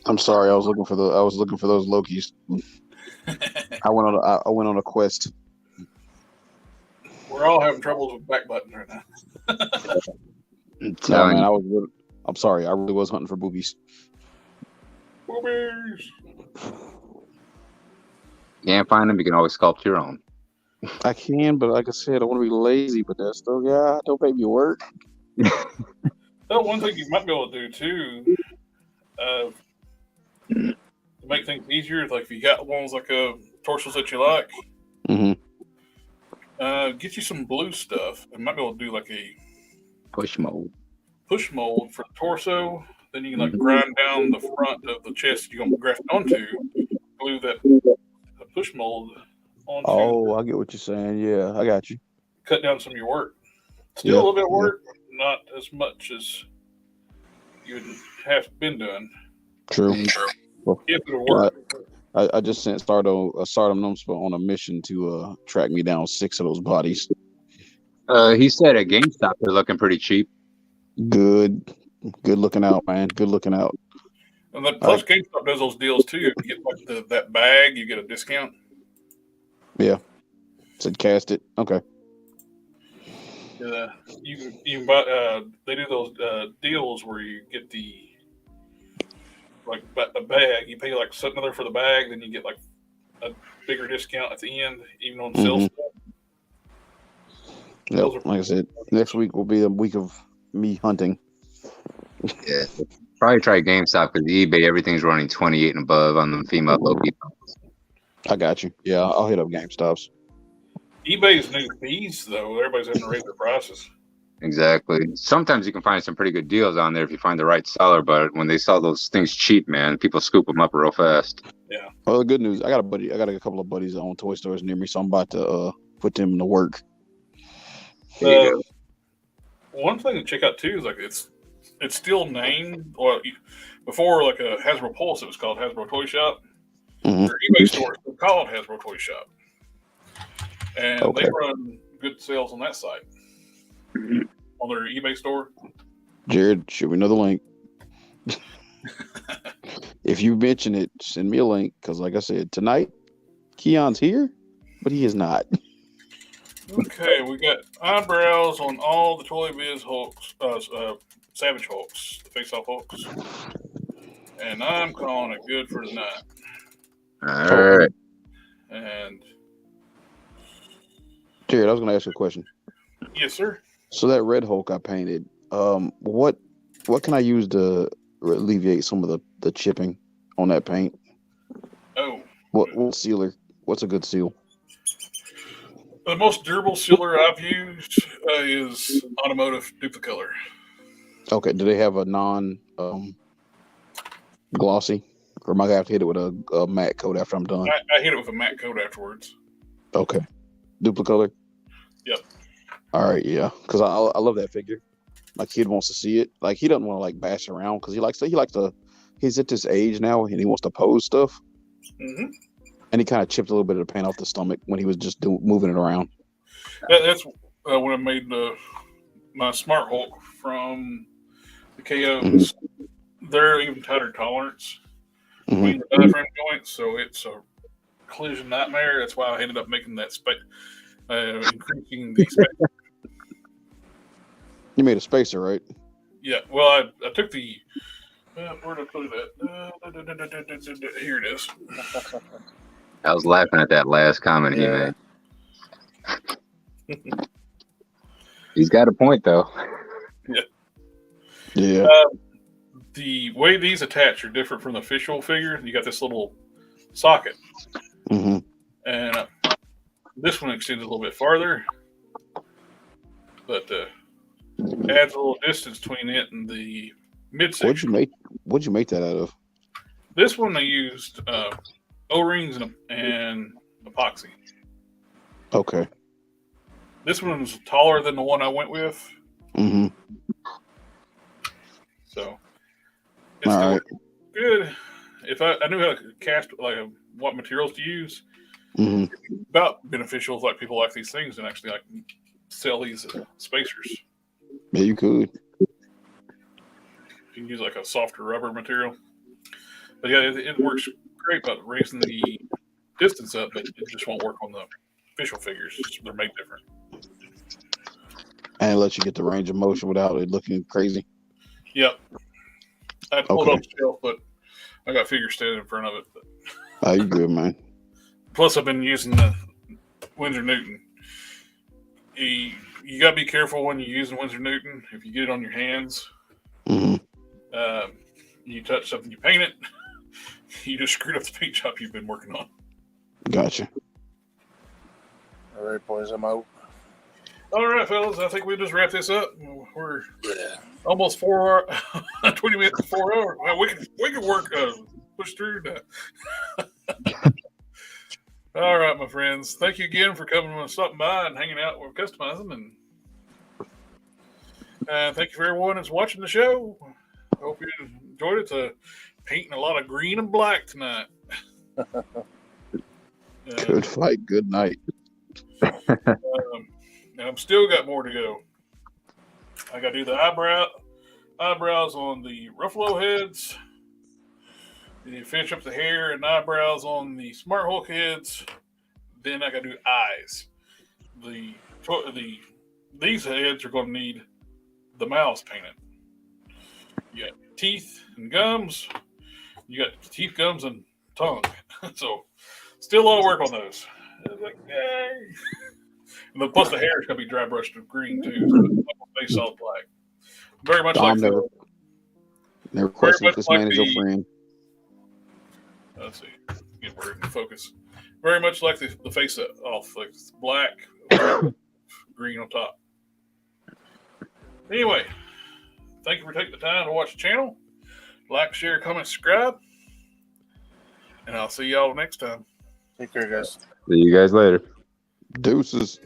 Speaker 5: I'm sorry, I was looking for those Lokis. I went on a quest.
Speaker 1: We're all having troubles with back buttons right now.
Speaker 5: No, man, I'm sorry, I really was hunting for boobies.
Speaker 1: Boobies.
Speaker 6: You can't find them, you can always sculpt your own.
Speaker 5: I can, but like I said, I want to be lazy. But that's still, don't make me work.
Speaker 1: Oh, one thing you might be able to do too, to make things easier, like if you got ones like torsos that you like, get you some blue stuff. And might be able to do like a
Speaker 6: Push mold.
Speaker 1: push mold for the torso. Then you can like grind down the front of the chest you're gonna graft onto, glue that push mold onto.
Speaker 5: Oh, I get what you're saying. Yeah, I got you.
Speaker 1: Cut down some of your work. Still a little bit of work, not as much as you would have been doing.
Speaker 5: True. Well,
Speaker 1: if it'll work.
Speaker 5: I just sent Stardom Numspa on a mission to track me down 6 of those bodies.
Speaker 6: He said at GameStop they're looking pretty cheap.
Speaker 5: Good looking out, man. Good looking out.
Speaker 1: And then plus GameStop does those deals too. If you get like that bag, you get a discount.
Speaker 5: Yeah. Said cast it. Okay.
Speaker 1: You can buy. They do those deals where you get the bag. You pay like $7 for the bag, then you get like a bigger discount at the end, even on sale stuff.
Speaker 5: Yep. Like I said, next week will be a week of me hunting.
Speaker 6: Yeah. Probably try GameStop because eBay everything's running 28 and above on the female Loki.
Speaker 5: I got you. Yeah, I'll hit up GameStops.
Speaker 1: eBay's new fees though. Everybody's having to raise their prices.
Speaker 6: Exactly. Sometimes you can find some pretty good deals on there if you find the right seller, but when they sell those things cheap, man, people scoop them up real fast.
Speaker 1: Yeah.
Speaker 5: Well, the good news, I got a couple of buddies that own toy stores near me, so I'm about to put them to work.
Speaker 6: There you go.
Speaker 1: One thing to check out too is like it's still named, or before like a Hasbro Pulse, it was called Hasbro Toy Shop. Their eBay store is called Hasbro Toy Shop, and they run good sales on that site. On their eBay store.
Speaker 5: Jared, shoot me another link. If you mention it, send me a link because, like I said, tonight Keon's here, but he is not.
Speaker 1: Okay, we got eyebrows on all the Toy Biz Hulks, Savage Hulks, the Face-Off Hulks, and I'm calling it good for tonight.
Speaker 6: All right.
Speaker 1: And
Speaker 5: Jared, I was going to ask you a question.
Speaker 1: Yes, sir.
Speaker 5: So that Red Hulk I painted, what can I use to alleviate some of the chipping on that paint?
Speaker 1: Oh.
Speaker 5: What sealer? What's a good seal?
Speaker 1: The most durable sealer I've used is Automotive Duplicolor.
Speaker 5: Okay. Do they have a non glossy, or am I gonna have to hit it with a matte coat after I'm done?
Speaker 1: I hit it with a matte coat afterwards.
Speaker 5: Okay. Duplicolor.
Speaker 1: Yep.
Speaker 5: All right, yeah, because I love that figure. My kid wants to see it. Like he doesn't want to like bash around because he's at this age now and he wants to pose stuff.
Speaker 1: Mm-hmm.
Speaker 5: And he kind of chipped a little bit of the paint off the stomach when he was just moving it around.
Speaker 1: That's when I made my Smart Hulk from the KOs. Mm-hmm. They're even tighter tolerance between the diaphragm joints, so it's a collision nightmare. That's why I ended up making that increasing the space.
Speaker 5: You made a spacer, right?
Speaker 1: Yeah. Well, I took the. Where did I put that? Here it is.
Speaker 6: I was laughing at that last comment he made. He's got a point, though.
Speaker 1: Yeah.
Speaker 5: Yeah.
Speaker 1: The way these attach are different from the official figure. You got this little socket.
Speaker 5: Mm-hmm.
Speaker 1: And this one extends a little bit farther, but adds a little distance between it and the midsection.
Speaker 5: What'd you make that out of?
Speaker 1: This one I used O-rings and epoxy.
Speaker 5: Okay.
Speaker 1: This one was taller than the one I went with.
Speaker 5: Mm-hmm.
Speaker 1: So it's still good. If I knew how to cast, like what materials to use, about beneficial if like people like these things and actually like sell these spacers.
Speaker 5: Yeah, you could.
Speaker 1: You can use like a softer rubber material. But yeah, it works great about raising the distance up, but it just won't work on the official figures. They're made different.
Speaker 5: And it lets you get the range of motion without it looking crazy.
Speaker 1: Yep. I pulled it off the shelf, but I got figures standing in front of it.
Speaker 5: Oh, you good, man.
Speaker 1: Plus, I've been using the Winsor Newton. You got to be careful when you're using Winsor Newton. If you get it on your hands, you touch something, you paint it, you just screwed up the paint job you've been working on.
Speaker 5: Gotcha.
Speaker 2: All right, boys, I'm out.
Speaker 1: All right, fellas, I think we'll just wrap this up. We're almost 4 hours, 20 minutes to 4 hours. Well, we can work, push through that. All right, my friends. Thank you again for coming and stopping by and hanging out with Customizing. And thank you for everyone that's watching the show. Hope you enjoyed it. Painting a lot of green and black tonight.
Speaker 5: Good fight. Good night.
Speaker 1: I'm still got more to go. I got to do the eyebrows on the Ruffalo heads. You finish up the hair and eyebrows on the Smart Hulk heads. Then I got to do eyes. These heads are going to need the mouths painted. You got teeth and gums. You got teeth, gums, and tongue. So, still a lot of work on those. I was like, yay. And then plus the hair is going to be dry brushed with green too. So it's face solid black. Very much
Speaker 5: Dom
Speaker 1: like
Speaker 5: never question if this man is your friend.
Speaker 1: Let's see. Get word in focus. Very much like the face off, like it's black, green on top. Anyway, thank you for taking the time to watch the channel. Like, share, comment, subscribe. And I'll see y'all next time.
Speaker 2: Take care, guys.
Speaker 6: See you guys later.
Speaker 5: Deuces.